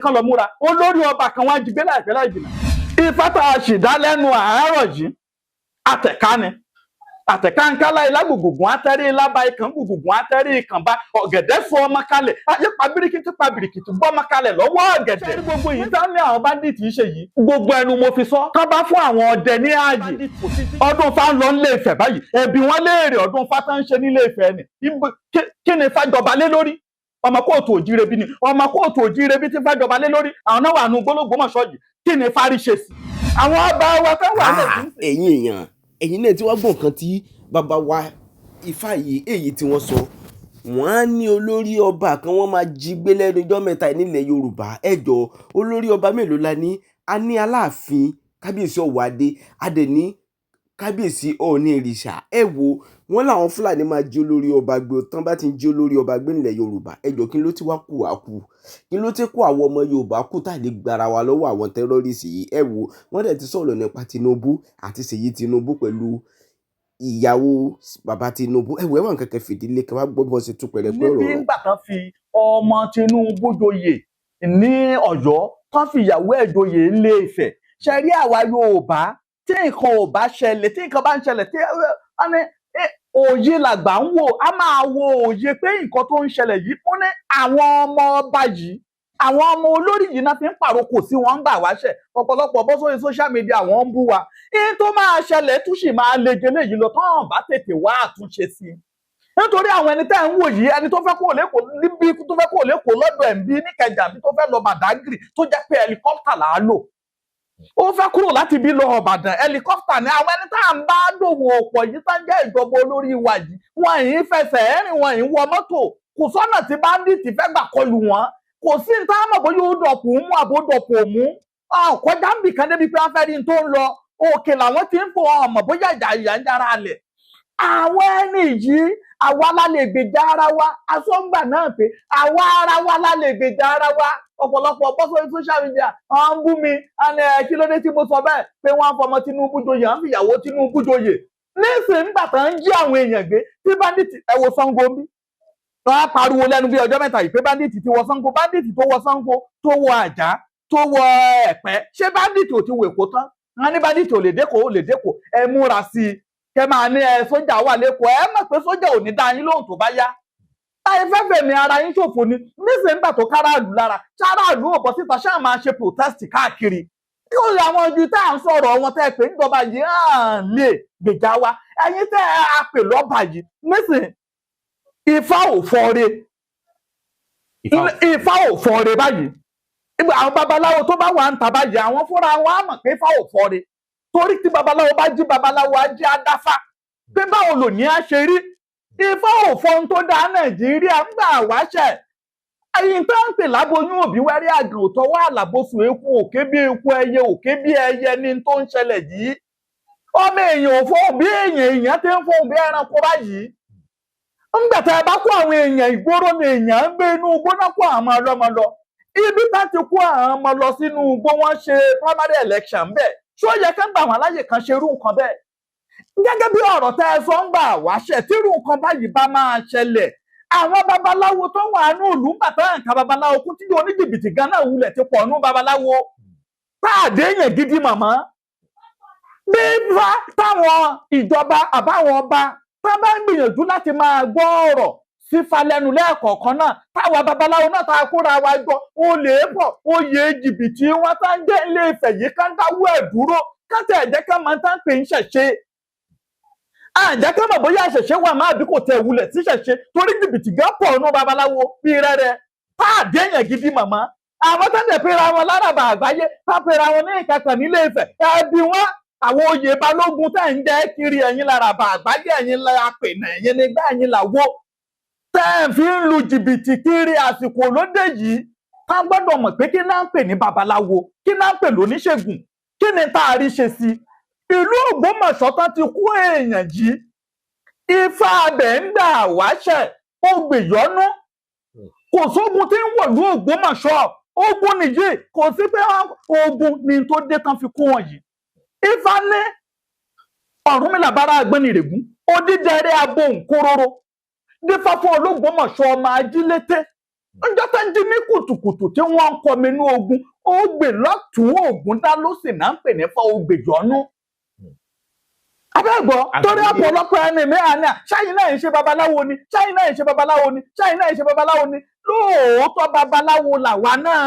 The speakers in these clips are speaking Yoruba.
kán lọ múra olórí ọba kan wá jí gbé láìpẹ́ láì jìnnà. Ifá tá a sì dá lẹ́nu àárọ̀ yìí àtẹ̀ká ni àtẹ̀káńkálá ilá gbùgbùgbùn átẹ́rí ilá bá ikàn gbùgbùgbùn átẹ́rí ikàn bá ọ̀gẹ̀dẹ̀ fọ́ ọmọ kalẹ̀ ayé pa bìrìkìtì gbọ́ ọmọ kalẹ̀ lọ́wọ́ ọ̀gẹ̀dẹ̀. ṣé gbogbo yìí tá ní àwọn báńdíìtì ṣe yìí gbogbo ẹnu mo fi sọ tán bá fún àwọn ọdẹ ní ààyè ọdún Ifá ń lọ nílé Ifẹ̀ báyìí ẹbí wọn léèrè ọdún Ifá tán ń ṣe nílé Ifẹ̀ ni kí ni Ifá jọba lé lórí ọmọ kóòtù òjíire bí ni ọmọ kóòtù òjíire bí tí Ifá jọba lé lórí àwọn náà wà nù gbólógbòmọ̀ṣọ́ yìí kí ni Ifá rí ṣe sí àwọn ọba wa fẹ́ wà lẹ́yìn. ẹ̀yin náà tí wọ́n gbọ́ nǹkan tí bàbá wa Ifá yìí èyí tí wọ́n sọ wọ́n á ní olórí ọba kan wọ́n máa jí gbé lẹ́nu ọjọ́ mẹ́ta nílẹ̀ Yorùbá ẹjọ́ olórí ọba mélòó la ní a ní Aláàfin kábíyèsí Ọ̀wádé adẹ̀ ní kábíyèsí Ọọ̀ni ìrìṣà ẹ wo wọ́n làwọn Fúlàní máa jí olórí ọba gbé tán bá ti ń jí olórí ọba gbé nílẹ̀ Yorùbá ẹjọ́ kí ló ti wá kù wá kù kí ló ti kó àwọn ọmọ Yorùbá kù tá lè gbára wa lọ́wọ́ àwọn tẹ́rọ́rìsì yìí ẹ wo wọ́n dẹ̀ ti sọ̀rọ̀ nípa Tinubu àti Ṣèyí Tinubu pẹ̀lú ìyàwó bàbá Tinubu ẹ wo ẹwọn kẹkẹ fìdílé kí wọn gbọ́ sí tún pẹ̀lẹ́pẹ̀ ọ̀rọ̀. níbi ìgbà kan fi ọmọ Tinubu joyè ní Ọ̀yọ́ kan fi ìyàwó ẹ̀ joyè Ilé Ifẹ̀ ṣe rí àwa Yorùbá tí nǹkan ò bá ṣẹlẹ̀ tí nǹkan bá ń ṣẹlẹ̀ tí òye làgbà ń wò á máa wo òye pé nǹkan tó ń ṣẹlẹ̀ yìí fún ní àwọn ọmọ ọba yìí àwọn ọmọ olórí yìí náà fi ń pàrokò sí wọn ń gbà wáṣẹ ọ̀pọ̀lọpọ̀ bọ́ sórí social media àwọn ń bú wa ihun tó máa ṣẹlẹ̀ tún sì máa le jẹlé yìí lọ tán bá tètè wá àtúnṣe sí i nítorí àwọn ẹni tẹ́ ń wò yìí ẹni tó fẹ́ kó lẹ́kọ̀ọ́ níbi tó fẹ́ kó lẹ́kọ̀ọ́ lọ́dọ̀ ẹ̀ ń bí níkẹjà bí tó fẹ́ lọ Bàdágìrì tó jẹ́ pé helicopter là á lò ó fẹ́ kúrò láti bí lọ Ìbàdàn helicopter ni àwọn ẹni tá à ń bá dòwò pọ̀ yìí tá ń jẹ́ ìjọba olórí wa yìí wọn yìí fẹsẹ̀ ẹ̀rìn wọn yìí wọ mọ́tò kò sọ́nà tí báńdíìtì fẹ́ gbà kọlù wọn kò sí ní táwọn mọ̀ bóyá ó dọ̀pù mú àbó dọ̀pù òmú kọjá ń bì kan débi pé wọ́n fẹ́ rí n tó ń lọ òkè làwọn ti ń fọ ọmọ bóyá ìyà ń jára alẹ̀ àwọn ẹni yìí àwa la lè gbèjà ara wa asọ́ngbà náà pé àwa ara wa la lè gbèjà ara wa ọ̀pọ̀lọpọ̀ bọ́ sórí social media wọ́n ń bú mi kí ló dé tí mo sọ bẹ́ẹ̀ pé wọ́n á fọmọ Tinubu joyè à ń fìyàwó Tinubu joyè nísìnyí nígbà tó ń jí àwọn èèyàn gbé tí báńdíìtì ẹ wo Ṣàngó bí wọ́n á pariwo lẹ́nu bí ọjọ́ mẹ́ta yìí pé báńdíìtì ti wọ Ṣàngó báńdíìtì tó wọ Ṣàngó tó wọ Àjà tó wọ Ẹ̀pẹ́ ṣé báńdíìtì ò ti wọ Èkó tán wọ́n ní báńdíìtì ò lè dẹ́kọ̀ ẹ múra sí i kẹ máa ní sójà wà lẹ́kọ̀ọ́ ẹ mọ̀ pé sójà ò ní dá yín lóhùn tó bá yá táyé fẹ́fẹ́ mi ara yín ṣòfò ni nísìnyí nígbà tó káràlú lára ṣáráàlú ò bọ́ síta ṣáà máa ṣe protest káàkiri yóò rí àwọn ibi tá à ń sọ̀rọ̀ wọn tẹ́ pé níjọba yìí hàn lè gbèjà wa ẹ̀yin tẹ́ a pè lọ́ba yìí nísìnyí Ifá ò fọ́re báyìí àwọn babaláwo tó bá wà ń ta báyìí àwọn fúnra wọn á mọ̀ pé Ifá ò fọ́re torí tí babaláwo bá jí babaláwo á jí adáfá pé báwo lò ní á ṣe rí Ifá ò fọhun tó dá Nàìjíríà ń gbà wáṣẹ ẹyin tó ń pè láboyún òbí wẹ́rí àgàn òtọ́wọ́ àlàbòsùn eku òkè bí eku ẹyẹ òkè bí ẹyẹ ní tó ń ṣẹlẹ̀ yìí ọmọ èèyàn ò fọhùn bí èèyàn ti ń fọhùn bí ẹranko báyìí ńgbà tá ẹ bá kó àwọn èèyàn ìgboro ni èèyàn ń gbé inú igbó náà kó àwọn ọlọ́mọ lọ ibi tá ti kó àwọn ọmọ lọ sínú igbó wọn ṣe primary election bẹ́ẹ̀ ṣó yẹ ká gbà wọn láyè kan ṣerú nǹkan bẹ́ẹ̀ gẹ́gẹ́ bí ọ̀rọ̀ tẹ́ ẹ sọ ń gbà wáṣẹ tírú nǹkan báyìí bá máa ṣẹlẹ̀ àwọn babaláwo tó wà ní ìlú ń bàtà nǹkan babaláwo kú tí oníjìbìtì gan náà wulẹ̀ ti pọ̀ nú babaláwo táàdé yẹn gidi màmá bí bá táwọn ìjọba àbáwọn ọba tá bá ń gbìyànjú láti máa gbọ́ ọ̀rọ̀ fífa lẹ́nu lẹ́ẹ̀kọ̀ọ̀kan náà táwa babaláwo náà tá a kóra wa jọ olè pọ̀ oyè jìbìtì wọn tá ń jẹ́ Ilé Ifẹ̀ yìí ká ń dáwọ́ ẹ̀ dúró káńtà ẹ̀jẹ̀ ká máa tá ń pè ń ṣẹ̀ṣe àjẹ́ ká mọ̀ bóyá ṣẹ̀ṣe wà máa bí kò tẹ̀ wulẹ̀ sí ṣẹ̀ṣe torí jìbìtì gán pọ̀ nù babaláwo bí rẹ́rẹ́ táàdé yẹn gidi màmá àwọn tó ń tẹ̀ pera wọn lárabà àgbáyé tá pera wọn ní ìkàkàn ní Ilé Ifẹ̀ ẹbí wọn àwọn oyè balógun tẹ̀ ń jẹ́ kiri ẹ̀yin lárabà àgbáyé ẹ̀yin la pènà ẹ̀yin nígbà ẹ̀yin làwọ̀ tẹ́ fi ń lu jìbìtì kiri àsìkò lóde yìí ká gbọ́dọ̀ mọ̀ pé kí náà ń pè ní babaláwo kí náà ń pè lóníṣègùn kí ni tá a rí ṣe sí ìlú Ògbómọ̀ṣọ́ tán ti kú èèyàn yìí Ifá abẹ ń gbà wáṣẹ ó gbèyọ́nú kò sógun tí ń wọ̀lú Ògbómọ̀ṣọ́ ogun nìyí kò sí pé ogun ni tó dé tán fi kú wọn yìí Ifá ní Ọ̀rúnmìlà bára Àgbẹnìrègún odídẹrẹ́ abo Nkòròrò dífá fún Ológbòmọ̀ṣọ́ ọmọ Ajílété ọjọ́ tó jí ní kùtùkùtù tí wọ́n ń kọminú ogun ó gbè lọ́tún ògùn dá ló sì náà ń pè ní fọ́ ògbèjọ́nú. abẹ́gbọ́ torí ọ̀pọ̀lọpọ̀ ẹni mìíràn náà ṣáyìn náà ń ṣe babaláwo ni ṣáyìn náà ń ṣe babaláwo ni ṣáyìn náà ń ṣe babaláwo ni lóòótọ́ babaláwo làwa náà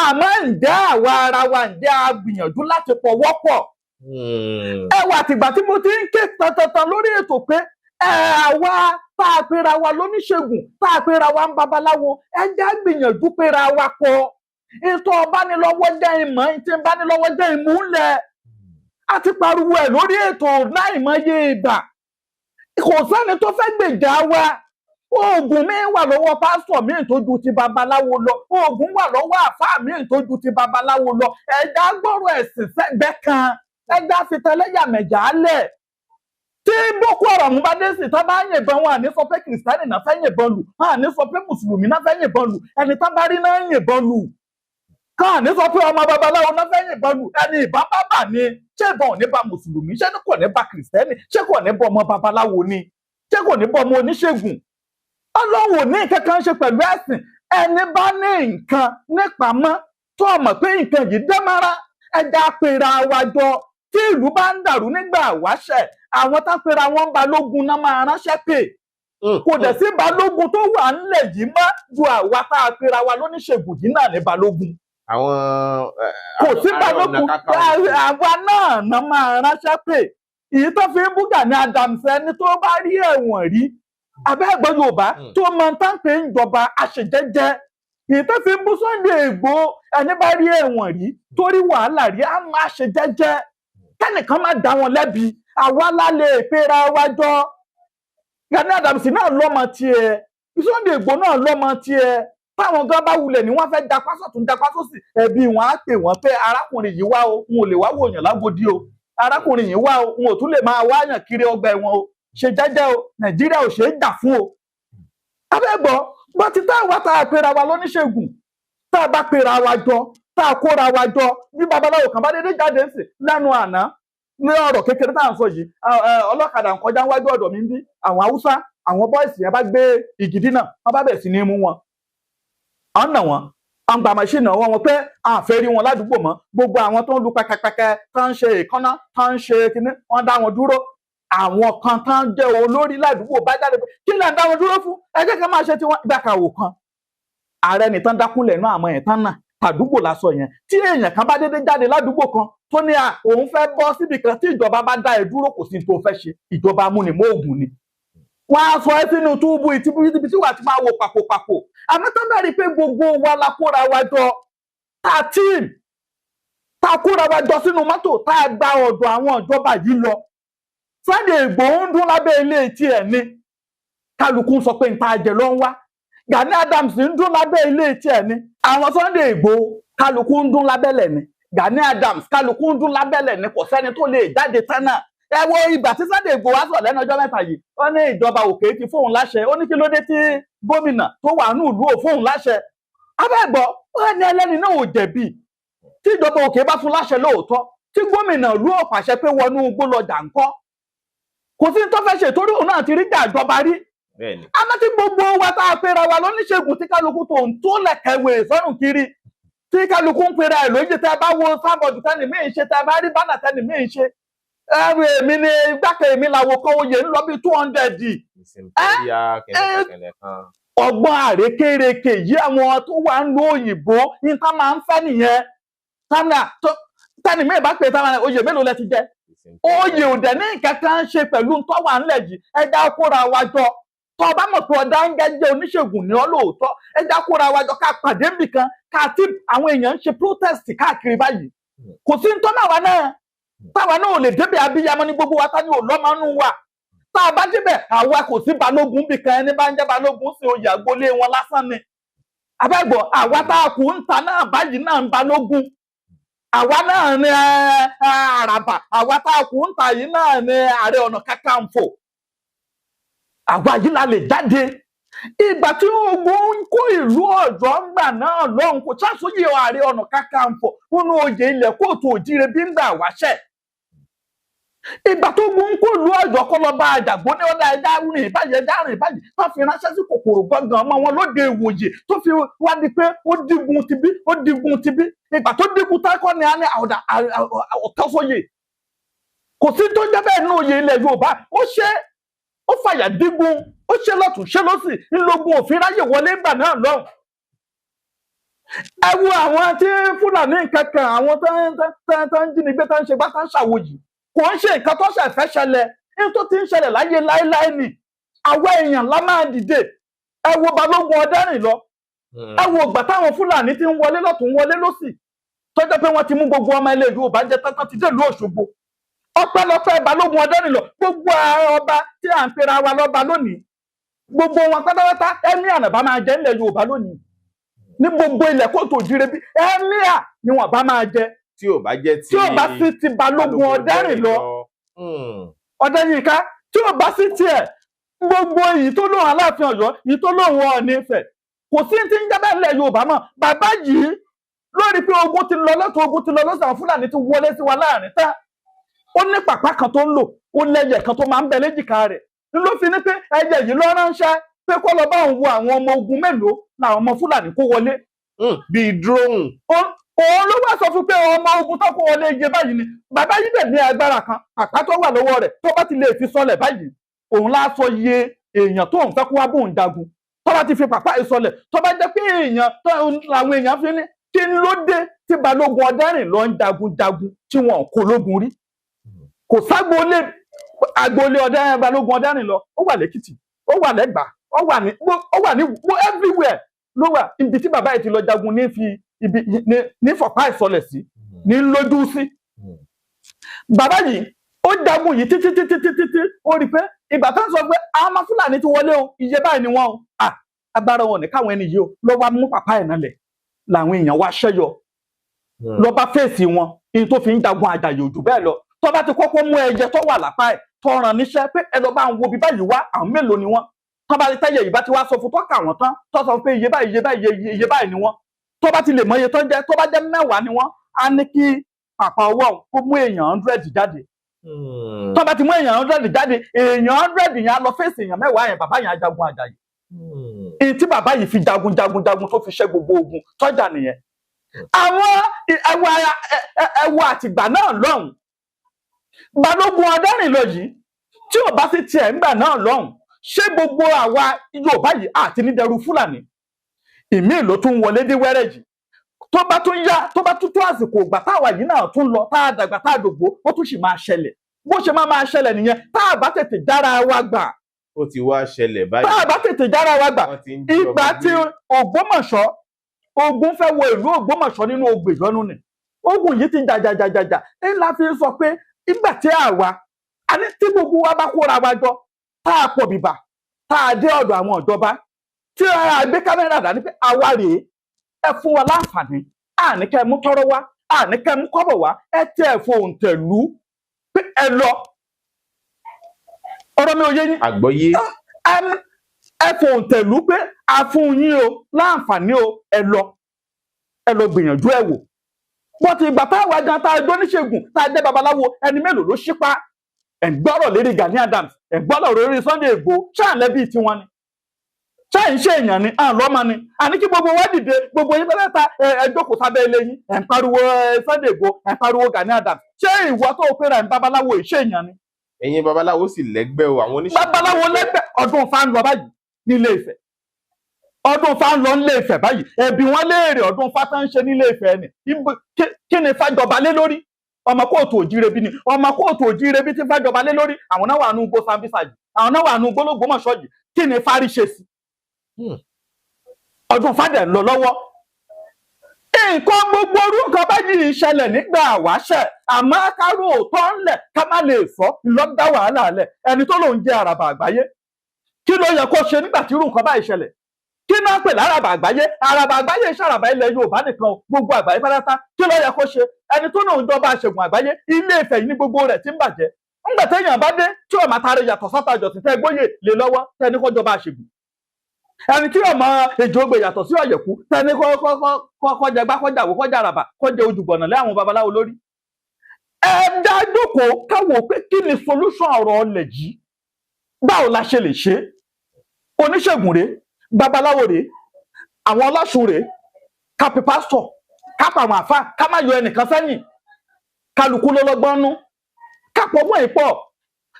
àmọ́ ǹjẹ́ àwa ara wa ǹjẹ́ a gbìyànjú láti pọ̀wọ́pọ̀. ẹ wà tìgbà tí mo ti ń ké tantantan lórí ètò pé àwa tá a pera wa lóníṣègùn tá a pera wa ń babaláwo ẹ jẹ́ gbìyànjú pera wa pọ̀ ètò ọbánilọ́wọ́ jẹ́ ìmọ̀ ètò ìbánilọ́wọ́ jẹ́ ìmúlẹ̀ a ti pariwo ẹ̀ lórí ètò láìmọye ìgbà kò sẹ́ni tó fẹ́ gbèjà wa oògùn mi wà lọ́wọ́ pásítọ̀ mi tó ju ti babaláwo lọ oògùn wà lọ́wọ́ àfáà mi tó ju ti babaláwo lọ ẹ̀dá gbọ́rọ̀ ẹ̀sìn sẹ́gbẹ́ kan ẹ̀dá fi tẹlẹ́yàmẹ̀jà lẹ̀ tí Boko Haram bá dé sí tá bá yìnbọn wọn àní sọ pé kìrìsìtánì náà fẹ́ yìnbọn lù wọn àní sọ pé mùsùlùmí náà fẹ́ yìnbọn lù ẹni tá bá rí náà yìnbọn lù káà ní sọ pé ọmọ babaláwo náà fẹ́ yìnbọn lù ẹni ìbọn bá bà ní ṣé ìbọn ò ní ba mùsùlùmí ṣé kò ní ba kìrìsìtánì ṣé kò ní bọ ọmọ babaláwo ni ṣé kò ní bọ ọmọ oníṣègùn Ọlọ́run ò ní nǹkan kan ṣe pẹ̀lú ẹ̀sìn ẹni bá ní nǹkan nípamọ́ tó mọ̀ pé nǹkan yìí dámára ẹja pera wa jọ tí ìlú bá ń dàrú nígbà wáṣẹ̀ àwọn tá pera wọn balógun náà máa ránṣẹ́ pè kò dẹ̀ sí balógun tó wà ńlẹ̀ yìí mọ́ ju àwa tá a pera wa lóníṣègùn yìí náà ní balógun. Kò sí balógun àwa náà máa ránṣẹ́ pè èyí tó fi ń bú Gani Adams ẹni tó bá rí ẹ̀wọ̀n rí abẹ́ ẹ̀gbọ́n Yorùbá tó máa ń tán pé ń jọba àṣejẹ́jẹ́ èyí tó fi ń bú Sunday Igboho ẹni bá rí ẹ̀wọ̀n rí torí wàhálà rí á máa ṣe jẹ́jẹ́ kẹ́nìkan má dá wọn lẹ́bi àwa lálẹ́ ìpera wa jọ Gani Adams náà lọ́mọ tiẹ̀ Sunday Igboho náà lọ́mọ tiẹ̀ táwọn gan bá wulẹ̀ ni wọ́n fẹ́ dapá sọ̀tún dapá sósì ẹbí wọn á pè wọ́n pé arákùnrin yìí wá o n ò lè wá wòyàn lágodi o arákùnrin yìí wá o n ò tún lè máa wáyàn kiri ọgbà ẹ̀wọ̀n o ṣe jẹ́jẹ́ o Nàìjíríà ò ṣe é jà fún o. abẹ́gbọ́ bó ti tá àwa tá a pera wa lóníṣègùn tá a bá pera wa jọ tá a kóra wa jọ bí babaláwo kan bá dédé jáde ń sè lẹ́nu àná ní ọ̀rọ̀ kékeré tá à ń sọ yìí ọlọ́kadà ń kọjá wájú ọ̀dọ̀ mi ń bí àwọn Haúsá àwọn bọ́ìsì yẹn bá gbé igi dínà wọ́n bá bẹ̀ sí ní mú wọn ọ̀nà wọn àwọn gbà máṣínì ọwọ́ wọn pé àfẹ́ rí wọn ládùúgbò mọ́ gbogbo àwọn tó ń lu pẹkẹpẹkẹ tó ń ṣe ìkànnà tó ń ṣe kinní wọ́n dá wọn dúró àwọn kan tó ń jẹ́ olórí ládùúgbò bá jáde pé kí lè ń dá wọn dúró fún ẹgbẹ́ kan máa ṣe tiwọn ìgbàkàwò kan ààrẹ nìkan dákúnlẹ̀ náà àmọ́ ẹ̀tàn náà àdúgbò lásọ yẹn tí èèyàn kan bá dédé jáde ládùúgbò kan tó ní òun fẹ́ bọ́ síbi kan tí ìjọba bá dá ẹ dúró kò sí tó fẹ́ ṣe ìjọba amúnimóògùn ni wọ́n á sọ ẹ́ sínú túbú ibi tí wàá ti máa wo pàkópàkó àmọ́ tó bá rí i pé gbogbo wa la kóra wa jọ tá a tíìm tá a kóra wa jọ sínú mọ́tò tá a gba ọ̀dọ̀ àwọn ìjọba yìí lọ Sunday Igboho ń dún lábẹ́ ilé tiẹ̀ ni kálukú sọ pé nǹkan àjẹ ló ń wá Gani Adams ń dún lábẹ́ ilé tiẹ̀ ni àwọn Sunday Igboho kálukú ń dún lábẹ́lẹ̀ ni Gani Adams kálukú ń dún lábẹ́lẹ̀ ni kò sẹ́ni tó lè jáde tán náà ẹ wo ìgbà tí Sunday Igboho wá sọ lẹ́nu ọjọ́ mẹ́ta yìí ó ní ìjọba òkè ti fóun láṣẹ ó ní kí ló dé tí gómìnà tó wà ní ìlú ò fóun láṣẹ abẹ́gbọ́ ó ní ẹlẹ́ni náà ò jẹ̀bi tí ìjọba òkè bá fún láṣẹ lóòótọ́ tí gómìnà ìlú ò pàṣẹ pé wọnú igbó lọ jà ńkọ́ kò sí tó fẹ́ ṣe torí òun náà ti rí jà ìjọba rí àmọ́ tí gbogbo wa tá a pera wa lóníṣègùn tí kálukú tó ń tó lẹ̀kẹ̀wé sọ́rùn kiri tí kálukú ń pera ẹ̀ lóye tẹ́ bá wo sábọ̀dù tẹ́ni mí ṣe tẹ́ bá rí bánà tẹ́ni mí ṣe èmi ni gbákẹ́ èmi làwọn kan oyè ń lọ bí 200 ọgbọ́n àrékérekè yìí àwọn tó wà ń lo òyìnbó nǹkan máa ń fẹ́ nìyẹn tẹ́ni mí bá pè táwọn oyè mélòó lẹ ti jẹ oyè ò dẹ̀ ní nǹkan kan ṣe pẹ̀lú tó wà ńlẹ̀ yìí ẹja kóra wa jọ tó bá mọ̀ pé ọ̀dà ń gẹ́gẹ́ oníṣègùn ní ọ lóòótọ́ ẹja kóra wa jọ ká pàdé nìkan ká tí àwọn èèyàn ń ṣe protest káàkiri báyìí kò sí ń tọ́ náà wá náà táwa náà ò lè débẹ̀ abiyamọ ní gbogbo wa tá ní òlọ́mọnú wa tá a bá débẹ̀ àwa kò sí balógun bì kan ẹni bá ń jẹ́ balógun sí oyè àgbolé wọn lásán ni abẹ́gbọ̀ àwa tá a kù ń ta náà báyìí náà ń balógun àwa náà ní àràbà àwa tá a kù ń ta yìí náà ní Ààrẹ Ọ̀nà Kakanfò àwa yìí la lè jáde ìgbà tí ogun ń kó ìlú Ọ̀yọ́ ńgbà náà lọ́hùn kò ṣàṣòyè Ààrẹ Ọ̀nà Kakanfò nínú oyè ilẹ̀ kóòtù òjíire bí ń gbà wáṣẹ̀ ìgbà tó gun kó lu Ọ̀yọ́ kó lọ bá àjàgbó ní ọ̀dà ẹja rìn báyìí ẹja rìn báyìí tó fi ránṣẹ́ sí kòkòrò gangan ọmọ wọn lóde ìwòye tó fi wá di pé ó digun tibí ó digun tibí ìgbà tó digun tákọ́ ni a ní ọ̀tọ́sóyè kò sí tó jẹ́ bẹ́ẹ̀ ní oyè ilẹ̀ Yorùbá ó ṣe ó fàyà digun ó ṣe lọ́tún ṣe lọ́sì ńlọgùn òfin ráyè wọlé ńgbà náà lọ́hùn. Ẹ wo àwọn tí Fúlàní kankan àwọn tó ń jínigbé tó ń ṣe bá tó ń ṣàwòyí kò ń ṣe nǹkan tó ṣẹ̀fẹ̀ ṣẹlẹ̀ ní tó ti ń ṣẹlẹ̀ láyé láéláé ni àwa èèyàn la máa dìde. Ẹ wo Balógun Ọdẹ́rìnlọ ẹ wo ìgbà táwọn Fúlàní ti ń wọlé lọ́tún wọlé lọ́sì tó jẹ́ pé wọ́n ti mú gbogbo ọmọ ilẹ̀ Yorùbá jẹ tán ti dé ìlú Òṣogbo ọpẹ́lọpẹ́ Balógun Ọdẹ́rìnlọ gbogbo ọba tí à ń pera wa lọ́ba lónìí gbogbo wọn pátápátá ẹ̀mí ànàbá máa jẹ nílẹ̀ Yorùbá lónìí ní gbogbo ilẹ̀ kó tó jíire bí ẹ̀míà ni wọ́n bá máa jẹ tí ò bá jẹ́ tí ò bá sí ti Balógun Ọdẹ́rìnlọ Ọdẹ́yìnká tí ò bá sí tiẹ̀ gbogbo èyí tó lóun Aláàfin Ọ̀yọ́ èyí tó lóun Ọọ̀ni Ifẹ̀ kò sí ti ń jábẹ́ nílẹ̀ Yorùbá mọ́ bàbá yìí lórí pé ogun ti lọ lọ́tọ̀ ogun ti lọ lọ́sàn án Fúlàní ti wọlé sí wa láàrin tán ó ní pàpá kan tó ń lò ó lẹ́yẹ̀ kan tó máa ń bẹ léjìká rẹ̀ ló fi ní pé ẹyẹ yìí lọ ránṣẹ́ pé kó lọ bá òun wo àwọn ọmọ ogun mélòó làwọn ọmọ Fúlàní kó wọlé. bíi drone. òun ló wá sọ fún pé ọmọ ogun tó kó wọlé iye báyìí ni bàbá yìí dẹ̀ ní agbára kan pàpá tó wà lọ́wọ́ rẹ̀ tó bá ti lè fi sọlẹ̀ báyìí òun lá sọ iye èèyàn tó ń fẹ́ kó wá bóun jagun tó bá ti fi pàpá yìí sọlẹ̀ tó bá jẹ́ pé èèyàn tó làwọn èèyàn fi ní kí ló dé tí Balógun Ọdẹ́rìnlọ ń jagun tí wọn kò lógun rí kò ságbolé agboolé Balógun Ọdẹ́rìnlọ ó wà lẹ́kìtì ó wà lẹ́gbàá ó wà ní everywhere ló wà ibi tí bàbá yìí ti lọ jagun ní fi ibi ní fọ̀pá ìsọlẹ̀ sí ní lójú sí. Bàbá yìí ó jagun yìí títí ó rí pé ìgbà tó ń sọ pé àwọn ọmọ Fúlàní ti wọlé o iye báyìí ni wọ́n o agbára wọn ní káwọn ẹni yìí o lọ wá mú pàpá ẹ̀ náà lẹ̀ làwọn èèyàn wá ṣẹ́yọ lọ bá fèsì wọn èyí tó fi ń jagun àjàyè òjò bẹ́ẹ̀ lọ tó bá ti kọ́kọ́ mú ẹyẹ tó wà lápá ẹ̀ tó ràn níṣẹ́ pé ẹ lọ bá ń wo bí báyìí wá àwọn mélòó ni wọ́n tó bá ti tẹ́yẹ yìí bá ti wá sọ fún tọ́ka wọn tán tó sọ pé iye báyìí ni wọ́n tó bá ti lè mọ iye tó jẹ́ tó bá jẹ́ 10 ni wọ́n á ní kí pàpà ọwọ́ kó mú èèyàn 100 jáde tó bá ti mú èèyàn 100 jáde èèyàn 100 yẹn á lọ fèsì èèyàn 10 yẹn bàbá yẹn á jagun àjàyè èyí tí bàbá yìí fi jagun tó fi ṣẹ́ gbogbo ogun tọ́jà nìyẹn àwọn ẹwà àtìgbà náà lọ́hùn Balógun Ọdẹ́rìnlọ yìí tí ò bá sí tiẹ̀ ńgbà náà lọ́hùn ṣé gbogbo àwa Yorùbá yìí àti nídẹ̀rù Fúlàní ìmí ló tún wọlé dé wẹ́rẹ́ yìí tó bá tún yá tó bá tún tó àsìkò ìgbà táwa yìí náà tún lọ tá a dàgbà tá a dògbò ó tún sì máa ṣẹlẹ̀ bó ṣe máa ṣẹlẹ̀ nìyẹn tá a bá tètè dára wa gbà. Ó ti wá ṣẹlẹ̀ báyìí. tá a bá tètè dára wa gbà ìgbà tí Ògbómọ̀ṣọ́ ogun fẹ́ wọ ìlú Ògbómọ̀ṣọ́ nínú Ògbèjọ́nú ni ogun yìí ti jàjàjàjà ńlá fi sọ pé ìgbà tí àwa àní tí gbogbo wa bá kóra wa jọ tá a pọ̀ bìbà tá a dé ọ̀dọ̀ àwọn ìjọba tí a gbé kámẹ́rà dání pé àwa rèé ẹ fún wa láǹfààní àníkẹ́ mú tọ́rọ́ wá àníkẹ́ mú kọ́bọ̀ wá ẹ tẹ́ ẹ fohùn tẹ̀lú pé ẹ lọ ọ̀rọ̀ mi ò yé yín. Àgbọ́yé. ẹ fohùn tẹ̀lú pé a fún yín o láǹfààní o ẹ lọ gbìyànjú ẹ wò wọ́n ti ìgbà táwa gan tá a jọ níṣègùn tá a jẹ́ babaláwo ẹni mélòó ló ṣípá ẹ̀ ń gbọ́rọ̀ lérí Gani Adams ẹ̀ ń gbọ́rọ̀ lórí Sunday Igboho ṣáàlẹ́ bíi tiwọn ni ṣáà ń ṣe èèyàn ni à ń lọ́mọ ni àní kí gbogbo wa dìde gbogbo yín bẹ́ẹ̀ ta ẹjọ́ kò sábẹ́ ilé yín ẹ̀ ń pariwo Sunday Igboho ẹ̀ ń pariwo Gani Adams ṣé ìwọ tó o pera ẹ̀ ń babaláwo ìṣe èèyàn ni. Ẹ̀yin babaláwo sì lẹ́gbẹ́ o àwọn oníṣègùn. babaláwo lẹ́gbẹ́ ọdún fa ń lọ báyìí nílé Ifẹ̀ ọdún fa ń lọ nílé Ifẹ̀ báyìí ẹ̀bí wọn léèrè ọdún fa tó ń ṣe nílé Ifẹ̀ ni kí ni fàjọba lé lórí ọmọ kóòtù òjíire bí ni ọmọ kóòtù òjíire bí tí fàjọba lé lórí àwọn náà wà nù gbó Sambisa yìí àwọn náà wà nù gbólógbòmọ̀ṣọ́ yìí kí ni fárí ṣe sí ọdún fàdẹ ń lọ lọ́wọ́ nǹkan gbogbo orúkọ báyìí ṣẹlẹ̀ nígbà àwáṣẹ̀ àmọ́ kárò òótọ́ ńlẹ̀ ká má lè sọ lọ́dá wàhálà lẹ̀ ẹni tó lòun jẹ́ àràbà àgbáyé kí ló yẹ kó ṣe nígbà tí irú nǹkan báyìí ṣẹlẹ̀ kí náà pè láràbà àgbáyé ṣàràbà ilẹ̀ Yorùbá nìkan gbogbo àgbáyé pátá kí ló yẹ kó ṣe ẹni tó lòun jọba àṣẹ̀gùn àgbáyé Ilé Ifẹ̀ yìí ní gbogbo rẹ̀ ti ń bàjẹ́ ńgbà téèyàn bá dé tí ọmọ àtàrẹ yàtọ̀ sátàjọ sí tẹ́ gbóyè lé lọ́wọ́ tẹ́ni kó jọba àṣẹ̀gùn ẹni tí ọmọ èjò ògbè yàtọ̀ sí Ọ̀yẹ̀kú tẹ́ni kọ́jà gbá kọ́jà wò kọ́jà àràbà kọ́jà ojúbọ̀nà lé àwọn babaláwo lórí ẹ dá jókòó káwò pé kí ni solution ọ̀rọ̀ ọlẹ̀ yìí, báwo la ṣe lè ṣe. Oníṣègùn rèé, babaláwo rèé, àwọn ọlọ́ṣun rèé, ká pe pásítọ̀, ká pa àwọn àfáà, ká má yọ ẹnìkan sẹ́yìn, kálukú ló lọ́gbọ́n nú, ká pọ̀ mọ́ ìpọ̀,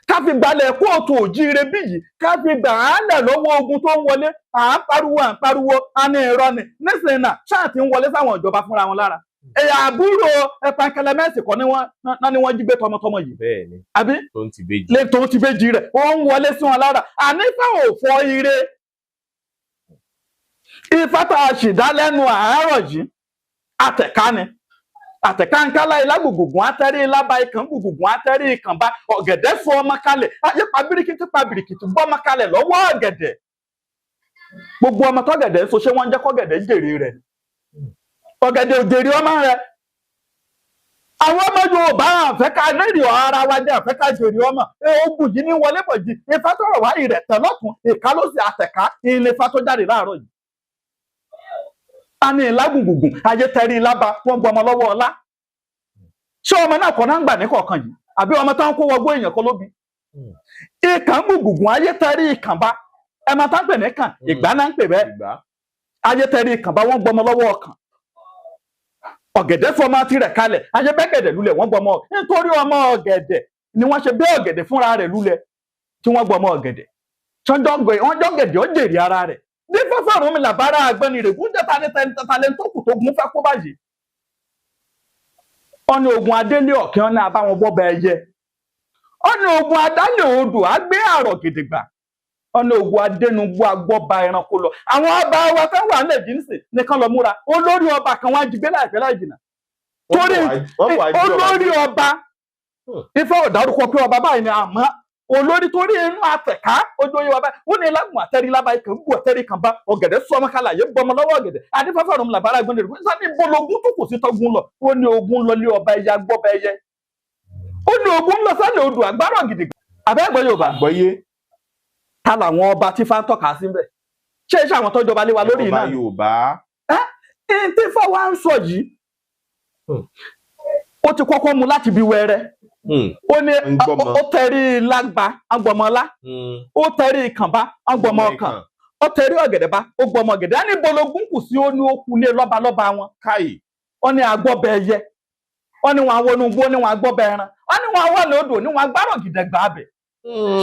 ká fi gbalẹ̀ kóòtù òjíire bí yìí, ká fi gbà á lẹ̀ lọ́wọ́ ogun tó ń wọlé. À ń pariwo a ní irọ́ ni nísìnyí náà ṣáà ti ń wọlé sáwọn ìjọba fúnra wọn lára. Ẹ̀yà àbúrò ẹ̀pà kẹlẹ́mẹ́sì kan ní wọ́n jí gbé tọmọtọmọ yìí. Bẹ́ẹ̀ni. Àbí tó ń ti béjì rẹ̀ ó ń wọlé sí wọn lára. Àní fáwọn ò fọ ire. Ifá tá a sì dá lẹ́nu àárọ̀ yìí àtẹ̀ká ni. Àtẹ̀kánkálá ilá gbùgbùgbùn átẹ́rí ilába ikàn gbùgbùgbùn átẹ́rí ìkànbá ọ̀gẹ̀dẹ̀ fún ọmọ kalẹ̀ ayé pa bíríkìtì gbọ́ ọmọ kalẹ̀ lọ́wọ́ ọ̀gẹ̀dẹ̀. Gbogbo ọmọ tọ́gẹ̀dẹ̀ so ṣé wọ́n ń jẹ́ kọ́gẹ̀dẹ̀ jèrè rẹ̀. Ọ̀gẹ̀dẹ̀ ò jèrè ọmọ rẹ̀. Àwọn ọmọ Yorùbá àfẹ́ ká rírì ara wa jẹ́ àfẹ́ ká jèrè ọmọ. Ogun yìí ní wọlé pọ̀ jì Ifá tọrọ wá ìrẹ̀tẹ̀ lọ́tún ìkálọ́sì àtẹ̀ká ilé Ifá tó jáde láàárọ̀ yìí. A ní ìlà gbùngbùngbùn ayé tẹrí ilába wọ́n gbọmọ lọ́wọ́ ọlá. Ṣé ọmọ náà kọ́ náà ń gbà ní kọ̀ọ̀kan yìí àbí ọmọ táwọn kó wọgbó èèyàn kọ́ ló bí. Ìkàn gbùngbùngbùn ayé tẹrí ìkànbá ẹ máa tá ń pè ní kàn ìgbà náà ń pè bẹ́ẹ̀. Ayé tẹrí ìkànbá wọ́n gbọmọ lọ́wọ́ ọkàn. Ọ̀gẹ̀dẹ̀ fọmọ tirẹ̀ kalẹ̀ ayé bẹ́gẹ̀dẹ̀ lulẹ̀ wọ́n gbọmọ nítorí ọmọ ọ̀gẹ̀dẹ̀ ni wọ́n ṣe bẹ́ ọ̀gẹ̀dẹ̀ fúnra rẹ̀ lulẹ̀ tí wọ́n gbọmọ ọ̀gẹ̀dẹ̀. Wọ́n jọ́gẹ̀dẹ̀ ó jèrè ara rẹ̀. Ní fẹ́fẹ́ rún mi làbára àgbẹ̀ni rẹ̀ gún jẹ́ta ní tẹ́ntẹ́tàlẹ́ntókù tó gún fẹ́ kó báyìí. Ọ̀nà ogun adélé ọ̀kẹ́ ọ̀nà àbáwọn bọ́ba ẹyẹ. Ọ̀nà ogun adálẹ̀ odò àgbé àrọ̀ gidigba. Ọ̀nà ogun adénugbó agbọ́ba ẹranko lọ. Àwọn ọba wa fẹ́ wà nílẹ̀ jíǹsì nìkan lọ múra. Olórí ọba kan wá jí gbé láìpẹ́ láì jìnnà. Torí olórí ọba Ifá ò dárúkọ pé ọba báyìí ni àmọ́ olórí torí inú àtẹ̀ká ojú oyè wa báyìí wọ́n ní lágùn àtẹ́rí lábá ikàn gbù àtẹ́rí kan bá ọ̀gẹ̀dẹ̀ sọmọ kálá yé gbọmọ lọ́wọ́ ọ̀gẹ̀dẹ̀ adífáfá rùn làbára gbọ́n lè sani bológun tó kù sí tọ́gun lọ ó ní ogun lọ lé ọba ẹyẹ agbọ́ba ẹyẹ ó ní ogun lọ sálẹ̀ odò àgbárọ̀ gidigba àbẹ́ ẹ̀gbọ́n Yorùbá gbọ́yé ta làwọn ọba tí Ifá ń tọ́ka sí bẹ́ẹ̀ ṣé iṣẹ́ àwọn tọ́jọba lé wa lórí iná ẹ̀ tí Ifá wa ń sọ yìí ó ti kọ́kọ́ mu láti bí wẹ́rẹ́ ó ní ó tẹrí lágbá agbọmọlá ó tẹrí ìkànbá agbọmọ ọkàn ó tẹrí ọ̀gẹ̀dẹ̀ bá ó gbọmọ ọ̀gẹ̀dẹ̀ á ní bológun kù sí ó ní ó kulé lọ́balọ́ba wọn káyì ó ní agbọ́bẹ ẹyẹ ó ní wọn àwọn onugbó ní wọn agbọ́bẹ ẹran ó ní wọn àwọn lòdò ní wọn agbárò gìdẹ̀gbà abẹ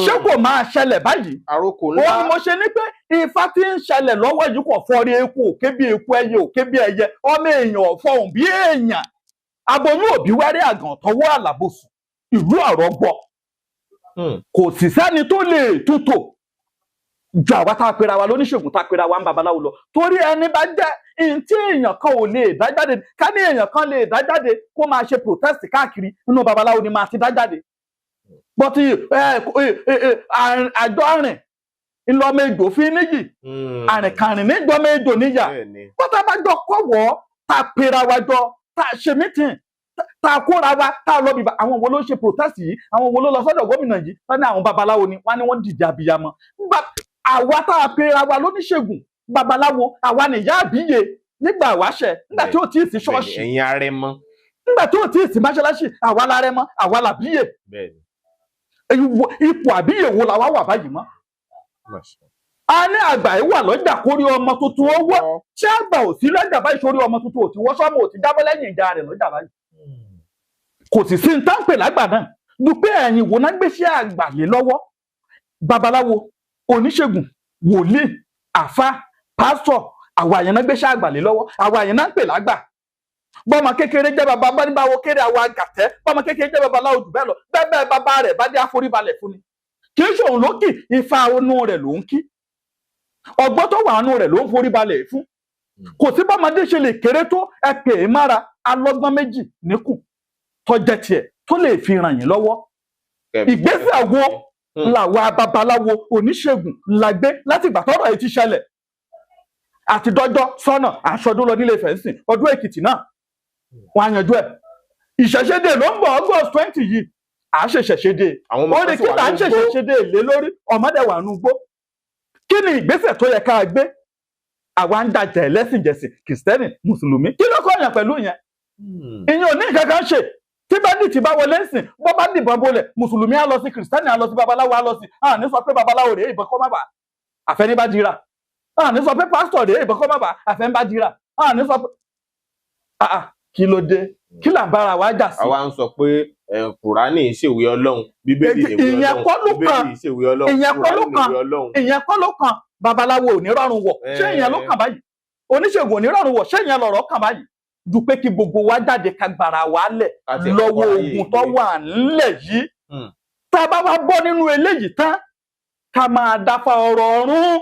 ṣé kò máa ṣẹlẹ̀ báyìí àròkò ńlá ó ní mo ṣe ní pé Ifá tí ń ṣẹlẹ̀ lọ́wọ́ yìí kò fọrí eku òkè bí eku ẹyẹ òkè bí ẹyẹ ọmọ èèyàn ọ̀fọ̀hún bí èèyàn aboyún òbí wẹ́rẹ́ àgàn tọwọ́ àlàbòsùn ìlú ọ̀rọ̀ gbọ́ kò sì sẹ́ni tó lè tútò ju àwa tá a pera wa lóníṣègùn tá a pera wa ń babaláwo lọ torí ẹni bá jẹ́ ntí èèyàn kan ò lè dá jáde ká ní èèyàn kan lè dá jáde kó máa ṣe protest káàkiri nínú babaláwo ni máa ti dá jáde bọ́tí àjọ àrìn ńlọmọ ejò fi níyì àrìnkàrìn níjọmọ ejò níyà bọ́tà bá jọ kọ́wọ́ tá a pera wa jọ tá a ṣe mítìn tá a kóra wa tá a lọ bìbà àwọn wo ló ṣe protest yìí àwọn wo ló lọ sọ́dọ̀ gómìnà yìí wọ́n ní àwọn babaláwo ni wọ́n ní wọ́n dìde abiyamọ àwa tá a pera wa lóníṣègùn babaláwo àwa nìyá àbíyè nígbà wáṣẹ nígbà tí ó ti sí ṣọ́ọ̀ṣì ẹ̀yin arẹmọ nígbà tí ó ti sí mọ́ṣáláṣí àwa lárẹmọ àwa làbíyè ipò àbíyè wo làwa wà báyìí mọ́ a ní àgbà yìí wà lọ́jà kórí ọmọ tuntun owó ṣé àgbà ò sí lọ́jà báyìí sórí ọmọ tuntun ò ti wọ́ sọ́mọ ò ti jábọ́ lẹ́yìn ìjà rẹ̀ lọ́jà báyìí kò sì sí ní táǹpẹ̀ lágbà náà dúpẹ́ ẹ̀yìn wò náà gbéṣẹ́ àgbà lé lọ́wọ́ babaláwo oníṣègùn wòlíì àfá pásítọ̀ àwọn àyàn náà gbéṣẹ́ àgbà lé lọ́wọ́ àwọn àyàn náà ń pè lágbà bọ́mọ kékeré jẹ́ bàbá bá ní báwo kéré àwọn àgàtẹ́ bọ́mọ kékeré jẹ́ babaláwo jù bẹ́ẹ̀ lọ bẹ́ẹ̀ bàbá rẹ̀ bá dé àforíbalẹ̀ fún ni kì í ṣòun lókì Ifá onú rẹ̀ ló ń kí ọgbọ́n tó wà nù rẹ̀ ló ń foríbalẹ̀ fún kò sí bọ́mọdé ṣe lè kéré tó ẹ pè é mára alọ́gbọ́n méjì níkùn tó jẹ́ tiẹ̀ tó lè fi ràn yín lọ́wọ́ ìgbésẹ̀ wo làwa babaláwo oníṣègùn la gbé láti ìgbà tọ́rọ̀ yìí ti ṣẹlẹ̀ àti dọ́jọ́ sọ́nà aṣọdún lọ nílé Ifẹ̀ ọdún Èkìtì náà wọ́n á yanjú ẹ̀ ìṣẹ̀ṣẹ̀dé ló ń bọ̀ August 20 yìí à ń ṣèṣẹ̀ṣẹ̀dé ó ní kí là ń ṣèṣẹ̀ṣẹ̀dé lé lórí ọmọdé wà nù gbó kí ni ìgbésẹ̀ tó yẹ ká gbé àwa ń dàjà ẹlẹ́sìn jẹ̀sìn kìrìsìtẹ́nì mùsùlùmí kí ló kọ́ yàn pẹ̀lú yẹn ìyẹn ò ní kankan ṣe tí bandit bá wọlé ń sìn bó bá dìbọn bolẹ̀ mùsùlùmí á lọ sí kìrìsìtánì á lọ sí babaláwo á lọ sí àní sọ pé babaláwo rèé ìbọn kọ́ má bà àfẹ́ní bá dira àní sọ pé pásítọ̀ rèé ìbọn kọ́ má bà àfẹ́ní bá dira àní sọ pé kí ló dé kí là ń bára wa jà sí. àwa ń sọ pé kùránì ìṣèwé Ọlọ́run bíbélì ìṣèwé Ọlọ́run ìyẹn kọ́ ló kàn babaláwo ò ní rọrùn wọ̀ ṣé ìyẹn ló kàn báyìí oníṣègùn ò ní rọrùn wọ̀ ṣé ìyẹn lọ̀rọ̀ kàn báyìí ju pé kí gbogbo wa jáde ká gbára wa lẹ̀ lọ́wọ́ ogun tó wà ńlẹ̀ yìí tá a bá wá bọ́ nínú eléyìí tán ká máa dáfa ọ̀rọ̀ ọ̀run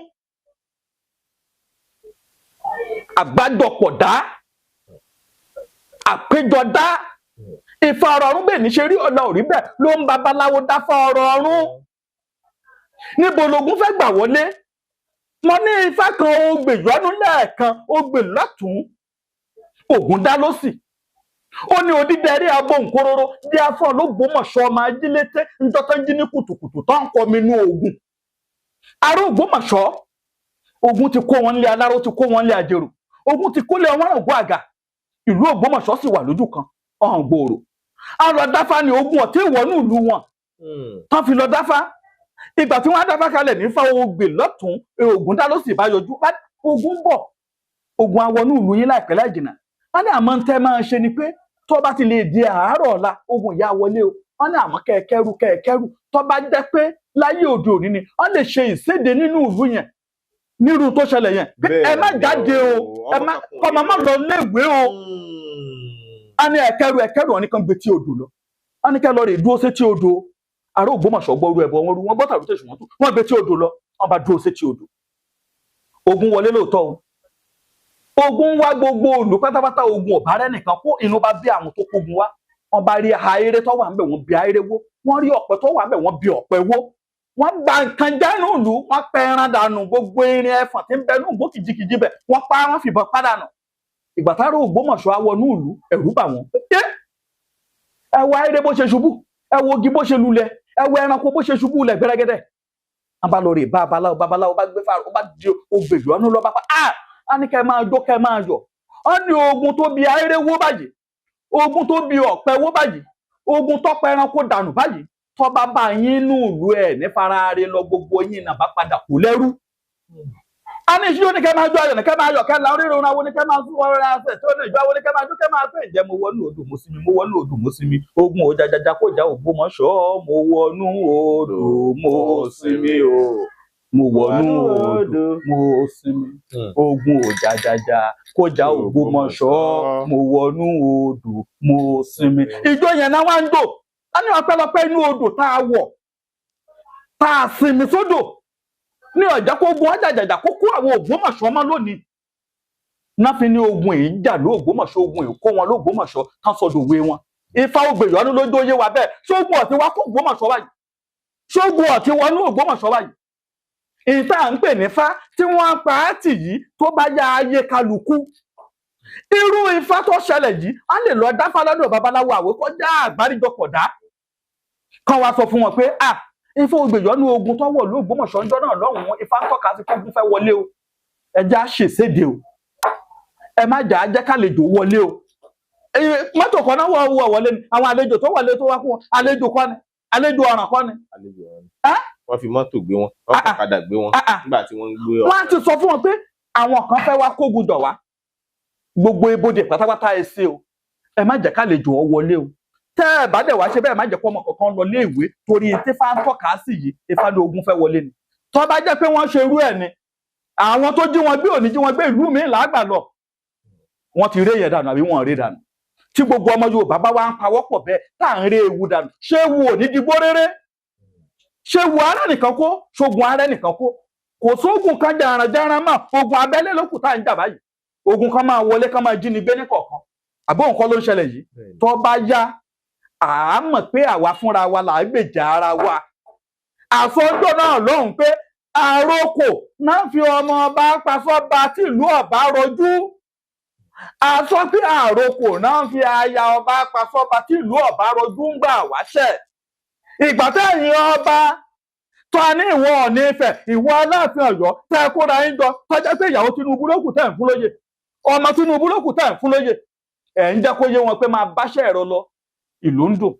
àgbájọpọ̀ dá àpéjọ dá Ifá ọ̀rọ̀ ọ̀run bẹ́ẹ̀ ní ṣe rí ọ̀la ò rí bẹ́ẹ̀ ló ń babaláwo dáfa ọ̀rọ̀ ọ̀run níbo lògùn fẹ́ gbà wọlé mo ní Ifá kan ó gbè yọnu lẹ́ẹ̀kan ó gbè lọ́tún Ògún dá lọ́sì ó ní odídẹrí abóhùnkóróró bí afọ l'Ógbómọ̀ṣọ́ ọmọ ajílété njọ́ tó ń jí ní kùtùkùtù tó ń kọ́ mi nú Ògún ará Ògbómọ̀ṣọ́ Ògún ti kó wọn lé Aláró ti kó wọn lé Àjèrò Ògún ti kó lé wọn Ògún Àgà ìlú Ògbómọ̀ṣọ́ sì wà lójú kan ọ̀hún gbòòrò a lọ dáfá ní Ògún ọ̀tí ìwọ̀nú ìlú wọn tán fi lọ dáfá ìgbà tí wọ́n á dáfá kalẹ̀ nífà ogbè lọ́tún Ògún dá lọ́sì bá yọjú Ògún bọ̀ Ògún awọnú ìlú yín láìpẹ́ láì jìnnà wọ́n ní àmọ́ tẹ́ máa ṣe ni pé tó bá ti lè di àárọ̀ ọ̀la Ògún ìyá wọlé o wọ́n ní àmọ́ kẹ́ẹ̀kẹ́rù tó bá jẹ́ pé láyé òde òní ni wọ́n lè ṣe ìséde nínú ìlú yẹn nírú tó ṣẹlẹ̀ yẹn ẹ má jáde o kọ́mọ má lọ léèwé o wọ́n ní ẹ̀kẹ́rù wọn ní kan gbé tí odò lọ wọ́n ní kẹ́ lọ rè dúró sí tí odò ará Ògbómọ̀ṣọ́ gbọ́rú ẹ̀bọ wọn rú wọn bọ́tà rúté ṣùgbọ́n wọ́n gbé tí odò lọ wọ́n bá dúró sí tí odò Ògún wọlé lóòótọ́ o Ògún wá gbogbo òlù pátápátá Ògún ọ̀bá rẹ̀ nìkan kó inú bá bí àwọn tó kógun wá wọ́n bá rí ahéré tó wà ń bẹ̀ wọ́n bí ahéré wó wọ́n rí ọ̀pẹ tó wà ń bẹ̀ wọ́n bí ọ̀pẹ wó wọ́n gba nǹkan jẹ́nu ìlú wọ́n pẹ́ ẹran dànù gbogbo irin ẹ̀fọ̀n tí ń bẹ nù gbó kìjikìji bẹ̀ wọ́n pa wọ́n fìbọn pádànù ìgbà tá Ògbómọ̀ṣọ́ awọnú ìlú ẹ̀rú bà wọ́n ẹ wo ahéré bó ṣe ṣubú ẹ wo igi bó ṣe lulẹ̀ ẹ wo ẹranko bó ṣe ṣubú lẹ̀ gbẹ́rẹ́gẹ́dẹ́ wọ́n bá lọ rè babaláwo bá gbé fáwọn bá di ògbèjọ́ ọ̀nù lọ́ bá pa a ní kẹ́ máa jó kẹ́ máa yọ̀ ó ní ogun tó bi ahéré wó báyìí ogun tó bi ọ̀pẹ wó báyìí ogun tọ́pẹ ẹranko dànù báyìí tó bá bá yín nù ìlú ẹ̀ ní faraare lọ gbogbo yín náà bá padà kú lẹ́rú a ní ìṣíjú ní kẹ́ máa jó ayọ̀ ní kẹ́ máa yọ̀ kẹ́ la orí ìrora wo ní kẹ́ máa fún ọrẹ àṣẹ tí ó ní ìjọ wo ní kẹ́ máa jó kẹ́ máa fẹ́ ìjẹ́ mo wọnú odò mo sinmi mo wọnú odò mo sinmi ogun ò jajaja kó já Ògbómọ̀ṣọ́ mo wọnú odò mo sinmi o mo wọnú odò mo sinmi ogun ò jajaja kó já Ògbómọ̀ṣọ́ mo wọnú odò mo sinmi ìjọ yẹn náà wá ń dò á ní ọpẹ́lọpẹ́ inú odò tá a wọ̀ tá a sinmi sódò ní ọjà kó ogun ajajaja kó kó àwọn Ògbómọ̀ṣọ́ mọ́ lónìí náà fi ní ogun èyí jà ló Ògbómọ̀ṣọ́ ogun èyí kó wọn lÓgbómọ̀ṣọ́ tán sọdọ̀ òwe wọn Ifá ògbèyọ́nú lójú oyé wa bẹ́ẹ̀ ṣógun ọ̀tí wá kó Ògbómọ̀ṣọ́ báyìí ṣógun ọ̀tí wọnú Ògbómọ̀ṣọ́ báyìí ìta ń pè ní Ifá tí wọ́n pa á tì yìí tó bá yá ayé kálukú irú Ifá tó ṣẹlẹ̀ yìí á lè lọ dáfá lọ́dọ̀ babaláwo àwòkọ́ já àgbáríjọpọ̀ dá kan wá sọ fún wọn pé Ifá ògbèyọ́nú ogun tó wọ̀ l'Ógbómọ̀ṣọ́ ńjọ́ náà lọ́hùn-ún Ifá ń tọ́ka sí kógun fẹ́ wọlé o ẹja ṣèṣéde o ẹ má jà á jẹ́ kálejò wọlé o mọ́tò kan náà wọ̀ wọlé ni àwọn àlejò tó wọlé tó wá fún wọn àlejò kọ́ ni àlejò ọ̀ràn kọ́ ni. wọ́n fi mọ́tò gbé wọn wọ́n fi ọ̀kadà gbé wọn nígbà tí wọ́n ń gbé ọ. wọ́n á ti sọ fún wọn pé àwọn kan fẹ́ wá kógun jọ wá gbogbo ibodè pátápátá ẹ ṣe o ẹ má jẹ́ kálejò ọ wọlé o tẹ́ ẹ bá dẹ̀ wá ṣe bẹ́ẹ̀ má jẹ́ kó ọmọ kankan lọ lé ìwé torí tí Ifá ń tọ́ka sí yìí Ifá ní ogun fẹ́ wọlé ni tó bá jẹ́ pé wọ́n ṣe irú ẹ̀ ni àwọn tó jí wọn gbé òní jí wọn gbé ìlú mi làágbà lọ wọ́n ti ré yẹn dànù àbí wọ́n ré dànù tí gbogbo ọmọ Yorùbá bá wá ń pawọ́pọ̀ bẹ́ẹ̀ tá à ń ré ewu dànù ṣé ewu ò ní digbó réré ṣé ewu ara nìkan kó ṣogun ara nìkan kó kò sógun kan jàrànjàràn mọ́ ogun abẹ́lé ló kù tá à ń jà báyìí ogun kan máa wọlé kan máa jí ni gbé ní kọ̀ọ̀kan àbó nǹkan ló ń ṣẹlẹ̀ yìí tó bá yá à mọ̀ pé àwa fúnra wa là ń gbèjà ara wa àfọjọ́ náà lóhùn pé àròkò náà fi ọmọ ọba pasọ́ba tí ìlú ọba rọjú àsọ pé àròkò náà fi aya ọba pasọ́ba tí ìlú ọba rọjú ń gbà wáṣẹ̀ ìgbà tẹ̀yìn ọba tó a ní ìwọ Ọọ̀ni Ifẹ̀ ìwọ Aláàfin Ọ̀yọ́ tẹ́ kóra yín jọ tọ́jà pé ìyàwó Tinubu ló kù tẹ́ ń fún lóye ọmọ Tinubu ló kù tẹ́ ń fún lóye ẹ̀ ń jẹ́ kó yé wọn pé máa báṣẹ́ ẹ̀rọ lọ ìlú ń dùn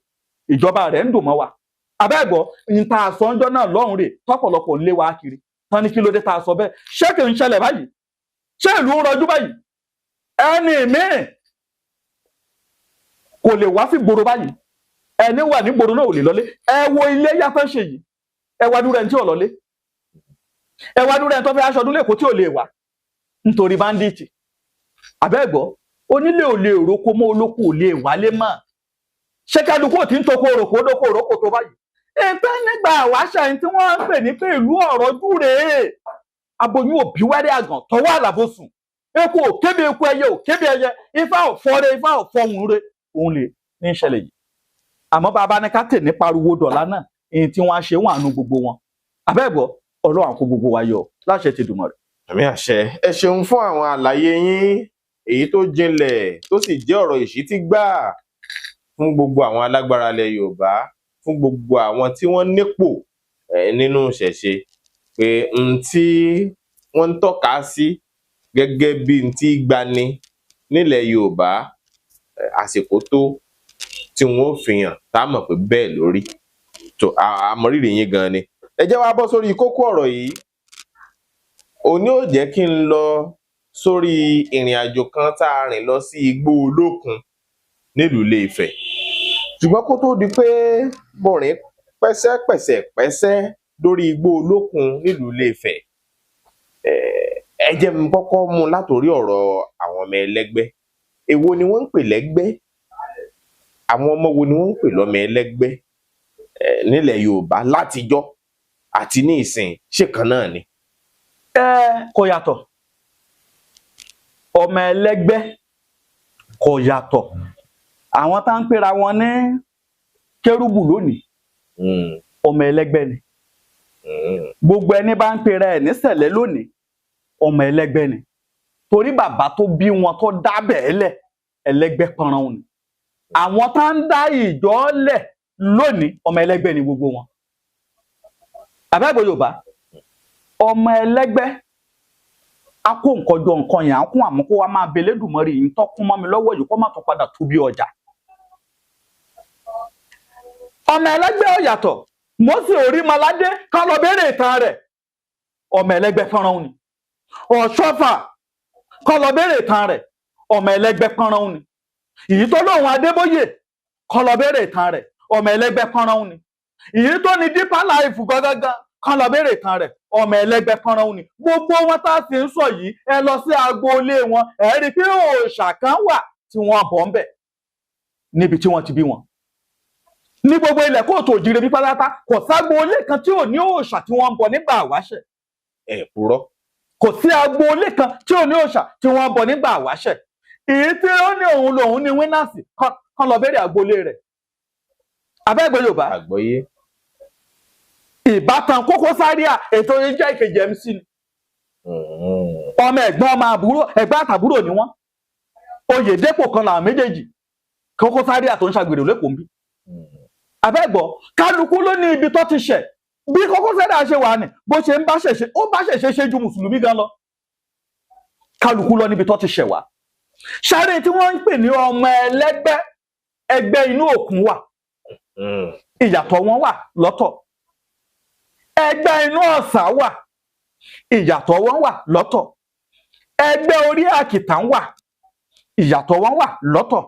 ìjọba rẹ̀ ń dùn mọ́ wa abẹ́gbọ́ ní ta àsọ̀njọ́ náà lọ́rùn rè tọ́pọ̀lọpọ̀ ń lé wa kiri tán ní kí ló dé ta sọ bẹ́ẹ̀ ṣé kì í ṣẹlẹ̀ báyìí ṣé ìlú ń rọjú báyìí ẹni míì kò lè wá sí gbòòrò báyìí ẹni wà ní gbòòrò náà ò lè lọlé ẹ wo ilé yàtọ̀ ṣe yìí ẹ wá dúró ẹni tí ò lọlé ẹ wá dúró ẹni tó fẹ́ aṣọ ọdún lẹ́kọ̀ọ́ tí ò lè wá nítorí báńdíìtì àbẹ́gbọ́ onílé ò lè roko mọ́ olóko ò lè wálé mọ́ ṣé kálukú ò tí ń toko òròkó dóko òrókò tó báyìí ẹgbẹ́ nígbà àwáṣà yìí tí wọ́n ń pè ní pé ìlú ọ̀rọ̀ dúre aboyún òbí wẹ́rẹ́ àgàn tọwọ́ àlàbòsùn eku òkébé eku ẹyẹ òkébé ẹyẹ ifá òfọre ifá òfọhùn re òun lè ní ìṣẹ̀lẹ̀ yìí àmọ́ bàbá ní ká tè ní pariwo dọ̀là náà èyí tí wọ́n á ṣe wọn àánú gbogbo wọn àbẹ́ẹ̀gbọ́ ọlọ́run àkó gbogbo wa yọ láṣẹ ti dùnmọ̀ rẹ̀. àmì àṣẹ ẹ ṣeun fún àwọn àlàyé yín èyí tó jinlẹ̀ tó sì jẹ́ ọ̀rọ̀ ìṣítí gbáà fún gbogbo àwọn alágbára ilẹ̀ Yorùbá fún gbogbo àwọn tí wọ́n nípò nínú ìṣẹ̀ṣe pé n tí wọ́n ń tọ́ka sí gẹ́gẹ́ bí n tí gbani nílẹ̀ Yorùbá àsìkò tó tí wọ́n ó fi hàn tá a mọ̀ pé bẹ́ẹ̀ lórí tó àmọ̀rírì yín gan ni. ẹ jẹ́ wá bọ́ sórí kókó ọ̀rọ̀ yìí òní ò jẹ́ kí n lọ sórí ìrìn àjò kan tá a rìn lọ sí igbó olókun nílùú Ilé-Ifẹ̀ ṣùgbọ́n kó tó di pé mo rìn pẹ́sẹ́pẹ́sẹ́ lórí igbó olókun nílùú Ilé-Ifẹ̀ ẹ jẹ́ mi kọ́kọ́ mú látòrí ọ̀rọ̀ àwọn ọmọ ẹlẹ́gbẹ́ èwo ni wọ́n ń pè lẹ́gbẹ́ àwọn ọmọ wo ni wọ́n ń pè lọ́mọ ẹlẹ́gbẹ́ nílẹ̀ Yorùbá látijọ́ àti ní ìsìn ṣé kan náà ni. kò yàtọ̀ ọmọ ẹlẹ́gbẹ́ kò yàtọ̀ àwọn tá ń pera wọn ní kérúbù lónìí ọmọ ẹlẹ́gbẹ́ ni gbogbo ẹni bá ń pera ẹ̀ ní sẹ̀lẹ̀ lónìí ọmọ ẹlẹ́gbẹ́ ni torí bàbá tó bí wọn tó dá bẹ́ẹ̀ lẹ̀ ẹlẹ́gbẹ́ pọnran ni àwọn tá ń dá ìjọ lẹ̀ lónìí ọmọ ẹlẹ́gbẹ́ ni gbogbo wọn àbẹ́gbẹ́ Yorùbá ọmọ ẹlẹ́gbẹ́ a kó nǹkan jọ nǹkan yẹn à ń kún àmọ́ kó wa máa belédùmarè yìí tó kún mọ́ mi lọ́wọ́ yìí kó má tó padà tú bí ọjà ọmọ ẹlẹ́gbẹ́ ò yàtọ̀ Mósè Orímọládé ká lọ béèrè ìtàn rẹ̀ ọmọ ẹlẹ́gbẹ́ fọ́nrán ni Ọ̀ṣọ́fà ká lọ béèrè ìtàn rẹ̀ ọmọ ẹlẹ́gbẹ́ fọ́nrán ni èyí tó lóun Adébóyè ká lọ béèrè ìtàn rẹ̀ ọmọ ẹlẹ́gbẹ́ fọ́nrán ni èyí tó ní Deeper Life gangan ká lọ béèrè ìtàn rẹ̀ ọmọ ẹlẹ́gbẹ́ fọ́nrán ni gbogbo wọn tá a sì ń sọ yìí ẹ lọ sí agboolé wọn ẹ rí i pé òòṣà kan wà tí wọ́n bọ̀ ń bẹ̀ níbi tí wọ́n ti bí wọn ní gbogbo ilẹ̀ kóòtù òjìrè bí pátá kò ságboolé kan tí ò ní òòṣà tí wọ́n ń bọ̀ nígbà àwáṣẹ̀ purọ́ kò sí agboolé kan tí ò ní òòṣà tí wọ́n ń bọ̀ nígbà àwáṣẹ̀ èyí tí ó ní òun lòun ní wínàsì kan lọ béèrè agboolé rẹ̀ abẹ́gbẹ́ Yorùbá àgbọ́yé ìbátan Kókó Zaria ètò yìí jẹ́ ìkejì MC ni ọmọ ẹ̀gbọ́n ọmọ àbúrò ẹ̀gbọ́n àtàbúrò ni wọ́n Oyèdépò kan làwọn méjèèjì Kókó Zaria tó ń ṣàgbèrè lẹ́kọ̀ọ́ bí abẹ́gbọ́ kálukú ló ní ibi tó ti ṣẹ̀ bí Kókó Zaria ṣe wà ní bó ṣe ń bá ṣẹ̀ṣẹ̀ ó bá ṣẹ̀ṣẹ̀ ṣe ju mùsùlùmí gan lọ kálukú lọ níbi tó ti ṣẹ̀ wá ṣáré tí wọ́n ń pè ní ọmọ ẹlẹ́gbẹ́ ẹgbẹ́ inú òkun wà ìyàtọ̀ wọn wà lọ́tọ̀ ẹgbẹ́ inú ọ̀sà wà ìyàtọ̀ wọn wà lọ́tọ̀ ẹgbẹ́ orí àkìtàn wà ìyàtọ̀ wọn wà lọ́tọ̀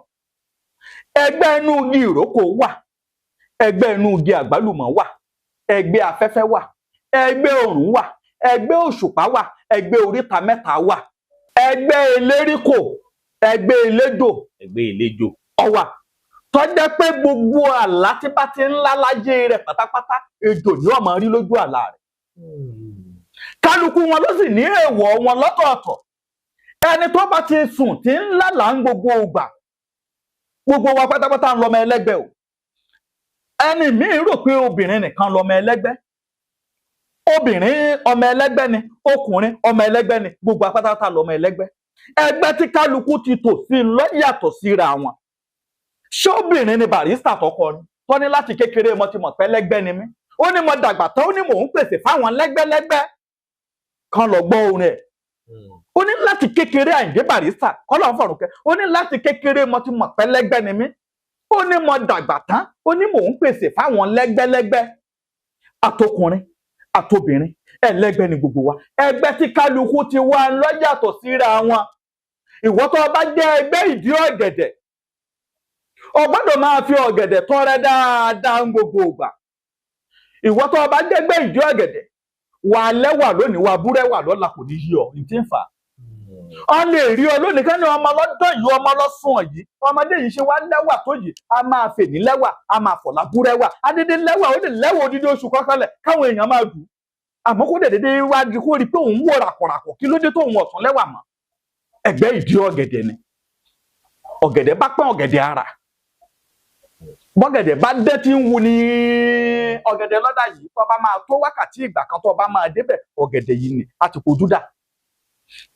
ẹgbẹ́ inú igi ìrókò wà ẹgbẹ́ inú igi àgbálùmọ̀ wà ẹgbẹ́ afẹ́fẹ́ wà ẹgbẹ́ òrùn wà ẹgbẹ́ òṣùpá wà ẹgbẹ́ oríta mẹ́ta wà ẹgbẹ́ eléríkò ẹgbẹ́ eléjò ọwà tó jẹ́ pé gbogbo àlá tí bá ti ń lá láyé rẹ̀ pátápátá ejò ni wọ́n máa rí lójú àlá rẹ̀ kálukú wọn ló sì ní èèwọ̀ wọn lọ́tọ̀ọ̀tọ̀ ẹni tó bá ti sùn tí ń lálàá ń gbogbo ìgbà gbogbo wa pátápátá ń lọmọ ẹlẹ́gbẹ́ o ẹni míì rò pé obìnrin nìkan lọmọ ẹlẹ́gbẹ́ obìnrin ọmọ ẹlẹ́gbẹ́ ni ọkùnrin ọmọ ẹlẹ́gbẹ́ ni gbogbo wa pátápátá lọmọ ẹlẹ́gbẹ́ ẹgbẹ́ tí kálukú ti tò sí lọ́yàtọ̀ síra wọn ṣé obìnrin ni Barrister tọkọ ni tó ní láti kékeré mo ti mọ̀ pé ẹlẹ́gbẹ́ ni mí ó ní mo dàgbà tán ó ní mò ń pèsè fáwọn lẹ́gbẹ́lẹ́gbẹ́ kan lọ gbọ́ orin ẹ̀ ó ní láti kékeré Àyìndé Barrister kọ́lọ́ fọ̀rùn kẹ́ ó ní láti kékeré mo ti mọ̀ pé ẹlẹ́gbẹ́ ni mí ó ní mo dàgbà tán ó ní mò ń pèsè fáwọn lẹ́gbẹ́lẹ́gbẹ́ àtọkùnrin àtobìnrin ẹlẹ́gbẹ́ ni gbogbo wa ẹgbẹ́ tí kálukú ti wá lọ́yàtọ̀ síra wọn ìwọ tó bá jẹ́ ẹgbẹ́ ìdí ọ̀gẹ̀dẹ̀ o gbọ́dọ̀ máa fi ọ̀gẹ̀dẹ̀ tọrẹ dáadáa ń gbogbo ìgbà ìwọ tó bá jẹ́ ẹgbẹ́ ìdí ọ̀gẹ̀dẹ̀ wà lẹ́wà lónìí wà búrẹ́wà lọ́la kò ní yí ọ ní tí ń fà á lè rí ọ lónìí kán ní ọmọ lọ́dọ̀ yìí ọmọ lọ́sùn yìí ọmọdé yìí ṣe wá lẹ́wà tó yìí a máa fè ní lẹ́wà a máa fọ̀lá búrẹ́wà adédé lẹ́wà ó lè lẹ́wà odidi oṣù kọ́kànlẹ̀ káwọn èèyàn máa dùn àmọ́ kó dédé wá di kó rí pé òun wò ràkọ̀ràkọ̀ kí ló dé tóun ọ̀tún lẹ́wà mọ́ ẹgbẹ́ ìdí ọ̀gẹ̀dẹ̀ ni ọ̀gẹ̀dẹ̀ bá pọ́n ọ̀gẹ̀dẹ̀ ara bọ́gẹ̀dẹ̀ bá dé tí ń wu ní ọ̀gẹ̀dẹ̀ lọ́dà yìí tó bá máa tó wákàtí ìgbà kan tó bá máa débẹ̀ ọ̀gẹ̀dẹ̀ yìí ni a ti kó dúdà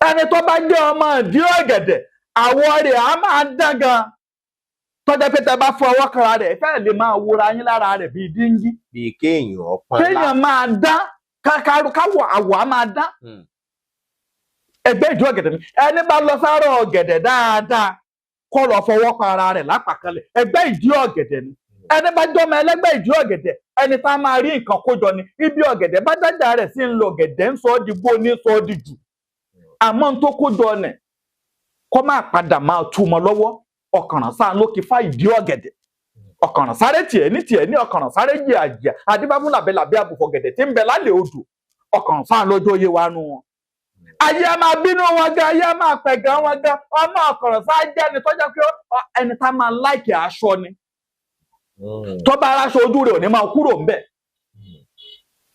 ẹni tó bá jẹ́ ọmọ ìdí ọ̀gẹ̀dẹ̀ àwọ̀ rẹ̀ á máa dán gan tọ́jà pé tẹ bá fọwọ́ kanra rẹ̀ fẹ́ẹ̀ lè máa wúra yín lára rẹ̀ bíi díngí bíi kéèyàn ọpọn kéèyàn máa dán káwọ̀ àwọ̀ á máa dán ẹgbẹ́ ìdí ọ̀gẹ̀dẹ̀ ni ẹni bá lọ sáré ọ̀gẹ̀dẹ̀ dáadáa kó lọ fọwọ́ kan ara rẹ̀ lápàkanlẹ̀ ẹgbẹ́ ìdí ọ̀gẹ̀dẹ̀ ni ẹni bá jọmọ ẹlẹ́gbẹ́ ìdí ọ̀gẹ̀dẹ̀ ẹni tá a máa rí nǹkan kójọ ni ibi ọ̀gẹ̀dẹ̀ bá dájà rẹ̀ sí ń lo ọ̀gẹ̀dẹ̀ ń sọ ọ́ di gbó ní sọ ọ́ di jù àmọ́ n tó kójọ nẹ̀ kó máa padà máa túmọ̀ lọ́wọ́ ọ̀kànràn sáà ló kí fá ìdí ọ̀gẹ̀dẹ̀ ọ̀kànràn sáré tiẹ̀ ní ọ̀kànràn sáré jẹ àjẹ adébámú làbẹ́làbẹ́ àbùfọ̀ gẹ̀dẹ̀ tí ń bẹ lálẹ́ odò ọ̀kànràn sáà lọ́jọ́ yé wa nù wọn. ayé a máa bínú wọn gan ayé a máa pẹ̀gàn wọn gan ọmọ ọ̀kànràn sáà jẹ́ ẹni tọ́jà pé ẹni tá máa láìkì aṣọ ni tó bá aráṣọ ojú rẹ̀ ò ní máa kúrò ńbẹ̀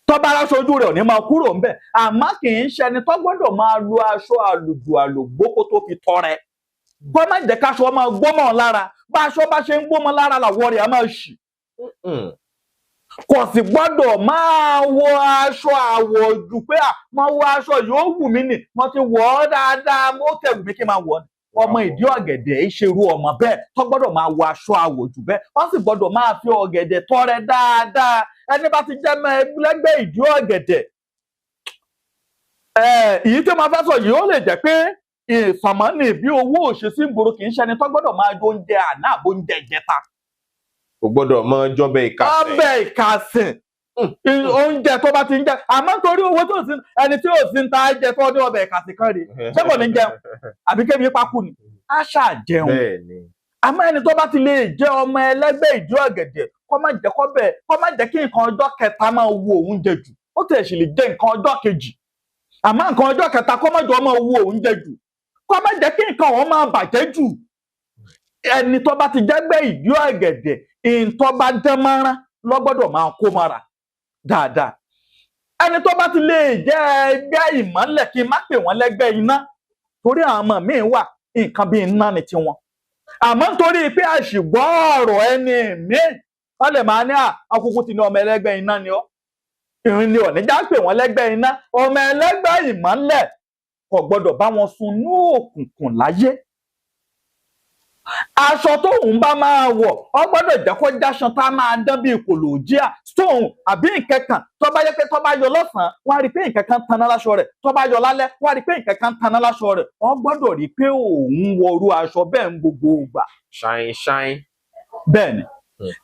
tó bá aráṣọ ojú rẹ̀ ò ní máa kúrò ńbẹ̀ àmọ́ kì í ṣe ẹni tó gbọ́dọ̀ máa lo aṣọ àlùjù àlùgbó kó tó fi tọrẹ kó má jẹ́ káṣọ máa gbómọ̀ lára bá aṣọ bá ṣe ń gbómọ̀ lára làwọ̀ rẹ̀ á máa ṣì kò sì gbọ́dọ̀ máa wọ aṣọ àwọ̀jù pé mo wọ aṣọ yóò wù mí nì mo ti wọ̀ ọ́ dáadáa mo tẹ̀ wù mí kí n máa wọ̀ ọ́ ọmọ ìdí ọ̀gẹ̀dẹ̀ ìṣerú ọmọ bẹ́ẹ̀ tó gbọ́dọ̀ máa wọ aṣọ àwọ̀jù bẹ́ẹ̀ wọ́n sì gbọ́dọ̀ máa fi ọ̀gẹ̀dẹ̀ tọrẹ dáadáa ẹni bá ti jẹ́ ẹlẹ́gbẹ́ ìdí ọ̀gẹ̀dẹ̀ èyí tí mo fẹ́ sọ yìí ó lè jẹ́ pé ìsọ̀mọ́nì bí owó òṣèṣì gbòòrò kì í ṣẹni tó gbọ́dọ̀ máa jó oúnjẹ àná àbóúnjẹ ìjẹta kò gbọ́dọ̀ mọ jọbẹ ìkàsìn ọbẹ̀ ìkàsìn oúnjẹ tó bá ti ń jẹ àmọ́ torí owó tó sí ẹni tí ò sí ń ta jẹ tó ní ọbẹ̀ ìkàsìn kan rèé ṣé kò ní jẹun àbí kébi pákó ni á ṣàjẹun àmọ́ ẹni tó bá ti lè jẹ ọmọ ẹlẹ́gbẹ́ ìdí ọ̀gẹ̀dẹ̀ kó má jẹ́ kí nǹkan ọjọ́ kẹta máa wo òun jẹ jù ó tẹ̀ sì lè jẹ nǹkan ọjọ́ kejì àmọ́ nǹkan ọjọ́ kẹta kó má jọ máa wo òun jẹ jù kó má jẹ́ kí nǹkan ọ̀hún máa bàjẹ́ jù ẹni tó bá ti jẹ́gbẹ́ ìdí ọ̀gẹ̀dẹ̀ ìntọ́ bá dán mọ́rán lọ́gbọ́dọ̀ máa kó mọ́ra dáadáa ẹni tó bá ti lè jẹ́ ẹgbẹ́ ìmọ́lẹ̀ kí n má pè wọ́n lẹ́gbẹ́ iná torí àwọn ọmọ míín wà nǹkan bíi iná ni tiwọn àmọ́ nítorí pé àṣìgbọ́ ọ̀rọ̀ ẹni míín wọ́n lè máa ní àkókò tí ní ọmọ ẹlẹ́gbẹ́ iná ni ọ́ ìrìn ni ọ̀nìjà pè wọ́n lẹ́gbẹ́ iná ọmọ ẹlẹ́gbẹ́ ìmọ́lẹ̀ kò gbọ́dọ̀ bá wọn sun ní òkùnkùn láyé aṣọ tóun bá máa wọ̀ ọ gbọ́dọ̀ jẹ́ kó jáṣan tá a máa dán bíi kòlòjíà stone àbí nkẹkàn tó bá yẹ pé tó bá yọ lọ́sàn-án wọ́n á rí i pé nkẹkàn taná láṣọ rẹ̀ tó bá yọ lálẹ́ wọ́n á rí i pé nkẹkàn taná láṣọ rẹ̀ ọ gbọ́dọ̀ rí i pé òun wọrú aṣọ bẹ́ẹ̀ ń gbogbo ìgbà. ṣáín ṣáín. bẹ́ẹ̀ni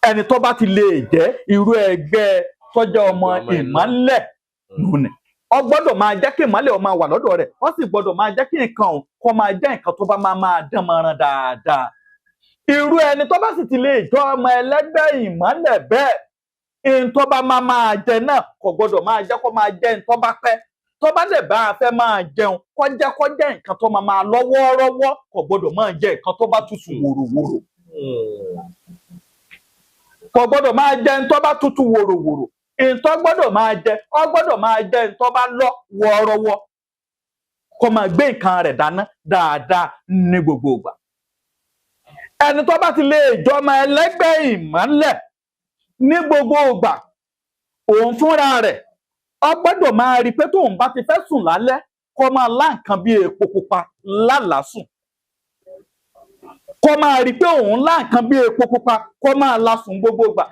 ẹni tó bá ti lè jẹ́ irú ẹgbẹ́ tọjá ọmọ ìmọ́lẹ̀ lónìí ọ gbọ́dọ̀ máa jẹ́ kí ìmọ́lẹ̀ ọ máa wà lọ́dọ̀ rẹ̀ ọ sì gbọ́dọ̀ máa jẹ́ kí nǹkan kó máa jẹ́ nǹkan tó bá máa dán mọ́ran dáadáa irú ẹni tó bá sì ti lè jọ ọmọ ẹlẹ́gbẹ́ ìmọ́lẹ̀ bẹ́ẹ̀ ihun tó bá máa jẹ náà kò gbọ́dọ̀ máa jẹ́ kó máa jẹ ihun tó bá pẹ́ tó bá lè bá a fẹ́ máa jẹun kó jẹ́ nǹkan tó máa lọ́wọ́ọ́rọ́wọ́ kò gbọ́dọ̀ máa jẹ nǹkan tó bá tutù wòròwòrò kò gbọ́dọ̀ máa jẹ ihun tó bá tutù wòròwòrò ihun tó gbọ́dọ̀ máa jẹ ọ gbọ́dọ̀ máa jẹ ihun tó bá lọ́ wọ́ọ́rọ́wọ́ kó máa gbé nǹkan rẹ̀ dáná dáadáa ní gbogbo ìgbà ẹni tó bá ti lè jọmọ ẹlẹ́gbẹ́ ìmọ́lẹ̀ ní gbogbo ìgbà òun fúnra rẹ̀ ọ gbọ́dọ̀ máa rí i pé tóun bá ti fẹ́ sùn lálẹ́ kó máa lá nǹkan bí epo pupa lálàásùn kó máa rí i pé òun lá nǹkan bí epo pupa kó máa lásùn gbogbo ìgbà.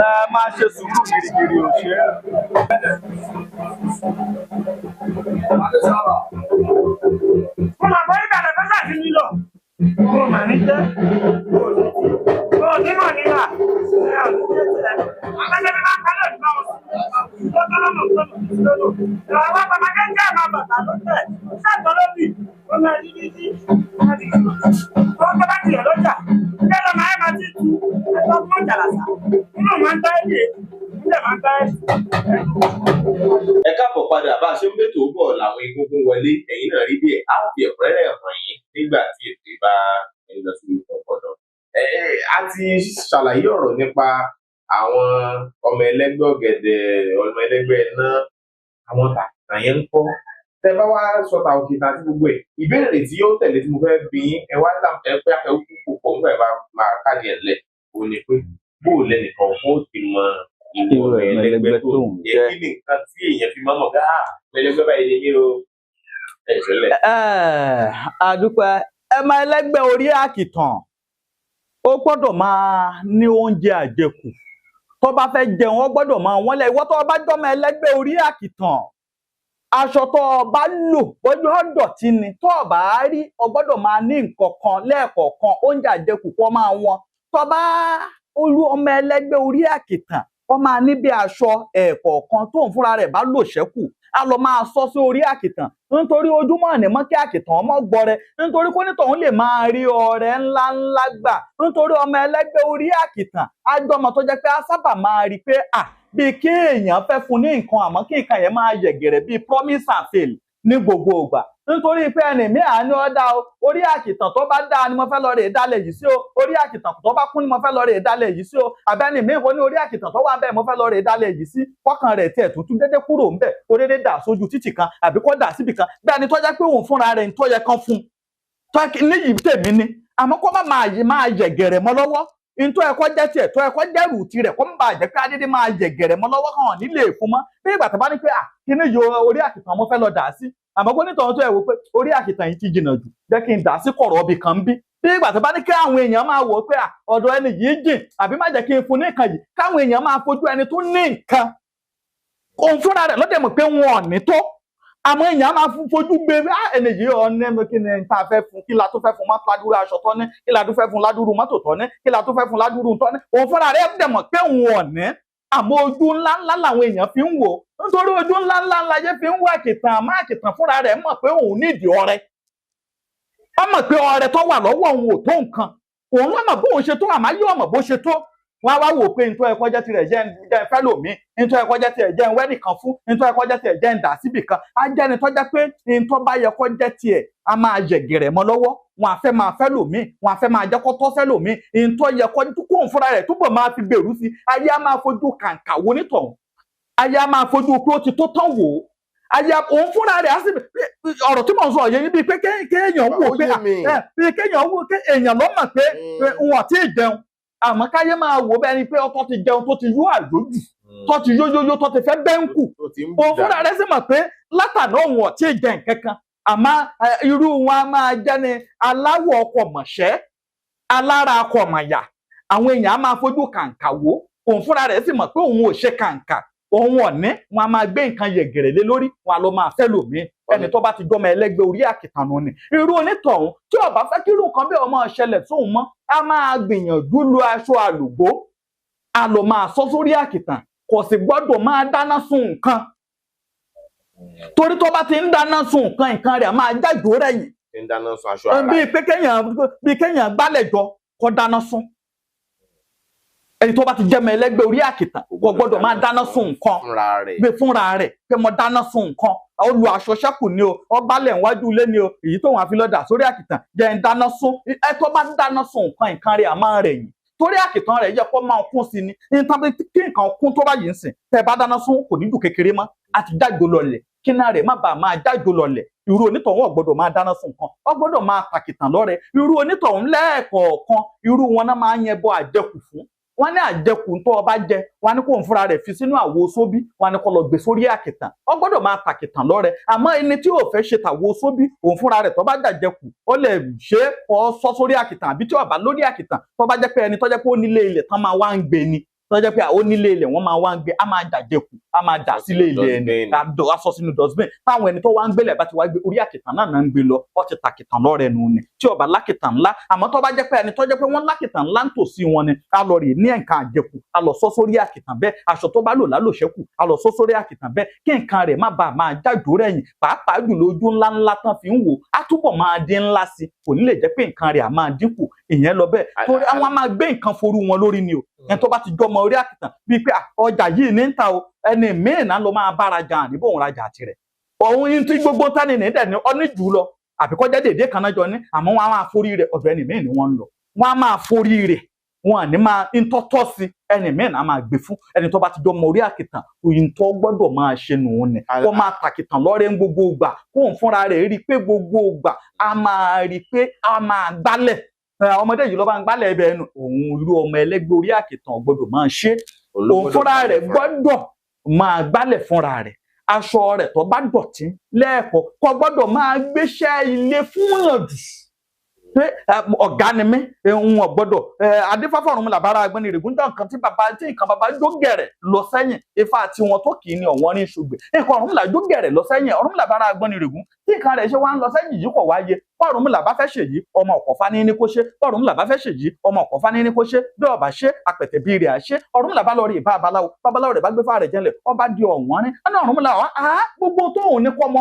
ẹ máa ṣe sùúrù gírígírí ò ṣe é. mo máa bọ́ ìbàdàn fẹ́ sàtìmí lọ. mo máa ní jẹ́. ẹ káàbọ̀ padà bá a ṣe ń bètò bọ̀ làwọn egungun wọlé ẹ̀yin náà rí díẹ̀ á fi ẹ̀kúnrẹ́rẹ́ hàn yín nígbà tí ètò ìbá ẹni lọ sí ọ̀pọ̀lọ̀. A ti ṣàlàyé ọ̀rọ̀ nípa àwọn ọmọ ẹlẹ́gbẹ́ ọ̀gẹ̀dẹ̀ ọmọ ẹlẹ́gbẹ́ iná àwọn tàkìtàn yẹn ń kọ́ tẹ bá wá sọ tàkìtàn àti gbogbo ẹ̀ ìbéèrè tí yóò tẹ̀lé tí mo fẹ́ bí yín ẹ wá ẹ pé afẹ́ kúkú pọ̀ nígbà ìbá máa káàdì ẹ̀ lẹ̀ òun ni pé bóò lẹ́nìkan fún òsì mọ ìwọ ọmọ ẹlẹ́gbẹ́ tó ń jẹ́ kí ni nǹkan tí èèyàn fi máa mọ̀ pé ẹlẹ́gbẹ́ báyìí lè ní o ẹ̀ ṣẹlẹ̀. àdúpẹ́ ẹ máa ẹlẹ́gbẹ́ orí àkìtàn ó gbọ́dọ̀ máa ní oúnjẹ àjẹkù tó bá fẹ́ jẹun ó gbọ́dọ̀ máa wọ́n lẹ̀ ìwọ tó bá jọmọ ẹlẹ́gbẹ́ orí àkìtàn aṣọ tó bá lò bójú ọ̀dọ̀tí ni tó bá rí ó gbọ́dọ̀ máa ní nǹkan kan lẹ́ẹ̀kọ̀ọ̀kan oúnjẹ àjẹkù kó máa wọ́n tó bá olú ọmọ ẹlẹ́gbẹ́ orí àkìtàn ó máa ní bí aṣọ ẹ̀ẹ̀kọ̀ọ̀kan tó ń fúnra rẹ̀ bá lò ṣẹ́kù a lọ máa sọ sí orí àkìtàn nítorí ojúmọ́ ní mọ́ kí àkìtàn ọmọ gbọrẹ nítorí kó nítòun lè máa rí ọrẹ ńláńlá gbà nítorí ọmọ ẹlẹ́gbẹ́ orí àkìtàn ájọmọ tó jẹ́ pé a sábà máa rí pé bí kí èèyàn fẹ́ fún ní nǹkan àmọ́ kí nǹkan yẹn máa yẹ̀gẹ̀rẹ̀ bíi promise and fail ní gbogbo ìgbà nítorí pé ẹnì mí àánú ọ̀dà o orí àkìtàn tó bá dáa ni mo fẹ́ lọ rè dálẹ̀ yìí sí o orí àkìtàn tó bá kún ni mo fẹ́ lọ rè dálẹ̀ yìí sí o àbẹ́ni mi kò ní orí àkìtàn tó wà bẹ́ẹ̀ mo fẹ́ lọ rè dálẹ̀ yìí sí kọ́kàn rẹ̀ tiẹ̀ tuntun dédé kúrò ń bẹ̀ ó dédé dà sójú títì kan àbí kó dà síbì kan bẹ́ẹ̀ ni tó jẹ́ pé òun fúnra rẹ̀ ń tó yẹ kán fún níyì tèmi ni àmọ́ kó má máa yẹ̀gẹ̀rẹ̀ mọ́ lọ́wọ́ ntọ́ ẹ̀kọ́ jẹ́ tiẹ̀ tọ́ ẹ̀kọ́ jẹ́ rùtì rẹ̀ kó ń bà jẹ́ pé adédé máa yẹ̀gẹ̀rẹ̀ mọ́ lọ́wọ́ hàn nílé èfún mọ́ bí ìgbà tó bá ní pé kíní yo orí àkìtàn mo fẹ́ lọ dà sí àmọ́ kó nítorí tó ẹ̀ wò pé orí àkìtàn yìí ti jìnnà jù jẹ́ kí n dà sí kọ̀rọ̀ ọbì kan bí ìgbà tó bá ní kí àwọn èèyàn máa wò pé ọ̀dọ̀ ẹni yìí jìn àbí má jẹ́ kí n fún ní nǹkan yìí káwọn èèyàn máa fojú ẹni tó ní nǹkan òun fúnra rẹ̀ lọ́dẹ̀ mọ̀ pé wọn ò ní tó àmọ́ èèyàn máa fojú gbé ẹni yìí ọ̀nẹ́ kí ni ta fẹ́ fún kí la tó fẹ́ fún mọ́tò ládùúrú aṣọ tọ́ ní kí la tó fẹ́ fún ládùúrú mọ́tò tọ́ ní kí la tó fẹ́ fún ládùúrú tọ́ ní òun fúnra rẹ̀ dẹ̀ mọ̀ pé òun ọ̀nẹ́ àmọ́ ojú ńláńlá làwọn èèyàn fi ń wò nítorí ojú ńláńlá láyé fi ń wò àkìtàn àmọ́ àkìtàn fúnra rẹ̀ mọ̀ pé òun nídìí ọrẹ ó mọ̀ pé ọrẹ tó wà lọ́wọ́ òun ò tó nǹkan òun lọ́mọ̀ bóun ṣe tó àmọ́ yóò mọ̀ bó ṣe tó wọ́n á wá wò pé nítorí ẹ̀kọ́ jẹ́ tirẹ̀ jẹ́ fẹ́ lòmí nítorí ẹ̀kọ́ jẹ́ tirẹ̀ jẹ́ wẹ́nì kan fún nítorí ẹ̀kọ́ jẹ́ tirẹ̀ jẹ́ ń dà síbì kan á jẹ́ ni tó jẹ́ pé nítorí bá yẹ kó jẹ́ tiẹ̀ á máa yẹ̀gẹ̀rẹ̀ mọ́ lọ́wọ́ wọn á fẹ́ máa fẹ́ lòmí wọn á fẹ́ máa jẹ́ kó tọ́ fẹ́ lòmí nítorí yẹ kó ń fúnra rẹ̀ túbọ̀ máa fi gbèrú sí ayé á máa fojú kàǹkà wo nítọ̀hún ayé á máa fojú pé ó ti tó tán wò ó ayé òun fúnra rẹ̀ á sì ọ̀rọ̀ tí mò ń sọ yẹn níbi pé kéèyàn wò pé kéèyàn wò pé èèyàn ló mọ̀ pé wọn ò tí ì jẹun àmọ́ káyé máa wò bẹ́ẹ̀ ni pé ọtọ́ ti jẹun tó ti yó àjòjù tó ti yóyóyó tó ti fẹ́ bẹ́ńkù òun fúnra rẹ̀ sì mọ̀ pé látàná òun ọ̀tí jẹ nǹkan kan àmọ́ irú wọn a máa jẹ́ ni aláwọ̀ ọkọ̀ mọ̀ṣẹ́ alára ọkọ̀ mọ̀yà àwọn èèyàn á máa fojú kàǹkà wò òun fúnra rẹ̀ sì mọ̀ pé òun ò ṣe kàǹkà òun ọ̀ní wọn a máa gbé nǹkan yẹ̀gẹ̀rẹ̀ lé lórí wọn a lọ máa fẹ́ lòmíì ẹni tó bá ti jọmọ ẹlẹ́gbẹ́ orí àkìtàn nù ni irú onítọ̀hún tí ó bá fẹ́ kí irú nǹkan bí ọmọ ṣẹlẹ̀ sóun mọ́ a máa gbìyànjú lu aṣọ àlùgbó a lọ máa sọ sórí àkìtàn kò sì gbọ́dọ̀ máa dáná sun nǹkan torí tó bá ti ń dáná sun nǹkan rẹ̀ máa jájò rẹ̀yìn bíi kéèyàn gbálẹ̀ jọ kó dáná sun ẹni tó bá ti jẹ́mọ ẹlẹ́gbẹ́ orí àkìtàn kò gbọ́dọ̀ máa dáná sun nǹkan gbé fúnra rẹ̀ pé mo dáná sun nǹkan ó lu aṣọ ṣẹ́kù ni o ó gbálẹ̀ níwájú ilé ni o èyí tóun àfi lọ́dà sórí àkìtàn jẹ́ ń dáná sun ẹ tó bá ń dáná sun nǹkan rẹ̀ àmọ́ rẹ̀ yìí torí àkìtàn rẹ̀ yẹ kó máa kún sí ni nítorí kí nǹkan kún tó bá yìí ń sìn tẹ́ bá dáná sun kò ní jù kékeré mọ́ àti jágò lọlẹ̀ kí náà rẹ̀ má bàa máa jágò lọlẹ̀ irú onítọ̀hún ọ̀gbọ́dọ̀ máa dáná sun nǹkan ọ̀gbọ́dọ̀ máa tàkìtàn lọ́rẹ irú onítọ̀hún lẹ́ẹ̀kọ̀ọ̀kan irú wọn náà máa ń yẹbọ àjẹkù fún wọn ní àjẹkù tó ọba jẹ wọn ní kó ń fúnra rẹ̀ fi sínú àwo sóbí wọn ní kó lọ gbé sórí àkìtàn ó gbọ́dọ̀ máa tàkìtàn lọ́rẹ àmọ́ ẹni tí ò fẹ́ ṣe tàwo sóbí òun fúnra rẹ̀ tó bá jàjẹkù ó lè ṣe ọ sọ sórí àkìtàn àbí tí ó bá lórí àkìtàn tó bá jẹ́ pé ẹni tó jẹ́ pé ó nílé ilẹ̀ tán máa wá ń gbé ni tó jẹ́ pé ó nílé ilẹ̀ wọ́n máa wá ń gbé á máa jàjẹkù á máa dà sílé ilẹ̀ ẹni á sọ sínú dustbin táwọn ẹni tó wá ń gbélé bá ti wá gbé orí àkìtàn náà ń gbé lọ ó ti tàkìtàn lọ́rẹ nù ni tí ó bá lákìtàn ńlá àmọ́ tó bá jẹ́ pé ẹni tó jẹ́ pé wọ́n lákìtàn ńlá ń tòsí wọn ni á lọ rè ní nǹkan àjẹkù á lọ sọ sórí àkìtàn bẹ́ẹ̀ aṣọ tó bá lò lálòṣẹ́kù á lọ sọ sórí àkìtàn bẹ́ẹ̀ kí nǹkan rẹ̀ má bàa máa jájò rẹ̀yìn pàápàá jùlọ ojú ńláńlá tán fi ń wò á túbọ̀ máa dín ńlá sí kò ní lè jẹ́ pé nǹkan rẹ̀ á máa dínkù ìyẹn lọ bẹ́ẹ̀ torí àwọn máa gbé nǹkan forú wọn lórí ni o ẹni tó bá ti jọmọ orí àkìtàn bíi pé ọjà yìí ní ń ta o ẹni míì náà ló máa bára jan àníbò òun rajà tirẹ̀ òun yín tí gbogbo tani ní dẹ̀ ní ọ́ní jù lọ àbí kọjá dédé kan náà jọ ní àmọ́ wọn á máa forí rẹ̀ ọ̀dọ̀ ẹni míì ni wọ́n ń lọ wọn á máa forí rẹ̀ wọn à ní máa ń tọ́tọ́ sí ẹni míì náà máa gbé fún ẹni tó bá ti jọmọ orí àkìtàn òyìn tó gbọ́dọ̀ máa ṣe nù ní kó máa tàkìtàn lọ́rẹ́ ń gbogbo ìgbà kóun fúnra rẹ̀ rí i pé gbogbo ìgbà a máa rí i pé a máa gbálẹ̀ ọmọdé yìí ló bá ń gbálẹ̀ ẹbẹ̀ ẹnu òun irú ọmọ ẹlẹ́gbẹ́ orí àkìtàn gbọ́dọ̀ máa ṣe òun fúnra rẹ̀ gbọ́dọ̀ máa gbálẹ̀ fúnra rẹ̀ aṣọ rẹ̀ tó bá dọ̀tí lẹ́ẹ̀kọ́ gbọ́dọ̀ máa gbéṣẹ́ ilé fún yànjú pé ọ̀gá ni mí ń ọ̀gbọ́dọ̀ adéfáfá Ọ̀rúnmìlà bára Agbẹ́nirègún jọ nǹkan tí nǹkan bàbá jó gẹ̀rẹ̀ lọ sẹ́yìn ifá àti wọn tó kì í ní ọ̀wọ́n ní ṣùgbẹ́ nǹkan Ọ̀rúnmìlà jó gẹ̀rẹ̀ lọ sẹ́yìn Ọ̀rúnmìlà bára Agbẹ́nirègún tí nǹkan rẹ̀ ṣe wá ń lọ sẹ́yìn yìí kò wáyé Ọ̀rúnmìlà bá fẹ́ ṣèyí ọmọ Ọ̀kọ̀fà ní kó ṣe Ọ̀rúnmìlà bá fẹ́ ṣèyí ọmọ Ọ̀kọ̀fà ní kó ṣe bí ọba ṣe apẹ̀tẹ̀ bí rẹ̀ àṣẹ Ọ̀rúnmìlà bá lọ rí ìbá babaláwo rẹ̀ bá gbé fáà rẹ̀ jẹ́lẹ̀ ọba di ọ̀wọ́n ní ẹni Ọ̀rúnmìlà wá gbogbo tóun ní kọ́ ọmọ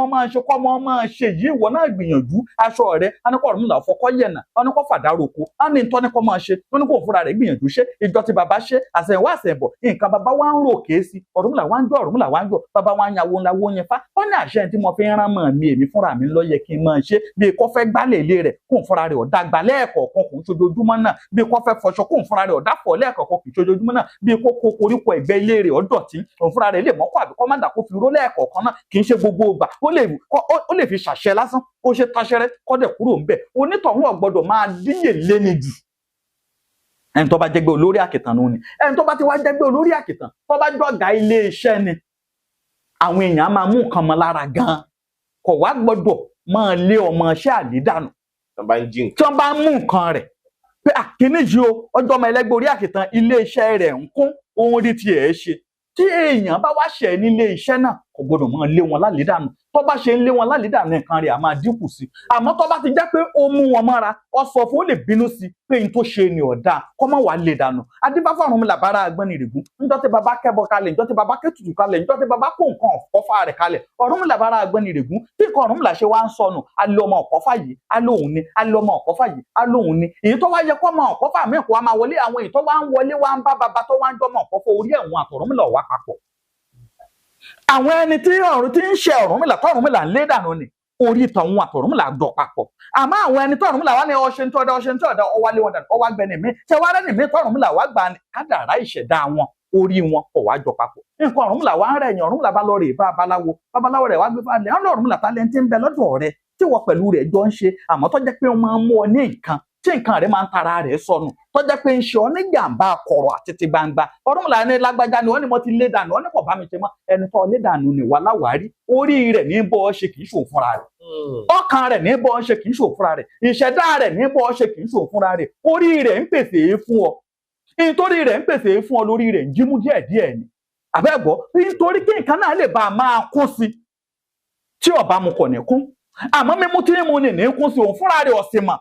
máa ṣe yìí ìwọ náà gbìyànjú aṣọ rẹ̀ ẹnikọ́ Ọ̀rúnmìlà fọkọ́ yẹ̀nà ẹnikọ́ fàdároko ẹni tọ́ ní kọ́ máa ṣe wọn ní kó fúnra rẹ̀ gbìyànjú ṣe ìjọ tí baba ṣe àṣẹ̀wá àṣẹ̀bọ̀ nǹkan baba wa ń rò kéésì Ọ̀rúnmìlà wa ń jọ baba wa ń yàwó ńlá wo yẹn fa ó ní àṣẹ tí mo fi ń rán mọ́ mi èmi fúnra mi ló yẹ kí n máa ṣe bí kò fẹ́ gbálẹ̀ ilé rẹ̀ kó n fúnra rẹ̀ ọ̀dà gbà lẹ́ẹ̀kọ̀ọ̀kan kò ń ṣojoojúmọ́ náà bí kò fẹ́ fọṣọ kó n fúnra rẹ̀ ọ̀dà pọ̀ lẹ́ẹ̀kọ̀ọ̀kan kò ń ṣojoojúmọ́ náà bí kò kó koríko ẹ̀gbẹ́ ilé rẹ̀ ọ̀dọ̀tí òun fúnra rẹ̀ lè mọ́kọ́ àbí kọ́ má dà kó fi ró lẹ́ẹ̀kọ̀ọ̀kan náà kì í ṣe gbogbo ìgbà ó lè fi ṣàṣẹ lásán kó ṣe táṣẹrẹ kọ́dẹ̀ kúrò ń bẹ̀ onítọ̀hún ọ̀gbọ́dọ̀ máa díyè léni jù ẹni tó bá jẹ́gbẹ́ olórí àkìtàn nù ni ẹni tó bá ti wá jẹ́gbẹ́ olórí àkìtàn tó bá jọ̀gá ilé iṣẹ́ ni àwọn èèyàn á máa mú nǹkan mọ́ lára gan-an kò wá gbọ́dọ̀ máa lé ọmọ iṣẹ́ àdídànù tí wọ́n bá mú nǹkan rẹ̀ pé àkíní yìí o ọjọ́ ọmọ ẹlẹ́gbẹ́ orí àkìtàn ilé iṣẹ́ rẹ̀ ń kún ohun rí tiẹ̀ ṣe tí èèyàn bá wá ṣẹ̀ nílé iṣẹ́ náà kò gbọ́dọ̀ máa lé wọn lálídànù tó bá ṣe ń lé wọn lálídànù nǹkan rẹ̀ á máa dínkù sí àmọ́ tó bá ti jẹ́ pé ó mú wọn mọ́ra ó sọ fún ó lè bínú sí pé n tó ṣe ni ọ̀dà kó má wàá lè dànù adébáfá Ọ̀rúnmìlà bára Agbẹ́nirègún níjọ́ tí baba kẹ́bọ kalẹ̀ níjọ́ tí baba kẹ́tùtù kalẹ̀ níjọ́ tí baba kó nǹkan ọ̀fọ́fà rẹ̀ kalẹ̀ Ọ̀rúnmìlà bára Agbẹ́nirègún tí nǹkan Ọ̀rúnmìlà ṣe wá ń sọnù alẹ́ ọmọ Ọ̀kọ́fà yìí alóhùn ni alẹ́ ọmọ Ọ̀kọ́fà yìí alóhùn ni èyí tó wá yẹ kó ọmọ Ọ̀kọ́fà míì kó wá máa wọlé àwọn èyí tó wá ń wọlé wá ń bá baba tó wá ń jọmọ Ọ̀kọ́fà orí ẹ̀wọ̀n àtọ̀rúnmìlà wá papọ̀ àwọn ẹni tí ń ṣe Ọ̀rúnmìlà tọ̀rúnmìlà ń lé dànù ni orí tọ̀hún àtọ̀rúnmìlà dọ̀ papọ̀ àmọ́ àwọn ẹni tọ̀rúnmìlà wá ní ọṣẹ ní tọ́da ọwálé wọn dànù ọwá gbẹni mi ṣé wàá rẹ́ni mi tọ̀rúnmìlà wá gbà ní kádàrá ìṣẹ̀dá wọn orí wọn kò wá jọ papọ̀ nǹkan Ọ̀rúnmìlà wá ń rẹ̀ yàn Ọ̀rúnmìlà bá lọ rè bá babaláwo rẹ̀ wá gbé fáálẹ̀ ọ̀nà Ọ̀rúnmìlà tálẹ́ntì ń bẹ lọ́dọ̀ rẹ̀ tí wọ́n pẹ̀lú rẹ̀ jọ ń ṣe àmọ́ tó jẹ́ pé wọ́n máa ń mú ọ ní nǹkan tí nǹkan rẹ̀ máa ń tara rẹ̀ sọnù tó jẹ́ pé ń ṣe ọ ní jàǹbá kọ̀rọ̀ àti ti gbangba Ọ̀rúnmìlà ní lágbájá ni wọ́n ní mo ti lé dànù wọ́n ní kò bá mi ṣe mọ́ ẹni tó lé dànù ni wà láwárí orí rẹ̀ ní bọ́ ọ ṣe kì í ṣòun fúnra rẹ̀ ọkàn rẹ̀ ní bọ́ ọ ṣe kì í ṣòun fúnra rẹ̀ ìṣẹ̀dá rẹ̀ ní bọ́ ọ ṣe kì í ṣòun fúnra rẹ̀ orí rẹ̀ ń pèsè fún ọ nítorí rẹ̀ ń pèsè fún ọ lórí rẹ̀ ń jímú díẹ̀díẹ̀ ni àbẹ́gbọ́ nítorí kí nǹkan náà lè bá a máa kún sí tí ọba mu kò ní kún àmọ́ mímú tí mo ní kún sí òun fúnra rẹ̀ ọ̀sìn mọ̀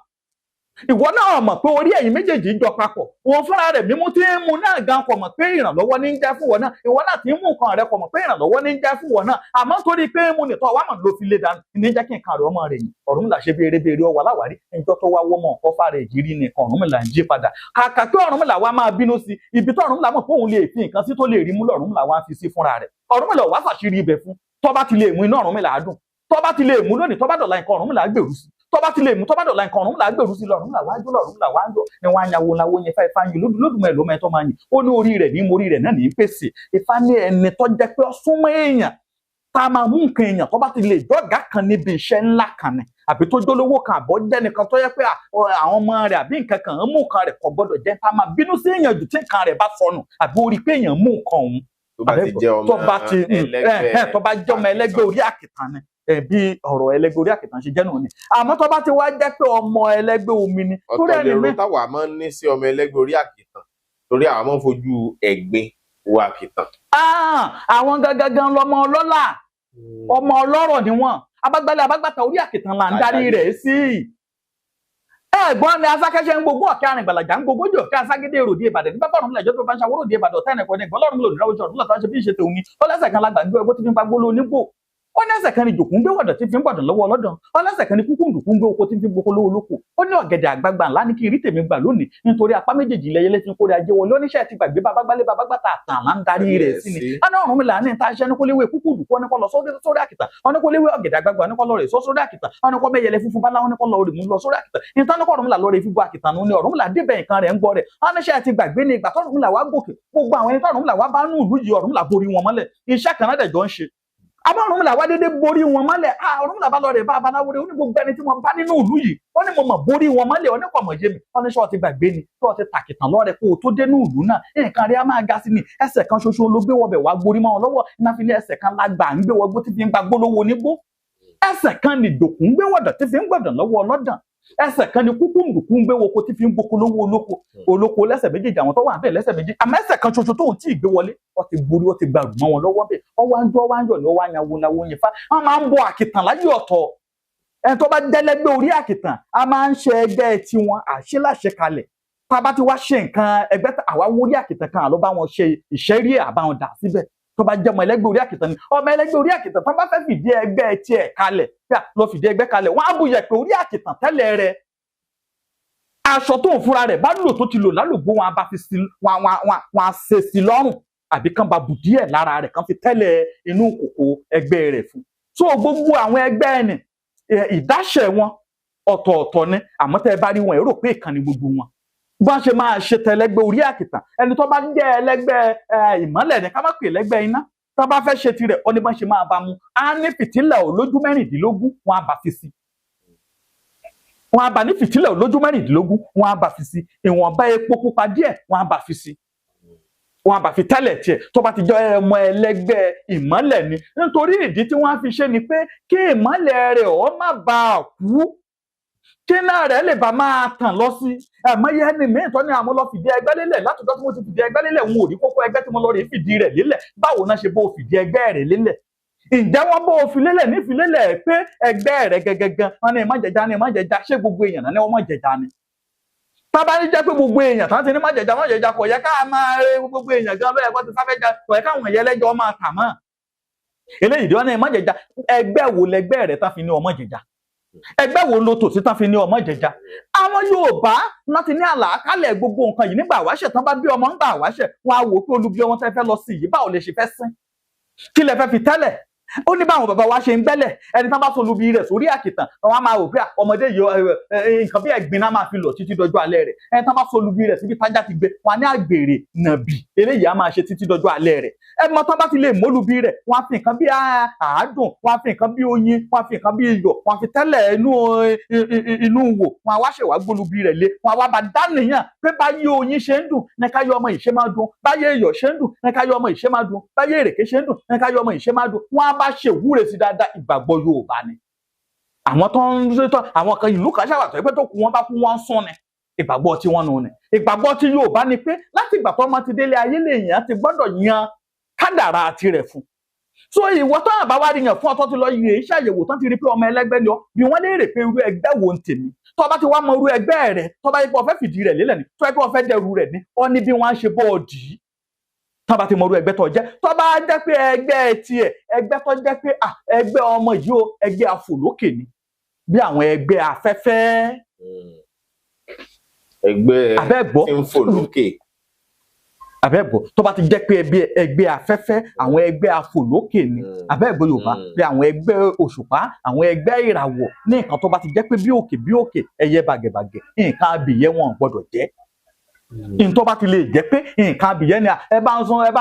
ìwọ náà mọ̀ pé orí ẹ̀yin méjèèjì ń jọ papọ̀ òun fúnra rẹ̀ mímú tí mu náà gan kò mọ̀ pé ìrànlọ́wọ́ ní ń jẹ́ fún wọn náà ìwọ náà ti ń mú nǹkan rẹ̀ kò mọ̀ pé ìrànlọ́wọ́ ní ń jẹ́ fún wọn náà àmọ́ torí pé mu nìtọ́ wa mọ̀ ló fi lé dànù ní jẹ́ kí nǹkan rẹ̀ ọmọ rẹ̀ yìí Ọ̀rúnmìlà ṣe béèrè ọwọ́ aláwárí ìjọ tó wá wọ́mọ̀ Ọ̀kọ́fà rẹ̀ ìjírí ni Ọ̀rúnmìlà ń jí padà kàkà pé Ọ̀rúnmìlà wa máa bínú sí ibi tó Ọ̀rúnmìlà mọ̀ pé òun lè fi nǹkan sí tó lè rí mú lọ́rúnmìlà wa fi sí fúnra rẹ̀ Ọ̀rúnmìlà wá fàṣírí ibẹ̀ fún tó bá ti lè mú iná Ọ̀rúnmìlà dùn tó bá ti lè mú lónìí tó bá dọ̀la nǹkan Ọ̀rúnmìlà gbèrú sí tó bá ti lè mú tó bá dọ̀la nǹkan Ọ̀rúnmìlà gbèrú sí lọ́rúnmìlà wájú ni wọ́n á yàwó ńláwó yẹn fẹ́ yín lódùmọ̀ ẹ̀ ló mẹ́ tó máa yìn ó ní orí rẹ̀ ní morí rẹ̀ náà ní pèsè Ifá ní ẹni tó jẹ́ pé ó súnmọ́ èèyàn tá a máa mú nǹkan èèyàn tó bá ti lè dọ́gà kan níbi iṣẹ́ ńlá kan ni àbí tó jólówó kan àbọ̀ jẹ́ nìkan tó yẹ pé àwọn ọmọ rẹ̀ àbí nǹkan kan ń mú nǹkan rẹ̀ kò gbọ́dọ̀ jẹ́ tá a máa bínú sí èèyàn jù tí nǹkan rẹ̀ bá sọnù àbí orí pé èèyàn mú nǹkan òun tó bá jẹ́ ọmọ ẹlẹ́gbẹ́ orí àkìtàn ni bí ọ̀rọ̀ ẹlẹ́gbẹ́ orí àkìtàn ṣe jẹ́ nù ni àmọ́ tó bá ti wá jẹ́ pé ọmọ ẹlẹ́gbẹ́ omi ni. ọ̀tọ̀ lè ro táwa máa ń ní sí ọmọ ẹlẹ́gbẹ́ orí àkìtàn torí àwọn máa ń fojú ẹ̀gbin wo àkìtàn. àwọn gangan lọmọ ọlọ́lá ọmọ ọlọ́rọ̀ ni wọ́n abágbàtà orí àkìtàn là ń darí rẹ̀ sí. ẹ̀gbọ́n ni asákẹ́ṣẹ́ ń gbogbo ọ̀kẹ́ àrùn ìgbàlàjà ń gbogbo ọ̀kẹ́ aságídé èròdì ìbàdàn nígbà fọ́ọ̀rùn mílẹ̀ ìjọ tó bá ń ṣàwórò òdì ìbàdàn ọ̀tá ẹnìkan ní ìgbọ́n lọ́rùn mílò níláwó ìjọ ọ̀dúnlá tó ń ṣe bí ìṣètò òní ọlẹ́sẹ̀ kan lágbà ń gbé ẹgbẹ́ tó fi ń pa gbóló onígbò ó ní ẹsẹ̀ kan ni jòkó ń gbé wọ̀dọ̀ tí fi ń gbọ̀dọ̀ lọ́wọ́ ọlọ́dàn ó ní ẹsẹ̀ kan ni kúkú ndùkú ń gbé oko tí fi ń gboko lówó lóko ó ní ọ̀gẹ̀dẹ̀ àgbagbà ńlá ní kí irí tèmi gbà lónìí nítorí apá méjèèjì ilẹ̀ yẹlẹ́ tí ń kórè ajé wọlé oníṣẹ́ ti gbàgbé babagbálé babagbàtà àtàn là ń darí rẹ̀ sí ni á ní Ọ̀rúnmìlà ní ta iṣẹ́ ní kó léwé kúkú ndùkú ọ́nìkọ́ lọ sórí àkìtàn ọ́nìkọ́ léwé ọ̀gẹ̀dẹ̀ àgbagbà ọ́nìkọ́ lọ rè sórí àkìtàn ọ́nìkọ́ mẹ́yẹlẹ funfun báláwọn ọ́nìkọ́ lọ rè mú lọ sórí àkìtàn ìtànìkọ́ Ọ̀rúnmìlà lọ rè fi bu àkìtàn ní Ọ̀rúnmìlà débẹ̀ nǹkan rẹ̀ ń gbọ́ rẹ̀ ọ́nìṣẹ́ ti gbàgbé ní ìgbà tọ́rùnmìlà wá gòkè gbogbo àwọn ẹni tọ́rùnmìlà wá bá nù ìlú yìí Ọ̀rúnmìlà borí wọn mọ́lẹ̀ iṣẹ́ kan náà dẹ̀ jọ ń ṣe àmọ́ Ọ̀rúnmìlà wá dédé borí wọn mọ́lẹ̀ Ọ̀rúnmìlà bá lọ rẹ̀ bá babaláwo rẹ̀ ó ní gbogbo ẹni tí wọ́n bá nínú ìlú yìí ó ní mo mọ̀ borí wọn mọ́lẹ̀ ó ní kọ̀ mọ̀ yé mi ó ní sọ́ọ́ ti gbàgbé ni tó ọ ti tàkìtàn lọ́rẹ̀ kó o tó dé ní ìlú náà nǹkan rẹ̀ á máa ga sí ni ẹsẹ̀ kan ṣoṣo ló gbé wọbẹ̀ wá gborí mọ́ wọn lọ́wọ́ iná fi ní ẹsẹ̀ kan lágbà ń gbé wọgbó tí fi ń gba gbólówó nígbó ẹsẹ̀ kan ni dòkú ń gbé wọ̀dọ̀ tí fi ń gbọ̀dọ̀ lọ́wọ́ ọlọ́dàn ẹsẹ̀ kan ni kúkú ndùkú ń gbé woko tí fi ń gboko lówó olóko lẹ́sẹ̀ méjèèjì àwọn tó wà bẹ́ẹ̀ lẹ́sẹ̀ méjì àmọ́ ẹsẹ̀ kan ṣoṣo tóun tí ì gbé wọlé wọ́n ti borí wọ́n ti gbà rù mọ́ wọn lọ́wọ́ bẹ́ẹ̀ ọwọ́ àńjọ ni ọwọ́ àyàwó yẹn fa wọ́n máa ń bọ àkìtàn láyé ọ̀tọ̀ ẹni tó bá dẹ́lẹ́gbẹ́ orí àkìtàn a máa ń ṣe ẹgbẹ́ tiwọn àṣeláṣe kalẹ̀ tá a bá ti wá ṣe nǹkan ẹgbẹ́ àwa wórí àkìtàn kan àlọ́ bá wọn ṣe ìṣẹ́rí àbáwọn dà síbẹ̀ tó bá jẹ́ ọmọ ẹlẹ́gbẹ́ orí àkìtàn ni ọmọ ẹlẹ́gbẹ́ orí àkìtàn tó bá fẹ́ fìdí ẹgbẹ́ tiẹ̀ kalẹ̀ lọ fìdí ẹgbẹ́ kalẹ̀ wọ́n á bu yẹ̀pẹ̀ orí àkìtàn tẹ́lẹ̀ rẹ̀ aṣọ tó ń fúnra rẹ̀ bá lò tó ti lò lálùgbò wọn bá fi sí wọn á ṣe sí lọ́rùn àbí kan bá bù díẹ̀ lára rẹ̀ kan fi tẹ́lẹ̀ inú kòkò ẹgbẹ́ rẹ̀ fún so gbogbo àwọn ẹgbẹ́ ẹni ìdáṣẹ̀ wọn ọ̀tọ̀ọ̀tọ̀ ni àmọ́ tẹ́ ẹ bá rí wọn èrò pé ìkànnì gbogbo wọn bá ṣe máa ṣe tẹlẹgbẹ́ orí àkìtàn ẹni tó bá jẹ́ ẹlẹ́gbẹ́ ìmọ́lẹ̀ ni ká má pè lẹ́gbẹ́ iná tó bá fẹ́ ṣe tirẹ̀ ọ ní bá ṣe máa bá mu á ní fìtílà olójú mẹ́rìndínlógún wọn á bá fi sí wọn á bá ní fìtílà olójú mẹ́rìndínlógún wọn á bá fi sí ìwọ̀nba epo pupa díẹ̀ wọn á bá fi sí wọn á bá fi tẹ́lẹ̀ tiẹ̀ tó bá ti jọ ọmọ ẹlẹ́gbẹ́ ìmọ́lẹ̀ ni nítorí ìdí tí wọ́n á fi ṣe ni pé kí ìmọ́lẹ̀ rẹ̀ ó má bàa kú kí náà rẹ̀ lè bá máa tàn lọ sí ẹ̀mọ́yé ẹni mìíràn tó ní àwọn lọ fìdí ẹgbẹ́ lélẹ̀ látọjọ́ tí mo ti fìdí ẹgbẹ́ lélẹ̀ wọn ò rí kókó ẹgbẹ́ tí mo lọ rí fìdí rẹ̀ lélẹ̀ báwo náà ṣe bó fìdí ẹgbẹ́ rẹ̀ lélẹ̀ ǹjẹ́ wọ́n bó fi lélẹ̀ nífi lélẹ̀ pé ẹgbẹ́ rẹ̀ gẹ́gẹ́gẹ́ wọn ní ìmọ̀jẹ̀já ṣé gbogbo èèyàn náà ní wọ́n mọ̀jẹ̀já ni tábà ní jẹ́ pé gbogbo èèyàn tán ti ní mọ̀jẹ̀já kò yẹ ká máa rí gbogbo èèyàn gan lọ́yẹ̀ kó ti sáfẹ́jà kò yẹ káwọn ẹ̀yẹ́lẹ́jọ́ máa tà mọ́ eléyìí dí wọn ní ìmọ̀jẹ̀já ẹgbẹ́ wo lẹgbẹ́ rẹ̀ tán fi ní ọmọjẹ̀já ẹgbẹ́ wo ló tòsí tán fi ní ọmọ ìjẹjà àwọn Yorùbá láti ní àlàkálẹ̀ gbogbo nǹkan yìí nígbà àwáṣẹ̀ tán bá bí ọmọ ńgbà àwáṣẹ̀ wọn á wò pé olubi ọmọ tẹ́ fẹ́ lọ sí yìí báwo lè ṣe fẹ́ sín kí lẹ fẹ́ fi tẹ́lẹ̀ ó ní báwọn bàbá wa ṣe ń gbẹ́lẹ̀ ẹni tán bá so olubi rẹ̀ sórí àkìtàn wọn á máa wò pé ọmọdé yìí nǹkan bí ẹ̀gbin náà máa fi lọ títí dọjọ́ alẹ́ rẹ̀ ẹni tán bá so olubi rẹ̀ síbi tájà ti gbé wọn á ní àgbèrè nàbì eléyìí á máa ṣe títí dọjọ́ alẹ́ rẹ̀ ẹmọ tán bá ti lè mólúbi rẹ̀ wọn á fi nǹkan bí àádùn wọn á fi nǹkan bí oyin wọn á fi nǹkan bí iyọ̀ wọn á fi tẹ́lẹ̀ inú wò wọn á wá ṣèwà gbólúbi rẹ̀ lé wọn á wá bá dánìyàn pé báyé oyin ṣe ń dùn ní ká yọ ọmọ ìṣe máa dùn báyé iyọ̀ ṣe ń dùn ní ká yọ ọmọ ìṣe máa dùn báyé èrèké ṣe ń dùn ní ká yọ ọmọ ìṣe máa dùn wọn á bá ṣe ìwúre sí dáadáa ìgbàgbọ́ Yorùbá ni àwọn tó ń ṣe tán àwọn kan ìlú kan ṣàwàtọ̀ pé tó kù wọn bá kú wọn sún ni ìgbàgbọ́ tí wọ́n nù ni ìgbàgbọ́ tí Yorùbá ni pé láti ìgbà tó ọmọ ti délé ayé lèèyàn ti gbọ́dọ̀ yan kádàrá tirẹ̀ fún so ìwọ tó àbá wá rí yàn fún ọtọ́ ti lọ yẹ iṣẹ́ àyẹ̀wò tán ti rí pé ọmọ ẹlẹ́gbẹ́ ni ọ bí wọ́n léèrè pé irú ẹgbẹ́ wo ń tèmi tó bá ti wá mọ irú ẹgbẹ́ rẹ̀ tó bá yẹ pé ó fẹ́ fìdí rẹ̀ lélẹ̀ ni tó yẹ pé ó fẹ́ dẹrù rẹ̀ ni ọ ní bí wọ́n á ṣe bọ́ọ̀dì tó bá ti mọ irú ẹgbẹ́ tó jẹ́ tó bá jẹ́ pé ẹgbẹ́ tiẹ̀ ẹgbẹ́ tó jẹ́ pé ẹgbẹ́ ọmọ yìí ó ẹgbẹ́ afòlókè ni bí àwọn ẹgbẹ́ afẹ́fẹ́ ẹgbẹ́ tí ń fò lókè abẹ́gbọ́ tó bá ti jẹ́ pé ẹgbẹ́ afẹ́fẹ́ àwọn ẹgbẹ́ afòlókè ni abẹ́gbọ́ Yorùbá pé àwọn ẹgbẹ́ òṣùpá àwọn ẹgbẹ́ ìràwọ̀ ní nǹkan tó bá ti jẹ́ pé bí òkè ẹyẹ bàgẹ̀bàgẹ̀ nǹkan abìyẹ wọn gbọ́dọ̀ jẹ́ ntọ́ bá ti lè jẹ́ pé nǹkan abìyẹ́ ni ẹ bá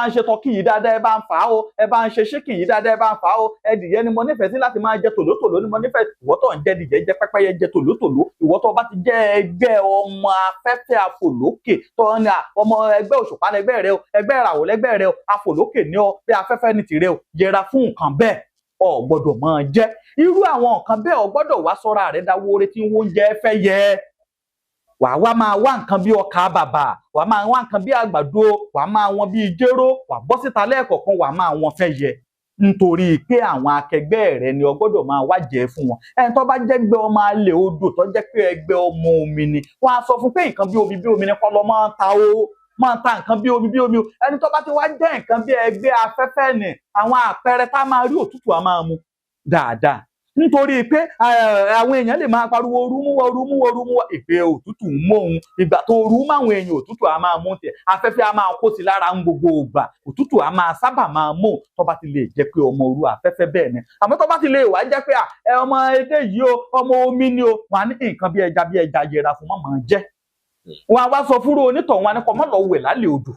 ń ṣe tọ́kì yìí dáadáa ẹ bá ń fà á o ẹ bá ń ṣe ṣíkì yìí dáadáa ẹ bá ń fà á o ẹdìyẹ ni mo nífẹ̀ẹ́ sí láti máa jẹ tòlótòló ni mo nífẹ̀ẹ́ ìwọ tó ń jẹ dìjẹ́ jẹ pẹ́pẹ́yẹ jẹ tòlótòló ìwọ tó bá ti jẹ́ ẹgbẹ́ ọmọ afẹ́fẹ́ afòlókè tó ní ọmọ ẹgbẹ́ òṣùpá lẹgbẹ́ rẹ o ẹgbẹ́ ìràwọ̀ lẹgbẹ́ rẹ o afòlókè ní ọ bí afẹ́fẹ́ ní tìrẹ o yẹra fún nǹkan bẹ́ẹ̀ o gbọ́dọ̀ máa jẹ irú àwọn nǹkan bẹ́ẹ̀ o gbọ́dọ̀ wá sọ́ra rẹ dáwọ́ oore tí wọ́n jẹ́ fẹ́ yẹ wàá máa wá nǹkan bí ọkà bàbà wàá máa wá nǹkan bí àgbàdo wàá máa wọn bí jéró wàá bọ́ síta lẹ́ẹ̀kọ̀ọ̀kan wàá máa wọn fẹ́ yẹ nítorí pé àwọn akẹgbẹ́ rẹ ni o gbọ́dọ̀ máa wá jẹ fún wọn ẹni tó bá jẹ́ ẹgbẹ́ ọmọ alẹ́ odò tó jẹ́ pé ẹgbẹ́ ọmọ omi ni wọ́n á sọ fún pé nǹkan bí omi ni kọ́ lọ máa ta nǹkan bí omi o ẹni tó bá ti wá jẹ́ nǹkan bí ẹgbẹ́ afẹ́fẹ́ ni àwọn àpẹẹrẹ tá máa rí òtútù á máa mu dáadáa nítorí pé àwọn èèyàn lè máa pariwo orúmúwọ ìpè òtútù ń mú òun ìgbà tó orú máwọn èèyàn òtútù á máa mú tiẹ̀ afẹ́fẹ́ á máa kó sí lára ń gbogbo ìgbà òtútù á máa sábà máa mú tó bá ti lè jẹ́ pé ọmọ orú afẹ́fẹ́ bẹ́ẹ̀ ni àmọ́ tó bá ti lè wá jẹ́ pé ọmọ edé yìí o ọmọ omi ni o wọn á ní nǹkan bí ẹja yẹra fún mọ́ jẹ́ wọn á wá sọ fúnra onítọ̀hún wa ní kọ́ mọ́ lọ wẹ̀ lálẹ́ odò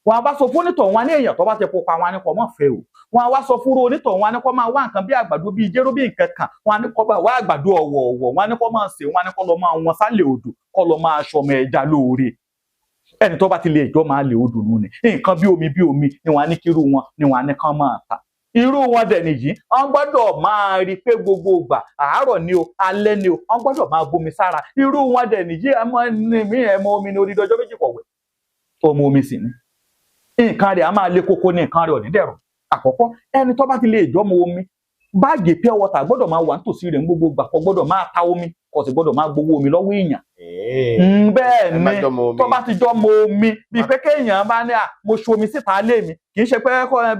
wọn á wá sọ fún onítọ̀hún wa ní èèyàn tó bá ti pupa wọn á ní kọ́ mọ́ fẹ́ o wọn á wá sọ fúnra onítọ̀hún wa ní kọ́ máa wá nǹkan bí àgbàdo bí jéró bí nǹkan kan wọn á ní kọ́ máa wá àgbàdo ọ̀wọ̀ọ̀wọ̀ wọn á ní kọ́ máa sè wọn á ní kọ́ lọ máa wọn sálẹ̀ odò kọ́ lọ máa ṣọmọ ẹja lóore ẹni tó bá ti lè jọ máa lè odò nù ni nǹkan bí omi ni wọn á ní kírú wọn ni wọn á ní kán máa ta irú wọn dẹ̀ nìyí wọn gbọ́dọ̀ máa rí i pé gbogbo ìgbà àárọ̀ ni o alẹ́ ni o wọn gbọ́dọ̀ máa bomi sára irú wọn dẹ̀ nìyí ẹmọ omi ni odidi ọjọ́ méjì kọ̀wé ọmọ omi sì ni nǹkan rẹ̀ á máa lé kókó ní nǹkan rẹ̀ ò ní dẹ̀rọ̀ àkọ́kọ́ ẹni tó bá ti lè jọmọ omi báàgì pure water gbọ́dọ̀ máa wà nítòsí rẹ̀ ń gbogbo ìgbà kò gbọ́dọ̀ máa ta omi kò sì gbọ́dọ̀ máa gbowó omi lọ́wọ́ èèyàn bẹ́ẹ̀ ni tó bá ti jọmọ omi bíi pé kéèyàn bá ní mo ṣomi síta lé mi kì í ṣe pé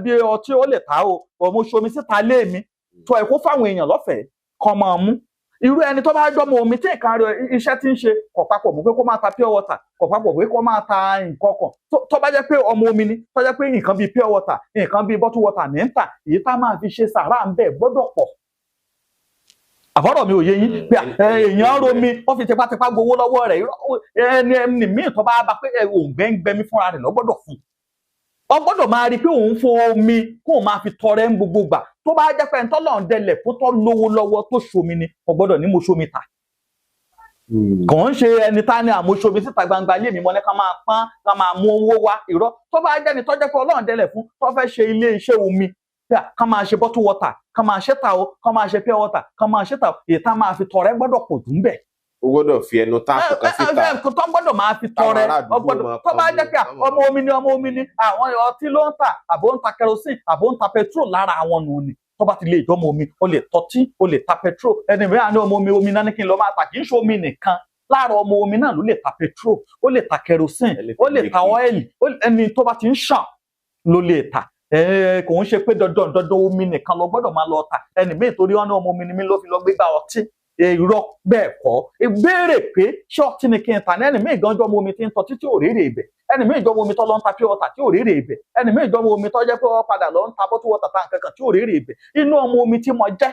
bí ọtí ó lè ta o mo ṣomi síta lé mi tó ẹ̀ kó fáwọn èèyàn lọ́fẹ̀ẹ́ kan máa mú irú ẹni tó bá jọmọ omi tí nǹkan rẹ̀ iṣẹ́ tí ń ṣe kò papọ̀ mọ́ pé kó máa ta pure water kò papọ̀ pé kó máa ta nǹkan kan tó bá jẹ́ pé ọmọ omi ni tó jẹ́ pé nǹkan bíi pure water nǹkan bíi bottle water ní ń tà èyí tá máa fi ṣe sàrà ń bẹ̀ gbọ́dọ̀ pọ̀ àbọ̀rọ̀ mi ò yé yín pé èèyàn romi wọ́n fi tipátipá gbowó lọ́wọ́ rẹ̀ ẹni míì tó bá bá pé òǹgbẹ́ ń gbẹmí fúnra rẹ̀ lọ́gbọ́dọ̀ fún ọ gbọ́dọ̀ máa rí i pé òun fo omi kóun máa fi tọrẹ ń gbogbo gbà tó bá jẹ́ pé ẹni tọ́lọ̀ ń dẹlẹ̀ fún tọ́ lówó lọ́wọ́ tó ṣomi ni kò gbọ́dọ̀ ní mo ṣomi ta kàn ń ṣe ẹni tá ní àmọ́ ṣomi síta gbangba ilé mi mọ́ ní ká máa pọ́n ká máa mú owó wá irọ́ tó bá jẹ́ ni tó jẹ́ pé Ọlọ́run dẹlẹ̀ fún tó fẹ́ ṣe ilé iṣẹ́ omi ká máa ṣe bottle water ká máa ṣe ta o ká máa ṣe pure water ká máa ṣe ta èyí tá máa fi tọrẹ gbọ́dọ̀ pọ̀ jù ń bẹ̀. ó gbọ́dọ̀ fi ẹnu táàpù kan síta tó gbọ́dọ̀ máa fi tọrẹ tó bá jẹ́ pé ọmọ omi ni àwọn ọtí ló ń tà àbó ń ta kerosene àbó ń ta petrol lára àwọn nù ni tó bá ti lè jọmọ omi o lè tọtí o lè ta petrol ẹni mìíràn ní ọmọ omi náà ní kí n lọ máa tà kì í ṣe omi nìkan lára ọmọ omi náà ló lè ta petrol ó lè ta kerosene ó lè ta ọ́ẹ̀lì ẹni tó bá ti ń ṣàn ló lè ta kò ń ṣe pé dandan omi nìkan lọ gbọ́dọ̀ máa lọ ta ẹni míì torí wọn ní ọmọ omi ni mí ló fi lọ gbégbá ọtí irọ́ bẹ́ẹ̀ kọ́ ìbéèrè pé ṣé ọtí ni kí n ta ní ẹni míì gan jọmọ omi tí ń tọ́tí tí ò rérè ibẹ̀ ẹni míì jọmọ omi tó lọ ń ta pure water tí ò rérè ibẹ̀ ẹni míì jọmọ omi tó jẹ́ pé wọ́n padà lọ ń ta bottle water tá nǹkan kan tí ò rérè ibẹ̀ inú ọmọ omi tí mo jẹ́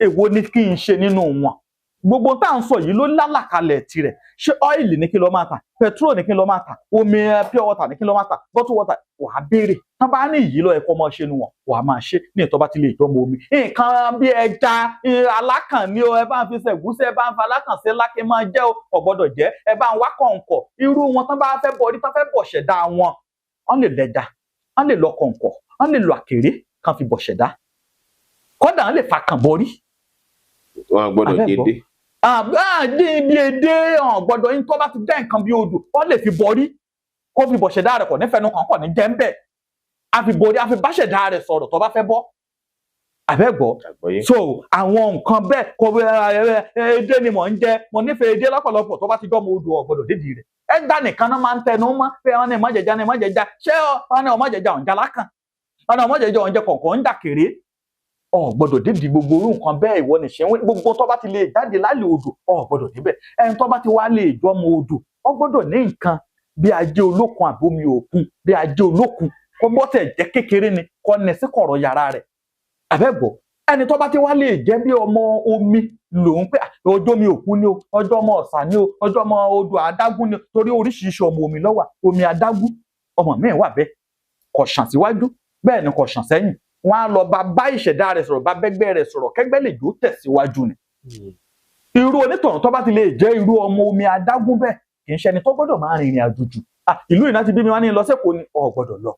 èwo ni kí n ṣe nínú wọn gbogbo tá à ń sọ yìí ló lálàkalẹ̀ tirẹ̀ ṣé ọ́ìlì ní kí ló máa tà petrol ní kí ló máa tà omi pure water ní kí ló máa tà bottle water wàá béèrè tán bá ní ìyí lọ ẹ̀kọ́ ọmọ ṣe nu wọn wàá máa ṣe ní ìtọ́ bá ti lè jọmọ omi nǹkan bí ẹja alákàn ni o ẹ bá ń fi ṣẹ̀gúsí ẹ bá ń fi alákàn sí lákè máa jẹ́ ò gbọ́dọ̀ jẹ́ ẹ bá ń wá kọ̀ǹkọ̀ irú wọn tán bá fẹ́ bọ̀ rí tán fẹ́ bọ̀ ṣẹ̀dá wọn wọ́n lè lẹ́ja wọ́n lè lọ kọ̀ǹkọ̀ wọ́n lè lọ àkèré kan fi bọ̀ ṣẹ̀dá kódà wọ́n lè fa kàn bọ̀ rí. wọn gbọ́dọ̀ dédé ibi èdè gbọ́dọ̀ yín tó bá ti jẹ́ nǹkan bí odò wọ́n lè fi borí kó fi bọ̀ ṣẹ̀dá rẹ̀ kò ní fẹnu kàn kò ní jẹ́ ń bẹ̀ a fi borí a fi bá ṣẹ̀dá rẹ̀ sọ̀rọ̀ tó bá fẹ́ bọ́ àbẹ́gbọ́ so àwọn nǹkan bẹ́ẹ̀ kò èdè ni mò ń jẹ mo nífẹ̀ẹ́ èdè lọ́pọ̀lọpọ̀ tó bá ti jọ́mọ odò gbọ́dọ̀ dédìí rẹ̀ ẹgbà nìkan náà máa ń tẹnu mọ́ pé wọn ní ìmọ̀jẹ̀já ṣé wọn ní ọmọjẹ̀já ọ̀njà lákàn wọn ní ọmọjẹ̀já ọ̀njẹ kọ̀ọ̀kan ń jà kéré gbọ́dọ̀ dédìí gbogbo orú nǹkan bẹ́ẹ̀ ìwọ nìṣẹ́ gbogbo tó bá ti lè jáde lálẹ́ odò gbọ́dọ̀ débẹ̀ ẹni tó bá ti wá lè jọmọ odò gbọ́dọ̀ ní nǹkan bí ajé olókun àbomi òkun bí ajé olókun kó bọ́tẹ̀ jẹ́ kékeré ni kó nẹ sí kọ̀rọ̀ yàrá rẹ̀ àbẹ́gbọ́ ẹni tó bá ti wá lè jẹ́ bí ọmọ omi lòun pé ọjọ́ mi òkun ni o ọjọ́ ọmọ ọ̀sà ni o ọjọ́ ọmọ odò adágún ni o torí oríṣiríṣi ọmọ omi ló wà omi adágún ọmọ míì wà bẹ́ẹ̀ kò ṣàn síwájú bẹ́ẹ̀ ni kò ṣàn sẹ́yìn wọn á lọ bá ìṣẹ̀dá rẹ̀ sọ̀rọ̀ bá bẹ́gbẹ́ rẹ̀ sọ̀rọ̀ kẹ́gbẹ́ lè jó tẹ̀síwájú ni irú onítọ̀hún tó bá ti lè jẹ́ irú ọmọ omi adágún bẹ́ẹ̀ kì í ṣe ẹni tó gbọ́dọ̀ máa rìnrìn àjò jù ìlú ìná ti bí mi wá ní lọ sẹ́kọ̀ọ́ ni ò gbọ́dọ̀ lọ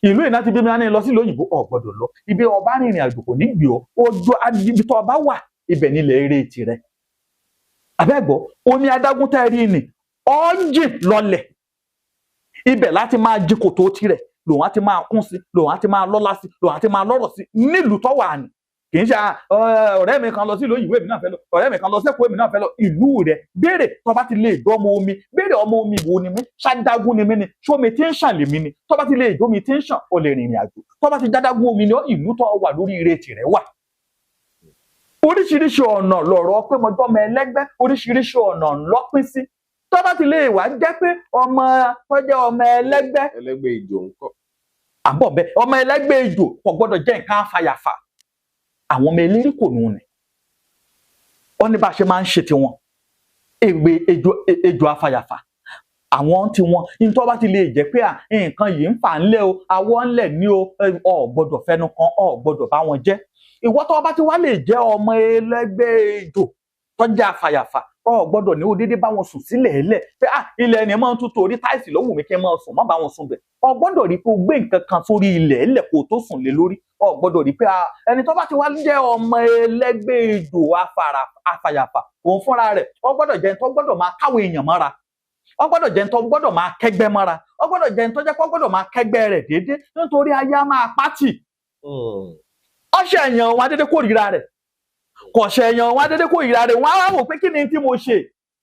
ìlú ìná ti bí mi wá ní lọ sí lóyìnbó ò gbọ́dọ̀ lọ ibi ọba rìnrìn àjò kò ní gbé ọ ojú ibi tó ọba wà ibẹ̀ nílẹ̀ eré tirẹ̀ àbẹ́gbọ́ omi adágún tẹ́ rí ni ọ́njì lọlẹ̀ ibẹ̀ láti máa jí kòtò tirẹ̀ lòun á ti máa kún sí lòun á ti máa lọ́lá sí lòun á ti máa lọ́rọ̀ sí nílùú tó wà ní kì í ṣe ọ̀rẹ́ mi kan lọ sí lóyìnbó èmi náà fẹ́ lọ ọ̀rẹ́ mi kan lọ sẹ́kọ̀ọ́ èmi náà fẹ́ lọ ìlú rẹ̀ béèrè tó bá ti lè dọ́mọ omi béèrè ọmọ omi wo ni mí ṣádágún ni mí ni ṣómi tí ń ṣàn lèmi ni tó bá ti lè jómi tí ń ṣàn ó lè rìnrìn àjò tó bá ti jádágún omi ni ìlú tó wà lórí ire tìrẹ wà oríṣiríṣi ọ̀nà lọ̀rọ̀ pé mo jọ́mọ ẹlẹ́gbẹ́ oríṣiríṣi ọ̀nà lọ́pín sí tó bá ti lè wá jẹ́ pé ọmọ tó jẹ́ ọmọ ẹlẹ́gbẹ́ ẹlẹ́gbẹ́ ìjò ńkọ́. àbọ̀ bẹ́ẹ̀ ọmọ ẹlẹ́gbẹ́ ejò kò gbọ́dọ̀ jẹ́ nǹkan àfàyàfà àwọn ọmọ elérí kò nù ní wọ́n ní bá a ṣe máa ń ṣe tiwọn èwe ejò àfàyàfà àwọn tiwọn ní tó bá ti lè jẹ́ pé nǹkan yìí ń fà ńlẹ̀ o awọ́ ńlẹ̀ ní o gbọ́dọ̀ fẹnu kan gbọ́dọ̀ bá wọn jẹ́ ìwọ tó bá ti wá lè jẹ́ ọmọ ẹlẹ́gbẹ́ ejò tó jẹ́ àfàyàfà gbọ́dọ̀ ní o dédé bá wọn sùn sílẹ̀ ẹlẹ̀ pé ilẹ̀ ẹni máa ń tún torí táìsì ló wù mí kí n máa sùn má bá wọn sùn bẹ̀ gbọ́dọ̀ rí pé o gbé nǹkan kan sórí ilẹ̀ ẹlẹ̀ kó tó sùn lé lórí gbọ́dọ̀ rí pé ẹni tó bá ti wá jẹ́ ọmọ ẹlẹ́gbẹ́ ejò àfàyàfà òun fúnra rẹ̀ gbọ́dọ̀ jẹ́ tó gbọ́dọ̀ máa káwọn èèyàn mọ́ra gbọ́dọ̀ jẹ́ tó gbọ́dọ̀ máa kẹ́gbẹ́ mọ́ra gbọ́dọ̀ jẹ́ tó jẹ́ pé gbọ́dọ̀ máa kẹ́gbẹ́ rẹ̀ déédéé nítorí ayé á máa pátì ọṣẹ èèyàn wọn adédé kórìíra rẹ̀ kọṣẹ èèyàn wọn adédé kórìíra rẹ̀ wọn á wò pé kí ni tí mo ṣe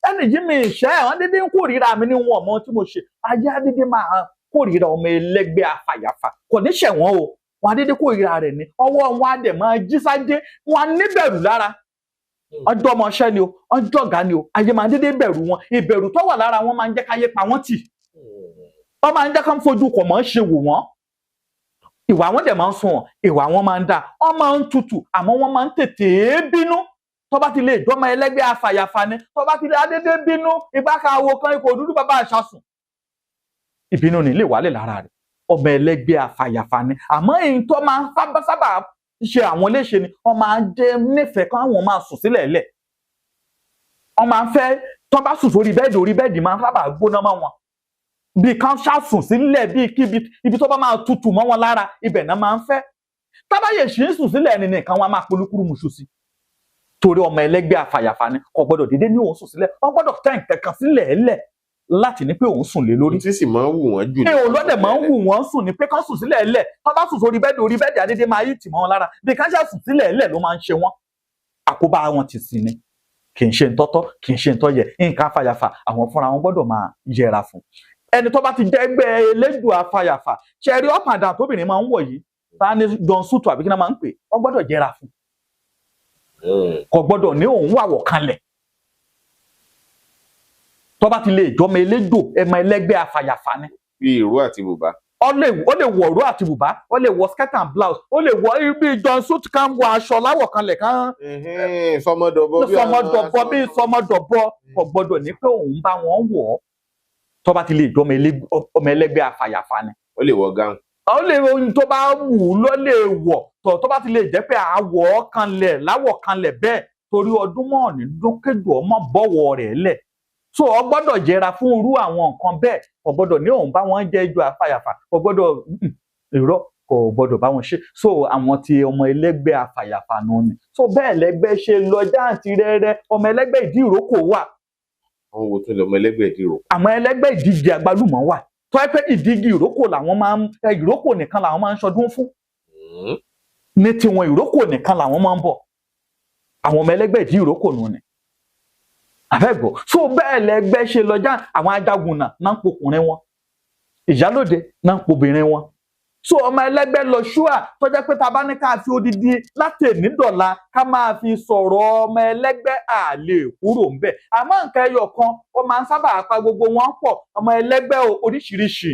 ẹnì yìí mi ìṣẹ́ wọn dédé ń kórìíra mi ní wọn ọmọ tí mo ṣe ayé adédé máa kórìíra ọmọ ẹlẹ́gbẹ́ àfàyàfà kò ní ṣẹ̀wọ̀n o wọn adédé kórìíra rẹ̀ ní ọwọ́ wọn á dẹ̀ máa jí sájé wọn á níbẹ̀rù lára ọjọ́ ọmọọṣẹ́ ni o ọjọ́ ọ̀gá ni o ayé máa dédé bẹ̀rù wọn ìbẹ̀rù tó wà lára wọn máa ń jẹ́ káyé pa wọ́n tì wọ́n máa ń jẹ́ ká ń fojú kọ̀ mọ́ ṣe wò wọ́n ìwà wọn dẹ̀ máa ń sunwọ̀n ìwà wọn máa ń dà wọ́n máa ń tutù àmọ́ wọ́n máa ń tètè bínú tó bá ti lè jọmọ ẹlẹ́gbẹ́ àfàyàfà ni tó bá ti lè adédé bínú ìgbàkàwọ kan ikọ̀ dúdú bàbá àṣàsùn ìbínú ni lè wálé lára rẹ̀ ọmọ ẹlẹ́gbẹ́ àfàyàfà ni àmọ́ èyí tó máa ń sábà ṣe àwọn léṣe ni wọ́n máa ń jẹ́ nífẹ̀ẹ́ kan àwọn máa sùn sílẹ̀ lẹ̀ wọ́n máa ń fẹ́ tó bá sùn sórí bẹ́ẹ̀dì máa ń sábà gbóná mọ́ wọn bí kan ṣàsùn sílẹ̀ bí ibi tó bá máa tutù mọ́ wọn lára ibẹ̀ náà máa ń fẹ́ tábàyè ṣì ń sùn sílẹ̀ ẹni nìkan wọn máa polúkúrú muṣu sí torí ọmọ ẹlẹ́gbẹ́ àfàyàfà ni kò gbọ́dọ̀ dédé ní òun sùn sílẹ̀ wọ́n gbọ́dọ̀ tẹ̀ nǹkan kan sílẹ̀ ẹlẹ̀ láti ní pé òun sùn lé lórí. tí sì máa ń wù wọ́n jù. ẹ ò lọ́dẹ̀ máa ń wù wọ́n sùn ní pé kán sùn sílẹ̀ ẹlẹ̀ tó bá sùn sórí bẹ́ẹ̀dì adédé máa yí tì mọ́ wọn lára bí kán ṣe sùn sílẹ̀ ẹlẹ̀ ló máa ń ṣe wọ́n àkóbá wọn ti sì ni kì í ṣe ń tọ́tọ́ kì í ṣe ń tọ́yẹ nǹkan àfàyàfà àwọn fúnra wọn gbọ́dọ̀ máa yẹra fún ẹni tó bá ti jẹ́ ẹgbẹ́ eléjò àfàyàfà ṣẹ̀rí ọ̀pàdà tóbìnrin máa ń wọ̀ yìí ta ni John Sutu àbí kí náà máa ń pè ọ gbọ́dọ̀ jẹ́ra fún kò gbọ́dọ̀ ní òun wàwọ̀ kanlẹ̀ tó bá ti lè jọmọ eléjò ẹmọ ẹlẹ́gbẹ́ àfàyàfà ni. bí ìró àti bùbá. ó lè wọ ìró àti bùbá ó lè wọ skirt and blouse ó lè wọ bí John Sutu kan wọ aṣọ láwọ̀ kanlẹ̀ kan. sọmọdọ̀bọ bí sọmọdọ̀bọ kò gbọ́dọ̀ ní pé òun bá wọn wọ̀ ọ́ tó bá ti lè jọmọ ọmọ ẹlẹ́gbẹ́ àfàyàfà ni. ó lè wọ gáùn. ó lè ohun tó bá wù ú ló lè wọ̀ tó bá ti lè jẹ́ pé àwọ̀ kanlẹ̀ láwọ̀ kanlẹ̀ bẹ́ẹ̀ torí ọdún mọ́ọ̀nì dúnkèjò ọmọ bọ̀wọ̀ rẹ̀ lẹ̀ so ọ gbọ́dọ̀ jẹra fún irú àwọn nǹkan bẹ́ẹ̀ kò gbọ́dọ̀ ní òun bá wọn jẹ́ ijó àfàyàfà kò gbọ́dọ̀ irọ́ kò gbọ́dọ̀ bá wọn ṣe so àwọn ti ọmọ ẹlẹ́gbẹ́ àfàyàfà nù ni so bẹ́ẹ̀ lẹ́gbẹ́ ṣe lọ jáǹtì rẹ́rẹ́ ọmọ ẹlẹ́gbẹ́ ìdí ìrókò wà. àwọn wo tún lọ ọmọ ẹlẹ́gbẹ́ ìdí ìrókò. àwọn ẹlẹ́gbẹ́ ìdíje àgbálùmọ̀ wà tó ẹ pé ìdíje ìrókò làwọn máa ń ìrókò nìkan làwọn máa ń ṣọdún fún ní tiwọn ìrókò nìkan làwọn máa ń bọ̀ àwọn ọmọ ẹlẹ́gbẹ́ ìdí ìrókò nù ni àfẹ́gbọ́ so bẹ́ẹ̀ lẹ́gbẹ́ ṣe lọ́jà àwọn ajagun náà ń pokùnrin wọn ìyálòde náà ń pobìnrin wọn so ọmọ ẹlẹ́gbẹ́ lọ ṣúà tó jẹ́ pé ta bá ní ká fi odidi láti nídọ̀la ká máa fi sọ̀rọ̀ ọmọ ẹlẹ́gbẹ́ àlè kúrò ń bẹ̀ àmọ́ nǹkan ẹyọ kan ó máa ń sábà pa gbogbo wọn pọ̀ ọmọ ẹlẹ́gbẹ́ oríṣiríṣi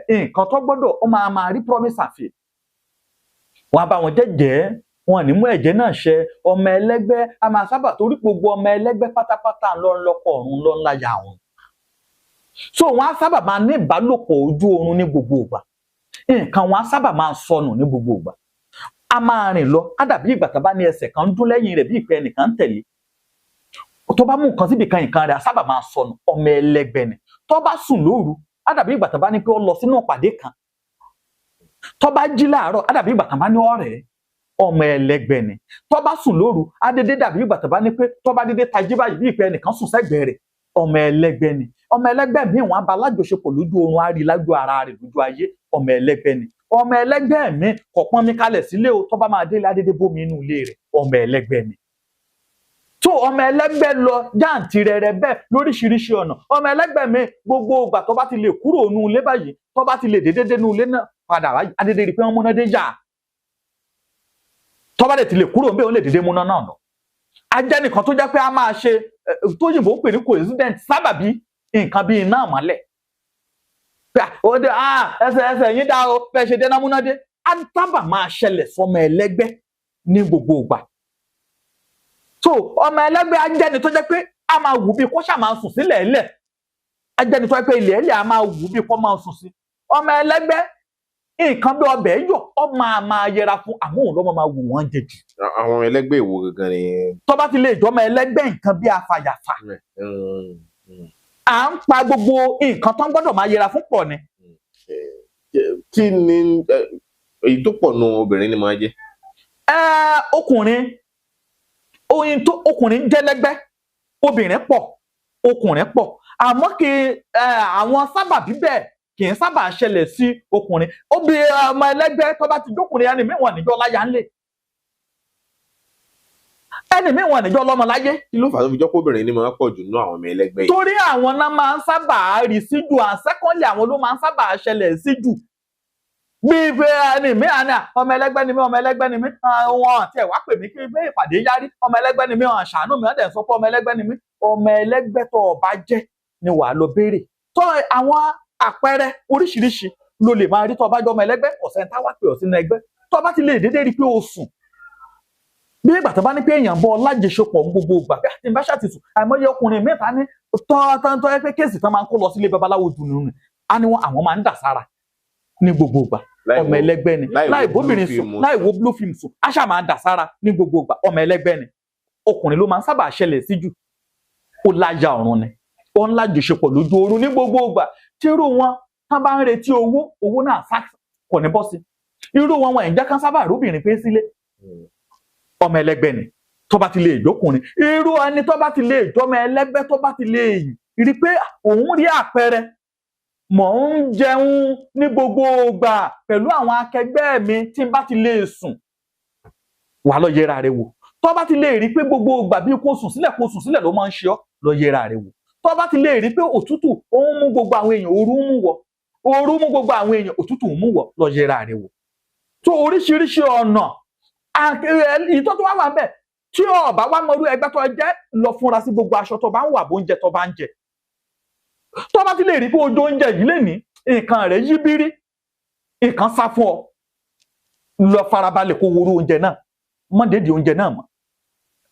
nǹkan tó gbọ́dọ̀ ó máa rí promise àfi wọn á bá wọn jẹ́jẹ́ wọn ní mú ẹ̀jẹ̀ náà ṣe ọmọ ẹlẹ́gbẹ́ a máa sábà torí gbogbo ọmọ ẹlẹ́gbẹ́ pátápátá ńlọ́kọ̀ ọ̀run ńláyà wọn so wọn á sábà máa ní ìbálòpọ̀ ojú oorun ní gbogbo ìgbà nǹkan wọn á sábà máa sọnù ní gbogbo ìgbà a máa rìn lọ á dàbí ìgbà tá bá ní ẹsẹ̀ kan dún lẹ́yìn rẹ̀ bí ìpẹ́ ẹnìkan ń tẹ̀lé tó bá mú nǹkan síbi kan nǹkan rẹ̀ á sábà máa sọnù ọmọ ẹlẹ́gbẹ́ ni tó bá sùn lóru á dàbí ìgbà tá bá ní pé ó lọ sínú ìpàdé kan tó bá jí láàárọ̀ á dàbí ìgbà tá bá ní ọ̀rẹ́ ọmọ ẹlẹ́gbẹ́ ni tó bá sùn lóru á dédé dàbí ìgbà tó bá ní pé tó bá dédé tají báyìí bí ìpẹ́ ẹnìkan sùn sẹ́gbẹ̀ẹ́ rẹ̀ ọmọ ẹlẹ́gbẹ́ ni ọmọ ẹlẹ́gbẹ́ míì wọn á bá alájọṣepọ̀ lójú oorun á rí lájú ara rẹ̀ lójú ayé ọmọ ẹlẹ́gbẹ́ ni ọmọ ẹlẹ́gbẹ́ mi kò pọ́n mi kalẹ̀ sílé o tó bá máa délé adédé bómi inú ilé rẹ̀ ọmọ ẹlẹ́gbẹ́ ni tó ọmọ ẹlẹ́gbẹ́ lọ jáǹtirẹrẹ bẹ́ẹ̀ lóríṣiríṣi ọ̀nà ọmọ ẹlẹ́gbẹ́ mi gbogbo ìgbà tó bá ti lè kúrò nínú ilé báyìí tó bá ti lè dédé dénú ilé náà padà adédé rí pé wọ́n múná dé yà tó bá dẹ̀ ti lè kúrò ńbẹ̀ ó lè dédé múná náà lọ. A jẹ́ nìkan tó jẹ́ pé a máa ṣe tóyìnbó ń pè ní coincident sábàbí nǹkan bíi iná mọ́lẹ̀. Ẹsẹ̀ yín dá o bẹ́ẹ̀ ṣe déná múná dé. Á sábà máa ṣẹlẹ̀ sọmọ ẹlẹ́gbẹ́ ní gbogbo ìgbà. So ọmọ ẹlẹ́gbẹ́ á jẹ́ni tó jẹ́ pé a máa wù bí kó ṣáà máa sùn sílẹ̀ ẹlẹ̀. Á jẹ́ni tó jẹ́ pé ilẹ̀ ẹlẹ̀ á máa wù bí kó máa sùn sí. Ọmọ ẹlẹ́gbẹ́ nǹkan bí ọbẹ̀ yọ̀ ọ máa yẹra fún àwọn òun lọ́mọ máa wù wọ́n jẹ jù. Àwọn ẹlẹ́gbẹ́ ìwo gangan ni. Tó bá ti lè jọmọ ẹlẹ́gbẹ́ nǹkan bí afàyàfà. À ń pa gbogbo nǹkan tó ń gbọ́dọ̀ máa yẹra fún pọ̀ ni. Kí ni èyí tó pọ̀ nù obìnrin ni máa jẹ́? Ọkùnrin jẹ́ lẹ́gbẹ́, obìnrin pọ̀, ọkùnrin pọ̀. Àmọ́ kí àwọn sábàbí bẹ́ẹ̀ kì í sábà ṣẹlẹ̀ sí ọkùnrin. Obìnrin ọmọ ẹlẹ́gbẹ́ tó bá ti jókùnrin ẹni mìíràn níjọ́ láyà ńlẹ̀. Ẹni mìíràn níjọ́ lọ́mọ láyé. Kí ló fà á tó fi jọ́ pé obìnrin ni máa pọ̀ jù nínú àwọn ọmọ ẹlẹ́gbẹ́ yìí? Torí àwọn náà máa ń sábà rí sí jù, àṣẹ́kọ́lẹ̀ àwọn ló máa ń sábà ṣẹlẹ̀ sí jù. Bí ẹni mìíràn ni ọmọ ẹlẹ́gbẹ́ ni mí, ọmọ ẹlẹ́gbẹ́ ni mí, wọn àti ẹ̀wá pè mí kí gbé ìpàdé yárí, ọmọ ẹlẹ́gbẹ́ ni mí, ṣàánú mi, wọ́n dẹ̀ sọ pé ọmọ ẹlẹ́gbẹ́ ni mí. Ọmọ ẹlẹ́gbẹ́ tó o bá jẹ́ ni wàá lọ béèrè. Tó àwọn àpẹẹrẹ oríṣiríṣi ló lè máa rí tó o bá jẹ́ ọmọ ẹlẹ́gbẹ́, ọ̀sẹ̀ ń táwá pè ọ́ sínú ẹgbẹ́. Tó o bá ti lè dédé rí pé o sùn. Bí ìgbà tó bá ní pé èèyàn bọ́ lájẹsọpọ̀ gbogbo ìgbà pé àti ìbáṣà ti sùn, àìmọye ọkùnrin mẹ́ta ní tọ́ ẹ pé kéèsì tán máa ń kó lọ sílé babaláwo jù nínú rẹ̀. Á ní àwọn máa ń dà sára ní gbogbo ìgbà. Ọmọ ẹlẹ́gbẹ́ ni láì bóbìnrin sùn láì wo blue film sùn á ṣáà máa dà sára ní gbogbo ìgbà. Ọmọ ẹlẹ́gbẹ́ ni ọkùnrin ló máa ń sábà ṣẹlẹ̀ sí jù. Ó láya ọ̀run ni ó ń lájọṣepọ̀ lójú oorun ní gbogbo ìgbà. Tí irú wọn tán bá ń retí owó náà kò ní bọ́ sí. Irú wọn ẹ̀ ń jẹ́ kán sábà róbìnrin pé sílé. Ọmọ ẹlẹ́gbẹ́ ni tó bá ti lè jókùnrin. Irú ẹni tó bá ti lè jọmọ ẹlẹ́gbẹ́ tó bá ti lè rí pé òun rí àpẹẹrẹ mò ń jẹun ní gbogbo ìgbà pẹ̀lú àwọn akẹgbẹ́ mi tí n bá ti lè sùn, wà lọ yẹra rẹ wò. Tó bá ti lè rí pé gbogbo ìgbà bí kò sùn sílẹ̀ ló máa ń ṣe ọ́, lọ yẹra rẹ wò. Tó bá ti lè rí pé òtútù ó ń mú gbogbo àwọn èèyàn, ooru mú gbogbo àwọn èèyàn, òtútù ń mú wọ̀, lọ yẹra rẹ wò. Tó oríṣiríṣi ọ̀nà ìtọ́ tó wá wà bẹ́ẹ̀ tí ọba wá mọrú ẹgbẹ́ tó jẹ́ lọ fúnra sí gbogbo aṣọ tó bá ń wà bó ń jẹ tó bá ń jẹ. Tó bá ti lè rí pé ojú oúnjẹ yìí lè ní nǹkan rẹ̀ yí bírí, nǹkan sá fún ọ, lọ farabalẹ̀ kó worú oúnjẹ náà, mọ́ dédé oúnjẹ náà mọ́.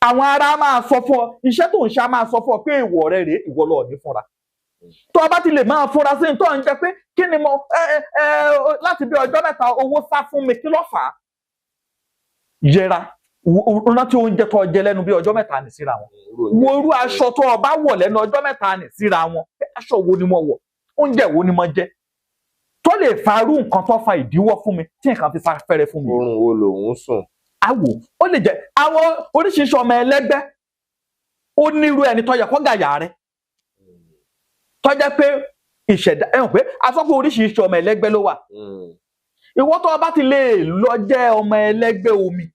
Àwọn ará máa sọ fún ọ, iṣẹ́ tó ń ṣe máa sọ fún ọ pé ìwọ rẹ rèé, ìwọ lọ ní fúnra. Tó bá ti lè máa fúnra sí tó ń jẹ pé kí ni mo láti bí ọjọ́ mẹ́ta owó sá fún mi, kí ló fà á? Yẹra rántí oúnjẹ tó jẹ lẹ́nu bí ọjọ́ mẹ́ta nì síra wọn. Wo irú aṣọ tó o bá wọ̀ lẹ́nu ọjọ́ mẹ́ta nì síra wọn. Aṣọ wo ni mo wọ̀? Oúnjẹ wo ni mo jẹ? Tó lè farú nǹkan tó fa ìdíwọ́ fún mi tí nǹkan fi sáfẹ́rẹ́ fún mi. Oorun wo lòun sùn? Àwò ó lè jẹ àwọn oríṣiríṣi ọmọ ẹlẹ́gbẹ́. Ó nírú ẹni tó yẹ kó gàyà rẹ. Tó jẹ́ pé ìṣẹ̀dá pé a sọ pé oríṣiríṣi ọmọ ẹlẹ́gbẹ́ ló wà. Ìwọ tó bá ti lè lọ jẹ́ ọmọ ẹlẹ́gbẹ́ omi,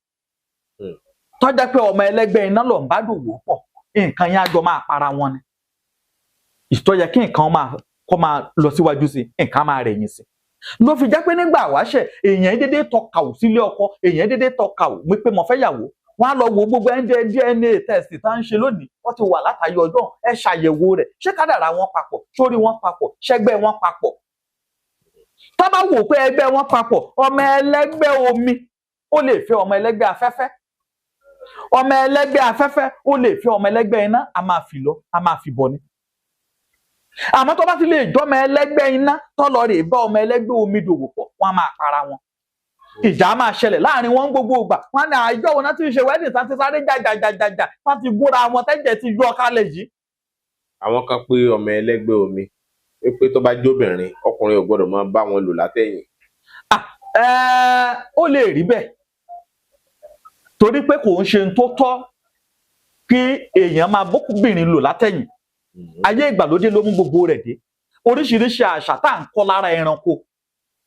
tó jẹ́ pé ọmọ ẹlẹ́gbẹ́ iná ló ń bá dòwò pọ̀, nǹkan yẹn á jọ máa para wọn ni. Ìtọ́ yẹ kí nǹkan máa lọ síwájú sí, nǹkan máa rẹ̀yìn sí. Ló fi jẹ́ pé nígbà wáṣẹ̀ èèyàn dédé tọkà ò sílé ọkọ, èèyàn dédé tọkà ò wípé mo fẹ́ yàwó. Wọ́n á lọ wo gbogbo DNA test tá ń ṣe lónìí, wọ́n ti wà látàyè ọjọ́, ẹ ṣàyẹ̀wò rẹ̀, ṣé kádàrá wọn papọ̀, sórí wọn papọ̀, ṣẹ́gbẹ́ wọn papọ̀. Tá bá wò pé ẹgbẹ́ wọn papọ̀, ọmọ ẹlẹ́gbẹ́ omi ó lè fẹ́ ọmọ ẹlẹ́gbẹ́ afẹ́fẹ́. Ọmọ ẹlẹ́gbẹ́ afẹ́fẹ́ ó lè fẹ́ ọmọ ẹlẹ́gbẹ́ iná, a máa fi lọ, a máa fi bọ̀ ni. Àmọ́ tó bá ti lè jọmọ ẹlẹ́gbẹ́ iná tó lọ rè bá ọmọ ẹlẹ́gbẹ́ omi dòwò pọ̀, wọ́n á máa para wọn. Ìjà máa ṣẹlẹ̀ láàrin wọn gbogbo ìgbà. Wọ́n ní àjọ wọn náà ti ṣe wedding tán ti sáré jàjàjàjà, wọ́n ti gúnra wọn tẹ́jẹ̀ ti yọ kálẹ̀ yìí. Àwọn kan pé ọmọ ẹlẹ́gbẹ́ omi pé tó bá jóbìnrin, ọkùnrin ò gbọ́dọ̀ máa bá wọn lò látẹ̀yìn. Ó lè rí bẹ́ẹ̀. Torí pé kò ń ṣe tó tọ́ kí èèyàn máa bókùnbìnrin lò látẹ̀yìn. Ayé ìgbàlódé ló mú gbogbo rẹ̀ dé. Oríṣiríṣi àṣà tá à ń kọ́ lára ẹranko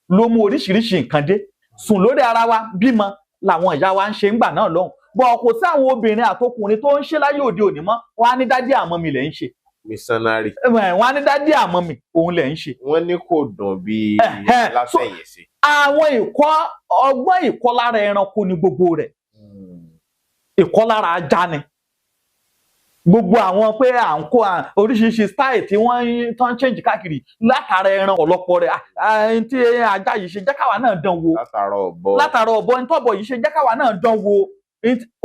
ló mú oríṣiríṣi nǹkan dé. Sùn lórí ara wa bímọ làwọn ìyá wa ń ṣe ńgbà náà lọ́hùn. Bọ̀ kò sí àwọn obìnrin àtọkùnrin tó ń ṣe láyé òde òní mọ́, wọ́n á ní dádì àmọ́ mi lẹ̀ ń ṣe. Missionary. Wọ́n á ní dádì àmọ́ mi òun lẹ̀ ń ṣe. Wọ́n ní kò dùn bí látẹ̀yìn sí. Àwọn ọgbọ́n ìkọ́ lára ẹranko ni gbogbo rẹ̀. ìkọlára ajá ni gbogbo àwọn pé à ń kó oríṣiríṣi style tí wọ́n tán change káàkiri látara ẹran ọ̀pọ̀lọpọ̀ rẹ̀ tí ajá yìí ṣe jẹ́ káwa náà dán wò látara ọ̀bọ ní tọ́bọ̀ yìí ṣe jẹ́ káwa náà dán wò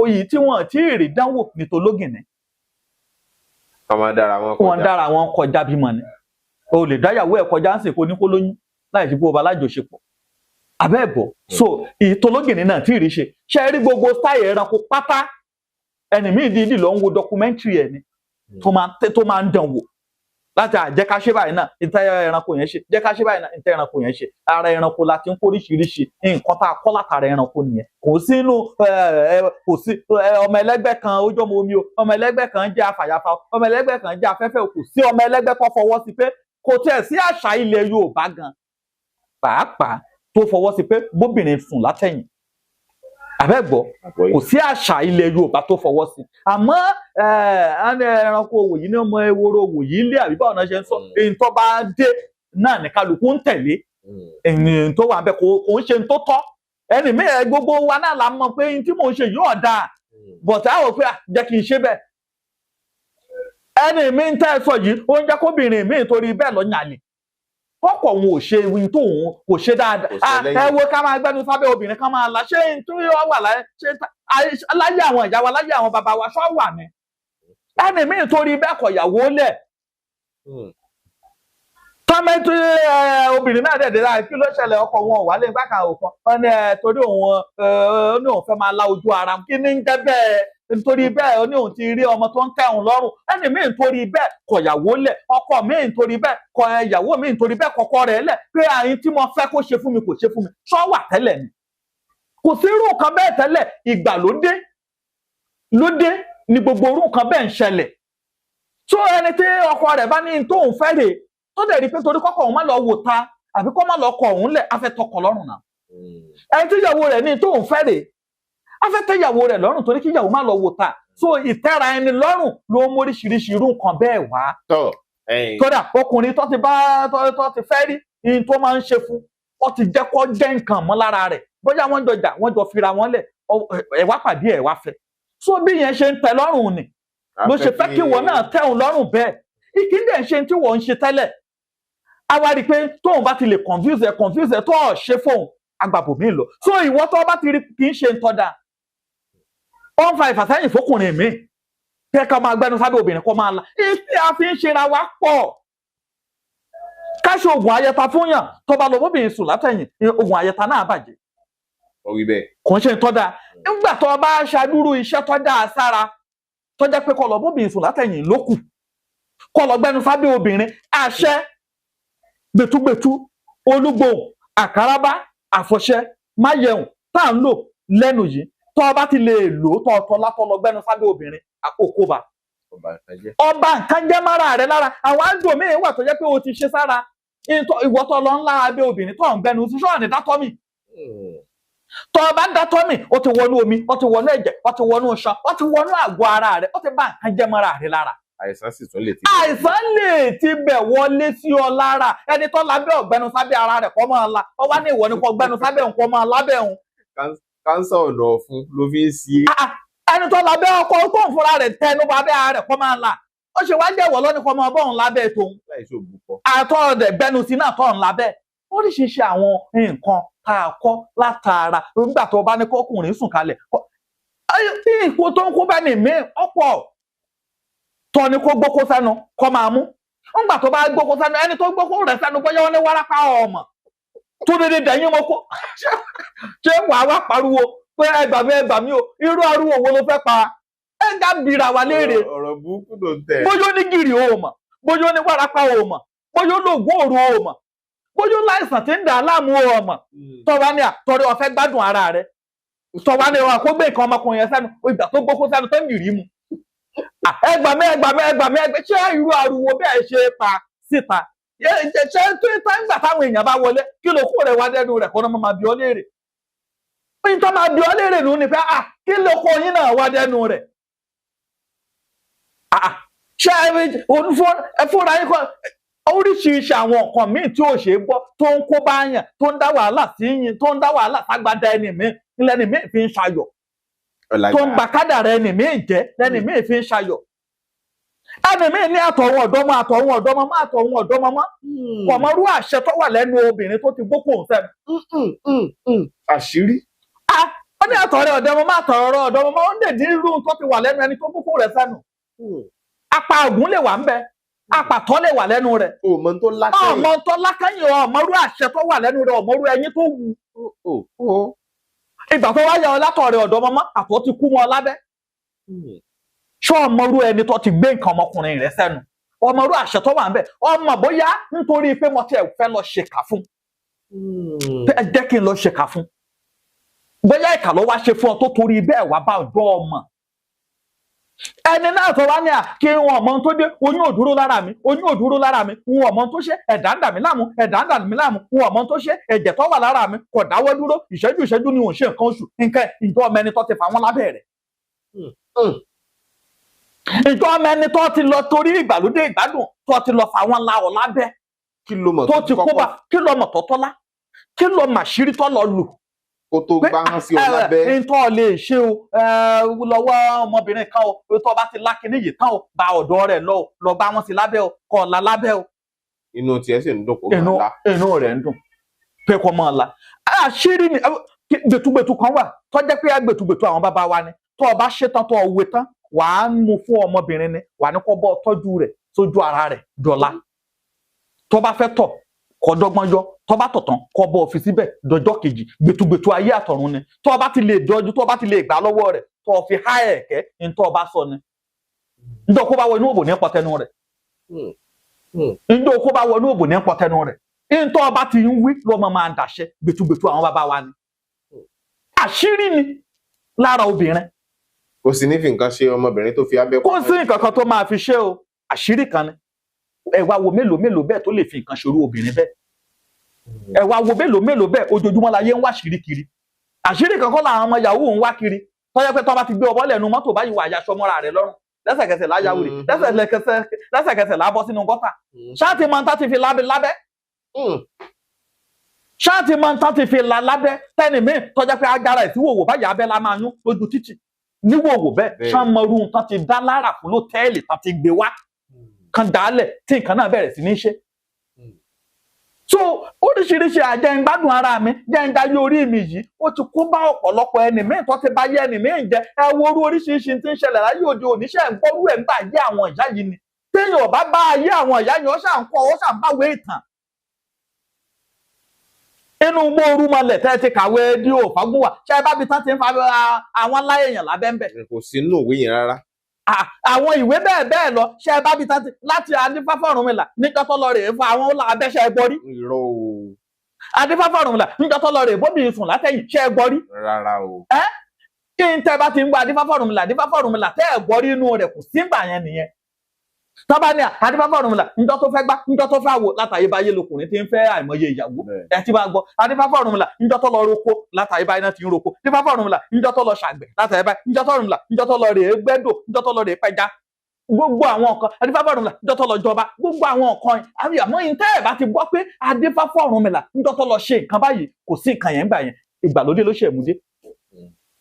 oyè tí wọ́n tí ì rí dánwò ní tológìnní. wọ́n dára wọn kọjá bímọ ni o lè dáyàwó ẹ̀ kọjá ń sè kó ní kó lóyún láì sí pé o bá lájọṣepọ̀ abẹ́ẹ̀bọ̀ so ìtológìnní náà tí ì rí ṣe rí gbogbo style ẹranko pátá ẹni míì dídì lọ ń wo documentary ẹ ni tó máa ń dán wò láti jẹ́ ká ṣe báyìí náà ìtẹ́ ẹranko yẹn ṣe jẹ́ ká ṣe báyìí náà ìtẹ́ ẹranko yẹn ṣe ara ẹranko la ti ń kó oríṣiríṣi nǹkan tá a kọ́ látara ẹranko nìyẹn kò sínú kò sí ọmọ ẹlẹ́gbẹ́ kan ó jọmọ omi o ọmọ ẹlẹ́gbẹ́ kan jẹ́ afàyàfà ọmọ ẹlẹ́gbẹ́ kan jẹ́ afẹ́fẹ́ kò sí ọmọ ẹlẹ́gbẹ́ tó fọwọ́ sí pé kò tiẹ̀ sí àṣà ilẹ̀ Yorùbá gan pàápàá tó fọwọ́ sí pé bóbìnrin sùn látẹ̀yìn àbẹ́gbọ́ kò sí àṣà ilẹ̀ Yorùbá tó fọwọ́ sí àmọ́ ẹranko òwò yìí ní ọmọ ewúro òwò yìí lé àbí báwọn náà ṣe ń sọ èyí tó bá dé náà ní kálukú ń tẹ̀lé èyí tó wà bẹ́ẹ̀ kò ń ṣe tó tọ́ ẹni mi gbogbo wa náà la mọ̀ pé tí mò ń ṣe yóò dáa bọ̀tẹ́ àwọn pé jẹ́ kí n ṣe bẹ́ẹ̀ ẹni mi ń tẹ́ ẹ sọ yìí ó ń jẹ́ kóbìnrin mi torí bẹ́ẹ̀ lọ yàlè ọkọ òun ò ṣe ìwé tó òun kò ṣe dáadáa ẹ wo ká máa gbẹnu sábẹ́ obìnrin ká máa la ṣé nítorí ọ wà láyé àwọn ìyá wa láyé àwọn bàbá wa ṣọ wà ní ẹni míì torí bẹ́ẹ̀ kọ ìyàwó lẹ̀ tọ́mẹ́tì obìnrin náà dẹ̀dẹ̀ láì kí ló ṣẹlẹ̀ ọkọ wọn ò wálé gbàkà òkan wọn ni torí òun ní òun fẹ́ máa la ojú ara kí ní ń jẹ́ bẹ́ẹ̀ nítorí bẹ́ẹ̀ ó ní òun ti rí ọmọ tó ń tẹ́ òun lọ́rùn ẹni míì nítorí bẹ́ẹ̀ kọ ìyàwó lẹ̀ ọkọ míì nítorí bẹ́ẹ̀ kọ ìyàwó míì nítorí bẹ́ẹ̀ kọkọ rẹ̀ lẹ̀ pé àyín tí mo fẹ́ kó ṣe fún mi kò ṣe fún mi ṣọ́ wà tẹ́lẹ̀ ni kò sí irú nǹkan bẹ́ẹ̀ tẹ́lẹ̀ ìgbàlódé ni gbogbo irú nǹkan bẹ́ẹ̀ ń ṣẹlẹ̀ tó ẹni tí ọkọ rẹ̀ bá ní tóun fẹ́ rè tó dẹ̀ rí pé torí kọ́kọ́ òun má lọ wò ta àbí kó má lọ kọ òun lẹ̀ afẹ́ tọkọ lọ́rùn náà ẹni tí ìyàwó rẹ̀ ní tóun fẹ́ rè afẹ́ tẹ́ ìyàwó rẹ̀ lọ́rùn torí kí ìyàwó má lọ wò ta so ìtẹ́ra ẹni lọ́rùn ló ń móríṣiríṣi irú nǹkan bẹ́ẹ̀ wá kódà ọkùnrin tó ti fẹ́ rí ní tó máa ń ṣe fún ó ti jẹ́ kó jẹ́ nǹkan mọ́ lára rẹ̀ bóyá wọ́n jọ jà wọ́n jọ fira wọn lẹ̀ ẹ̀ wá pàdé ẹ̀ wá fẹ́ so bí yẹn ṣe ń tẹ́ lọ́rùn ni ló ṣe fẹ́ kí wọ́n náà tẹ́hùn lọ́rùn bẹ́ẹ̀ ìkíndẹ̀ ṣe tí wọ́n ń ṣe tẹ́lẹ̀ a wá rí i pé tóun bá ti lè confuse ẹ̀ tó ọ̀ ṣe fóun agbàbòmí lọ so ìwọ tó bá ti rí kì í ṣe ń tọ́da ó ń fa ìfàsẹ́yìn fókùnrin mi kẹ́kọ̀ọ́ máa gbẹ́nu sábẹ́ obìnrin kọ́ máa la ìsì àfi ń ṣera wa pọ̀ káṣí oògùn ayẹta fún yàn tó bá lọ bóbìnrin sùn látẹ̀yìn oògùn ayẹta náà bàjẹ́ kò ń ṣe ń tọ́da nígbà tó bá ṣàdúró iṣẹ́ tọ́da sára tó jẹ́ pé kọ́ lọ bóbìnrin sùn látẹ̀yìn ló kù kọ́ lọ gbẹ́nu sábẹ́ obìnrin àṣẹ gbẹ̀túgbẹ̀tú olúgbòhùn àkàràbá àfọ̀ṣẹ máyẹ̀hùn tá à ń lò lẹ́nu yìí tó o bá ti lè lò ó tọ̀ọ̀tọ̀ látọ̀ lọ gbẹ́nu sábẹ́ obìnrin àkókòbà ọba nǹkan jẹ́ mára rẹ̀ lára àwọn àjò míì wà tó jẹ́ pé o ti ṣe sára ìwọ tó lọ ńlá abẹ́ obìnrin tó ń gbẹ́nu sí ṣọ́ọ̀nì dátọ́mì tó o bá ń dátọ́mì ó ti wọnú omi ó ti wọnú ẹ̀jẹ̀ ó ti wọnú iṣan ó ti wọnú àgọ́ ara rẹ̀ ó ti bá nǹkan jẹ́ mára rẹ̀ lára àìsàn sì tún lè ti bẹ̀ wọlé sí ọ lára ẹni tó lábẹ́ ọ̀gbẹ́nu sábẹ́ ara rẹ̀ kọ́ máa la ọ wá ní ìwọ ní kọ́ gbẹ́nu sábẹ́ òun kọ́ máa lábẹ́ òun. kánsà ọ̀nà ọ̀fun ló fi ń sí é. ẹni tó lábẹ́ ọkọ tó ń fúnra rẹ̀ tẹnu bá bẹ́ ara rẹ̀ kọ́ máa la ó ṣe wá jẹ́wọ́ lọ́ní kọ́ máa bọ́ òun lábẹ́ tòun. àtọ́ ọ̀dẹ̀ gbẹ́nu sí náà tọ́ òun lábẹ́ oríṣiríṣi àwọn nǹkan tá a kọ́ látara nígbà tó bá ní kọ́kùnrin sùn kalẹ̀ ipò tó ń kó bẹ́ẹ̀ ní mí ọ̀pọ̀ tọ́ ni kó gbókó sẹ́nu kọ́ máa mú ńgbà tó bá gbókó sẹ́nu ẹni tó gbókó rẹ̀ sẹ́nu bóyá wọ́n ní wárápá ọmọ tó dédé dẹ̀yìn mọ́ kó ṣé wàá wá pariwo pé ẹgbà mi o irú ariwo wo ló fẹ́ pa ẹ̀ńgá bìrà wà léèrè ọ̀rọ̀ burúkú tó ń tẹ̀ bóyá ó ní gìrì o mọ̀ bóyá ó ní wárápá o mọ̀ bóyá ó lóògùn òru o mọ̀ bóyá ó láìsàn tí ń dà á láàmú o mọ̀ tọ́wá ní àtọ́rí ọ̀fẹ́ gbádùn ara rẹ̀ tọ́wá ní ọ̀hún kó gbé nǹkan ọmọkùnrin yẹn sẹ́nu ìgbà tó gbókó sẹ́nu tó ń gìrì mu ẹgbàmí ṣé irú ariwo bẹ́ẹ̀ ṣe pa síta ṣe tó ń tán gbà táwọn èèyàn bá wọlé kí ló kó rẹ̀ wá dẹ́nu rẹ̀ kó náà máa bí ọ léèrè oyin tó máa bí ọ léèrè nù ní pé kí ló kó yín náà wá dẹ́nu rẹ̀ ṣé ẹ fúnra yín kọ́ oríṣiríṣi àwọn nǹkan míì tí ò ṣe é gbọ́ tó ń kó bá yàn tó ń dá wàhálà sí yín tó ń dá wàhálà ságbádá ẹni míì ilẹ̀ ẹni míì fi ń ṣayọ̀ tó ń ba kádàrá ẹni míì jẹ́ lẹ́ni míì fi ń ṣayọ̀ ẹni míì ní àtọ̀hún ọ̀dọ́mọ kò mọ irú àṣẹ tó wà lẹ́nu obìnrin tó ti gbókò ń sẹ́nu. Àṣírí. Ó ní àtọ̀rẹ́ ọ̀dọ́mọ ó ń dèdí irú tó ti wà lẹ́nu ẹni tó gbókò rẹ̀ sẹ́nu. Apá ògùn lè wà ń bẹ apàtọ́ lè wà lẹ́nu rẹ̀. Ọmọ tó lákẹ́yìn ọmọ irú àṣẹ tó wà lẹ́nu rẹ̀ ọmọ irú ẹyin tó wù. Ìgbà tó wáyà ọ látọ̀rẹ́ ọ̀dọ́mọ àtọ̀ ti kú mọ́ ọ lábẹ́. Ṣé ọmọ irú ẹni tó ti gbé nǹkan ọmọkùnrin rẹ̀ sẹ́nu ọmọ irú àṣẹ tó wà ń bẹ ọmọ bóyá nítorí pé mo ti fẹ́ lọ ṣèkà fún ẹ jẹ́ kí n lọ ṣèkà fún bóyá ìkà ló wá ṣe fún ọ tó torí bẹ́ẹ̀ wá bá ọjọ́ ọmọ ẹni náà tó wá ní kí wọn ọmọ tó dé oyún òdúró lára mi wọn ọmọ tó ṣe ẹ̀dá ń dà mí láàmú wọn ọmọ tó ṣe ẹ̀jẹ̀ tó wà lára mi kò dáwọ́ dúró ìṣẹ́jú ni òun ṣe nǹkan oṣù nǹkan ìjọ ọmọ ẹni tó ti fà wọ́n lábẹ́ rẹ̀ ìjọ ọmọ ẹni tó ti lọ torí ìgbàlódé ìgbádùn tó ti lọ fà wọ́n láwọ̀ lábẹ́ tó ti kóbá kí ló mọ̀ tọ́tọ́lá kí ló mà ṣírí tó lọ lù kó tó gbá hàn sí ọ lábẹ́. ntọ́ lè ṣe o lọ́wọ́ ọmọbìnrin kan o tó bá ti lákiní yìí tán o bá ọ̀dọ́ rẹ̀ lọ bá wọn sí lábẹ́ o kọ́ ọ̀la lábẹ́ o. Inú tiẹ̀ sì ń dùn kó máa la. Inú rẹ̀ ń dùn pé kó máa la. Àṣírí ni gbẹ̀tugbẹ̀tu kan wà tó jẹ́ pé gbẹ̀tugbẹ̀tu àwọn bàbá wa ni tó o bá ṣe tán tó o wé tán wàá mú fún ọmọbìnrin ni wàá ní kó bọ́ tọ́jú rẹ̀ sójú ara rẹ̀ dọ̀la tó bá fẹ́ tọ̀ kó dọ́gbọ́n yọ tó bá tọ̀tàn kó bọ́ fi síbẹ̀ dọjọ́ kejì gbẹtugbẹtu ayé àtọ̀run ni tó bá ti lè dọ́jú tó bá ti lè gbà lọ́wọ́ rẹ̀ tó fi há ẹ̀kẹ́ ní tó bá sọ ni ǹjọ́ kó bá wọ inú òbò ní pọ̀tẹ́nu rẹ̀ ǹjọ́ kó bá wọ inú òbò ní pọ̀tẹ́nu rẹ̀ ní tó bá ti ń wí lọ́mọ máa ń dàṣẹ gbẹtugbẹtu àwọn bàbá wa ni àṣírí ni lára obìnrin kò sí ní fi nǹkan ṣe ọmọbìnrin tó fi abẹ́ kò sí nǹkan kan tó máa fi ṣe o àṣírí kan ni ẹ wá wo mélòó bẹ́ẹ̀ tó lè fi nǹkan ṣòro obìnrin bẹ́ẹ̀ ẹ wá wo mélòó bẹ́ẹ̀ ojoojúmọ́ láyé ń wá ṣírí kiri àṣírí kan kọ́ làwọn ọmọ yahoo ń wá kiri tọ́jọ́ pé tó bá ti gbé ọbọ̀ lẹ́nu mọ́tò báyìí wà yaṣọ mọ́ra rẹ̀ lọ́rùn lẹ́sẹ̀kẹsẹ̀ láyàwó rẹ̀ lẹ́sẹ̀kẹsẹ̀ lábọ́ sínú gọ́tà ṣáàtì máa ń tá ti fi lábẹ́ ṣáàtì máa ń tá ti fi lábẹ́ tẹ́nì míì tọ́jọ́ pé agbára ẹ̀ tí wòwò báyìí abẹ́ la máa yún lójú títì níwòwò bẹ́ẹ̀ ṣàmọ̀rú tán ti dá lára fún lọ́tẹ́ẹ̀lì tán ti gbé wá kan dálẹ̀ tí nǹkan náà bẹ̀rẹ̀ sí ní ṣe. So oríṣiríṣi àjẹǹgbádùn ara mi jẹ́ǹdáyé orí mi yìí ó ti kó bá ọ̀pọ̀lọpọ̀ ẹni míì tó ti bá yé ẹni míì jẹ ẹ wo orú oríṣiríṣi tí ń ṣẹlẹ̀ láyé òde òní ṣe ń gbọ́rú ẹ̀ ń gbà yé àwọn ìyá yìí ni téèyàn ò bá bá ayé àwọn ìyá yìí ó ṣà ń kọ́ ó ṣà ń báwé ìtàn. Inú gbóòrú mọlẹ̀ tẹ́ ti kàwé dí òfàgùn wà ṣe bá bi tán ti ń fa àwọn aláyèyàn lábẹ́ ń bẹ̀. Kò sí inú òwe yẹn rárá. Àwọn ìwé bẹ́ẹ̀ lọ ṣe bá bi tán ti láti Adífáfá Ọ̀rúnmìlà níjọ́ tó lọ rèé fa àwọn ọlọ́ abẹ́ṣẹ́ gbọ́rí. Irọ́ o. Adífáfá Ọ̀rúnmìlà níjọ́ tó lọ rèé bóbi sùn látẹ̀yìn ṣe gbọ́rí. Rárá o. Kí n tẹ́ bá ti ń gbọ́ Adífáfá Ọ̀rúnmìlà tẹ́ ẹ̀ gbọ́rí inú rẹ̀ kò sí ìgbà yẹn nìyẹn. Tọ́ba ní Adífáfá Ọ̀rúnmìlà níjọ́ tó fẹ́ gbá níjọ́ tó fẹ́ àwò látàyébáyé lọkùnrin tí ń fẹ́ àìmọye ìyàwó ẹ ti máa gbọ́ Adífáfá Ọ̀rúnmìlà níjọ́ tó lọ roko látàyébáyé náà ti ń roko Adífáfá Ọ̀rúnmìlà níjọ́ tó lọ ṣàgbẹ̀ látàyébáyé níjọ́ tó Ọ̀rúnmìlà níjọ́ tó lọ rèé gbẹ́dò níjọ́ tó lọ rèé pẹja gbogbo àwọn nǹkan Adífáfá Ọ̀rúnmìlà níjọ́ tó lọ jọba gbogbo àwọn nǹkan àmọ́ ìtẹ́ ẹ̀ bá ti gbọ́ pé Adífáfá Ọ̀rúnmìlà níjọ́ tó lọ ṣe nǹkan báyìí kò sí nǹkan yẹn gbà yẹn ìgbàlódé ló ṣe èmúdé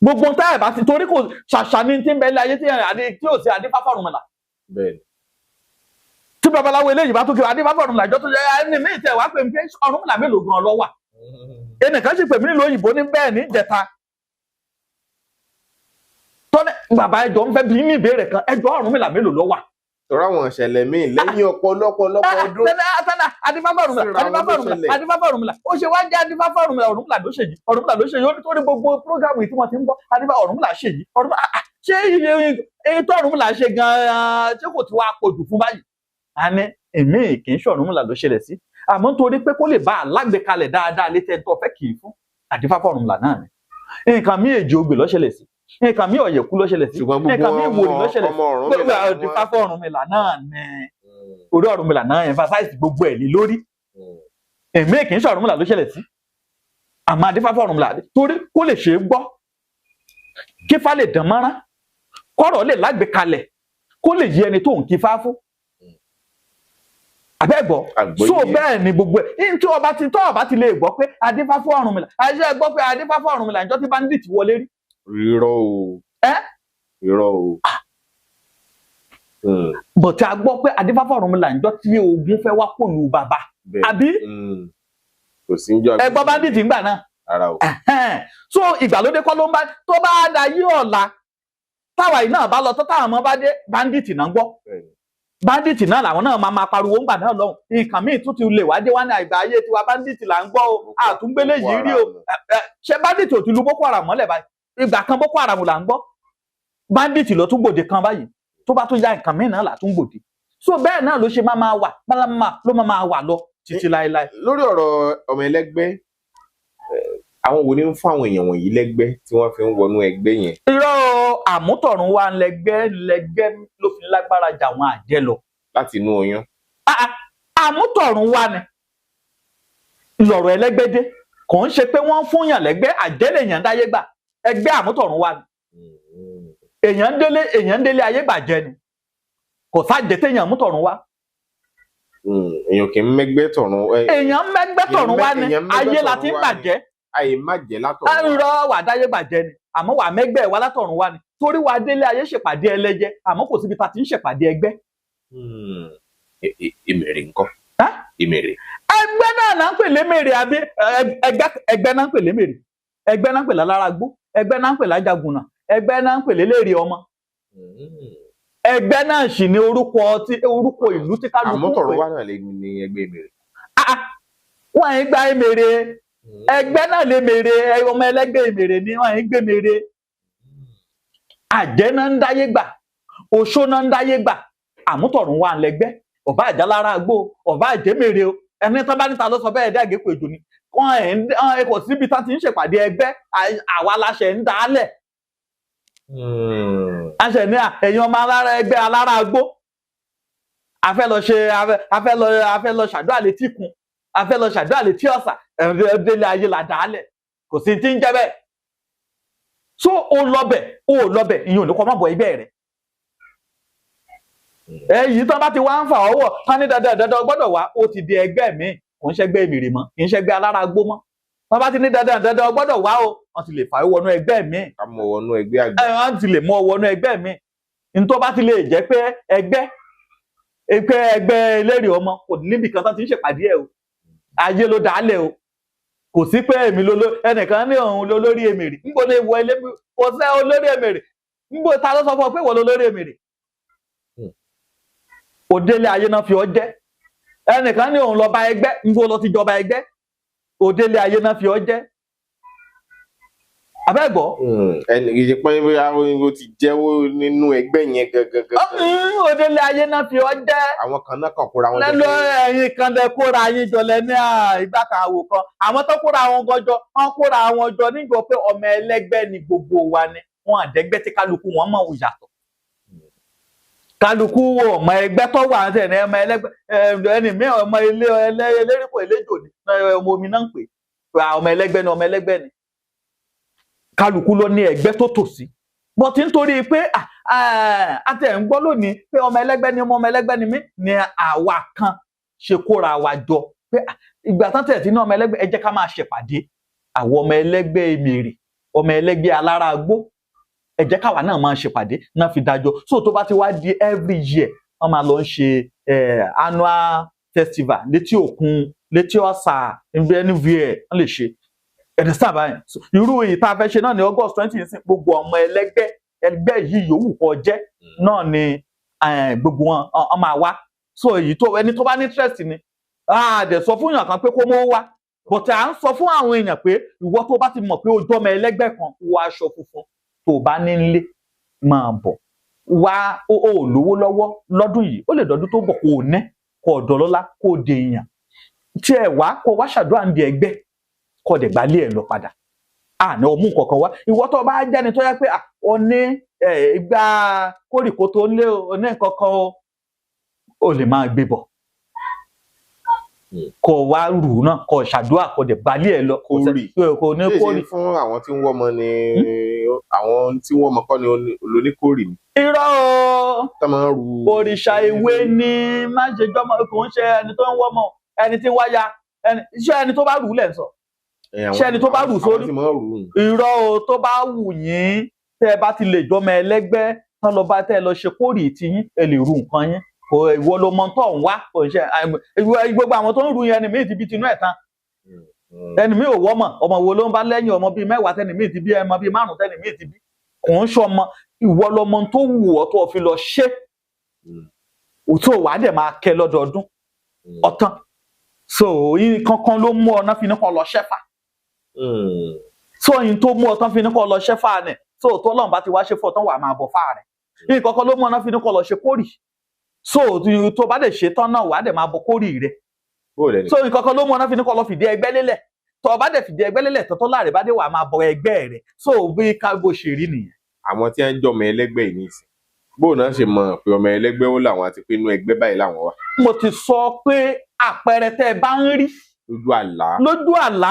gbogbo ìtẹ́ ẹ̀ bá ti torí kò ṣàṣà ní ti ń bẹ ilé ayé tí ò sí Adífáfá Ọ̀rúnmìlà tí babaláwo eléyìí bá tún kí Adífáfá Ọ̀rúnmìlà jọ tó yẹ ẹni míì tẹ wá pé mi pé Ọ̀rúnmìlà mélòó gan lọ wà ẹnìkan sì pè mí nílùú òyìnbó ní bẹ́ẹ̀ ní ìjẹta tọ́lẹ̀ bàbá ẹjọ́ ń fẹ́ bí ní ìbéèrè kan ẹjọ́ Ọ̀rúnmìlà mélòó lọ wà. Tọ́ra àwọn ìṣẹ̀lẹ̀ míì lẹ́yìn ọ̀pọ̀lọpọ̀ ọdún. Adífáfá Ọ̀rúnmìlà ó ṣe wá jẹ́ Adífáfá Ọ̀rúnmìlà ló ṣèyí ó nítorí gbogbo prógámù tí wọ́n ti ń bọ́ Ọ̀rúnmìlà ṣèyí ṣé iye tó Ọ̀rúnmìlà ṣe gan-an ṣé kò ti wá pọ̀jù fún báyìí. A ní èmi kì í ṣe Ọ̀rúnmìlà ló ṣẹlẹ̀ sí àmọ́ nítorí pé kó lè bá alágbèékalẹ̀ dáadáa létí ẹni tó fẹ́ kì í fún Adífáfá Ọ̀rúnmìlà náà ni nǹkan mí èjì ogbè ló ṣẹlẹ̀ sí nǹkan mí ọ̀yẹ̀kú ló ṣẹlẹ̀ sí nǹkan mí ìwòrì ló ṣẹlẹ̀ sí gbogbo Adífáfá Ọ̀rúnmìlà náà ni orí Ọ̀rúnmìlà náà emphasize gbogbo ẹ̀ ní lórí èmi kì í ṣe Ọ̀rúnmìlà ló ṣẹlẹ̀ sí àmọ́ Adífáfá Ọ̀rúnmìlà torí kó lè ṣe é gbọ́ kífá lè dán mọ́rán kọ́rọ̀ lè lágbèékalẹ̀ kó lè yí ẹni tó ń kífá fún abẹ́gbọ́ so bẹ́ẹ̀ ni gbogbo ẹ̀ tí ọba ti lè gbọ́ pé Adífáfá Ọ̀rúnmìlà àṣẹ gbọ́ pé Adífáfá Ọ̀rúnmìlà ìjọ tí bandit wọlé rí. Rírọ́ o. irọ́ o. bọ̀tí a gbọ́ pé adífáfá Ọ̀rúnmìlà ń jọ tí ogun fẹ́ wá kò lu bàbá àbí kò sí ń jọ ẹgbọ́n bandit ń gbà náà. ara o. so ìgbàlódé kọ́ ló ń bá tó bá dayé ọ̀la táwa yìí náà bá lọ tó táwọn ọmọ bá dé bandit náà ń gbọ́ bandit náà làwọn náà máa pariwo ńgbà náà lọ́hùn nǹkan míì tún ti lè wá dé wá ní àgbà ayé tiwa bandit là ń gbọ́ o àtúngbélé yìí rí o ṣé bandit ò ti lu Boko Haram mọ́lẹ̀ báyìí ìgbà kan Boko Haram là ń gbọ́ bandit ló tún gbòde kan báyìí tó bá tún ya nǹkan míì náà là tún gbòde so bẹ́ẹ̀ náà ló ṣe máa wà ló máa wà lọ títí láéláé. lórí ọ̀rọ̀ ọmọ ẹlẹ́gbẹ́ àwọn wo ni ń fún àwọn èèyàn wọ̀nyí lẹ́gbẹ́ tí wọ́n fi ń wọnú ẹgbẹ́ yẹn. irọ́ àmútọ̀run wa lẹ́gbẹ́ ló fi lágbára jà wọn àjẹ́ lọ. láti inú oyún. àmútọ̀run wa ni lọ̀rọ̀ ẹlẹ́gbẹ́ dé kò ń ṣe pé wọ́n fún yàn lẹ́gbẹ́ àjẹ́ lèèyàn dáyé gbà ẹgbẹ́ àmútọ̀run wa ni. èèyàn délé ayé gbàjẹ́ ni kò sáàjẹ́ téèyàn àmútọ̀run wa. èèyàn kì í mẹ́gbẹ́ tọ̀run. èèyàn mẹ́gbẹ́ tọ̀run wa ni ayé la ti ń bàjẹ́. àyè má jẹ́ látọ̀run wa. ẹ̀rọ wà dáyé gbàjẹ́ ni àmọ́ wà mẹ́gbẹ́ wa látọ̀run wa ni torí wa délé ayé ṣèpàdé ẹlẹ́jẹ́ àmọ́ kò síbi ta ti ń ṣèpàdé ẹgbẹ́. ìmèrè ńkọ́. ìmèrè. ẹgbẹ́ náà là ń pè lémèrè àbí ẹgbẹ́ náà ń pè lémèrè ẹgbẹ́ náà ń pè lálára gbó ẹgbẹ́ náà ń pè lájàgùnà ẹgbẹ́ náà ń pè lélẹ́rìí ọmọ. ẹgbẹ́ náà sì ni orúkọ ìlú tí kálukú pè. àmútọ̀run wa náà lè ní ẹgbẹ́ ìmèrè. wọ́n ń gba ìmèrè ẹgbẹ́ náà lè mèrè ọmọ ẹlẹ́gbẹ́ ìmèrè ni wọ́n ń gbé mèrè. àjẹ́ náà ń dáyé gbà oṣó náà ń dáyé gbà àmútọ̀run wa lẹ́gbẹ́ ọba àjà lára gbó ọba àjẹ́ mèrè o ẹni tán bá níta ló sọ bẹ́ẹ̀ dàgé pèjò ni wọ́n kò síbi tán ti ń ṣèpàdé ẹgbẹ́ àwa láṣẹ ń dálẹ̀. àṣẹ ní ẹ̀yin ọmọ alára ẹgbẹ́ alára gbó afẹ́ lọ ṣàdúrà létí kun afẹ́ lọ ṣàdúrà létí ọ̀sà ẹ̀ẹ́dẹ́lẹ̀ ayé la dálẹ̀ kò sí ti ń jẹ́ bẹ́ẹ̀. so ó lọ́bẹ̀ ìyẹn ò ní kọ́ mọ́ bọ̀ ẹgbẹ́ rẹ̀. èyí tán bá ti wá ń fà ọwọ́ tán ní dandan gbọ́dọ̀ wá ó ti di ẹgbẹ́ mi kò ń ṣẹgbẹ́ ìmìrì mọ́ kì í ṣẹgbẹ́ alára gbó mọ́ tán bá ti ní dandan gbọ́dọ̀ wá o wọ́n ti lè fà wọnú ẹgbẹ́ mi. ká mọ wọnú ẹgbẹ́ àgbà. wọ́n ti lè mọ wọnú ẹgbẹ́ mi nítorí bá ti lè jẹ́ pé ẹgbẹ́ elérè ọmọ kò níbi kan tán ti ń ṣèpàdé ẹ̀ o ayé ló dálẹ̀ o kò sí pé èmi ẹnìkan ní òun lórí èmèrè níbo lè wọ ilé kò sẹ́ olórí èmèrè níbo ta ló sọ fún ọ pé wọ́n lórí èmèrè. òdélé ayé náà fi ọ jẹ́ ẹnìkan ní òun lọ́ba ẹgbẹ́ níbo lọ ti jọba ẹgbẹ́ òdélé ayé náà fi ọ jẹ́ abẹ́gbọ́. ẹnì kìí pé bóyá o ti jẹ́wọ́ nínú ẹgbẹ́ yẹn gangan. òdélé ayé náà fi ọ jẹ́. àwọn kan náà kàn kóra wọn jọ. lẹ́nu ẹ̀yin kan lẹ kóra yín jọ lẹ ní ìgbà kan àwò kan àwọn tó kóra wọn gọjọ wọn kóra wọn jọ nígbà pé ọmọ ẹlẹ́gbẹ́ ni gbogbo wa ni wọn àdẹ́gbẹ́ tí kálukú wọn mọ̀ ò yàtọ̀. kálukú ọmọ ẹgbẹ́ tó wà ní ẹni ọmọ ẹlẹ́gbẹ́ ẹni mi ọmọ elérìkọ eléjò ni ọmọ omi náà ń pè ọmọ ẹlẹ́gbẹ́ ni kálukú ló ní ẹgbẹ́ tó tò sí bọ́tí nítorí pé àtẹ̀ ń gbọ́ lónìí pé ọmọ ẹlẹ́gbẹ́ ni mí ni àwa kan ṣe kóra wa jọ pé ìgbà tán tẹ̀ tí ní ọmọ ẹlẹ́gbẹ́ ẹ jẹ́ ká máa ṣèpàdé àwọn ọmọ ẹlẹ́gbẹ́ ìmèrè ọmọ ẹlẹ́gbẹ́ alára gbó ẹ jẹ́ káwa náà máa ṣèpàdé náà fi dájọ́ so tó bá ti wá di every year wọ́n máa lọ ń ṣe annual festival létí òkun létí ọ̀sà anywhere wọ́n lè ṣe ẹ̀dẹ̀ sábà yẹn irú èyí tá a fẹ́ ṣe náà ní August 20 sí gbogbo ọmọ ẹgbẹ́ yìí yòówù kó jẹ́ náà ni gbogbo wọn máa wá so èyí tó ẹni tó bá ní interest ni àdẹ̀ sọ fún èèyàn kan pé kó mọ́ wá but à ń sọ fún àwọn èèyàn pé ìwọ tó bá ti mọ̀ pé ojú ọmọ ẹlẹ́gbẹ́ kan wọ aṣọ funfun tó bá ní nílé máa bọ̀ wá ó lówó lọ́wọ́ lọ́dún yìí ó lè dọ́dún tó bọ̀ kó o ná kó o dọ̀lọ́lá kó o dè èèyàn tí ẹ wá kó o wá ṣàdúrà ń di ẹgbẹ́ kó o dẹ̀ gbálé ẹ̀ lọ padà àná ọmú nǹkan wá ìwọ tó bá jẹ́ni tó yẹ pé o ní ìgbà kórìkó tó lé o ní nǹkan kan o lè máa gbé bọ̀ kó wá rù náà kó ṣàdúrà kó dẹ̀ gbálé ẹ̀ lọ kó ní kórì. ṣé fún àwọn tí ń wọ́mọ ni àwọn tí wọ́n mọ kọ́ ni olóníkórì ni. irọ́ o tó máa ń ru òrìṣà ìwé ni má ṣe jọmọ kò ń ṣe ẹni tó ń wọ́mọ ẹni tí ń wáyà ṣé ẹni tó bá rù ú lẹ̀ ń sọ ṣé ẹni tó bá rù sórí irọ́ o tó bá wù yín tẹ́ ẹ bá ti lè jọmọ ẹlẹ́gbẹ́ tán lọ bá tẹ́ ẹ lọ ṣe kórìí tí yín ẹ lè ru nǹkan yín kò ìwọ ló mọ tó ń wá kò ṣe gbogbo àwọn tó ń ru yẹn ẹni míì ti bí tinú ẹ̀ tán ẹni míì ò wọ́mọ̀ ọmọ wo ló ń bá lẹ́yìn ọmọ bíi mẹ́wàá tẹ́ni míì ti bí ọmọ bíi 5 tẹ́ni míì ti bí kò ń ṣọmọ ìwọ lọmọ tó wù ọ́ tó fi lọ ṣe tó wàá dẹ̀ máa kẹ́ lọ́dọọdún ọ̀tán so yín kankan ló mú ọ náà fi ní kọ́ lọ ṣẹ́fà so yín tó mú ọ tán fi ní kọ́ lọ ṣẹ́fà nẹ̀ so tó Ọlọ́run bá ti wá ṣe fún ọ tán wàá máa bọ̀ fáà rẹ̀ yín kankan ló mú ọ náà fi ní kọ́ lọ ṣe kórì so tó bá dẹ̀ ṣe tán náà wàá dẹ̀ máa bọ̀ kórì rẹ̀ so yín kankan ló mú ọ náà fi ní kọ́ lọ fìdí ẹgbẹ́ lélẹ̀ tó bá dẹ̀ fìdí ẹgbẹ́ lélẹ̀ tó láàrẹ̀ bá dé wàá máa bọ̀ ẹgbẹ́ rẹ̀ so bí kágbó ṣe rí nìyẹn. àwọn tí wọ́n ń jọmọ ẹlẹ́gbẹ́ yìí nìsín bóun náà ṣe mọ̀ pé ọmọ ẹlẹ́gbẹ́ ó làwọn àti pé inú ẹgbẹ́ báyìí làwọn wà. mo ti sọ pé àpẹẹrẹ tẹ́ ẹ bá ń rí lójú àlá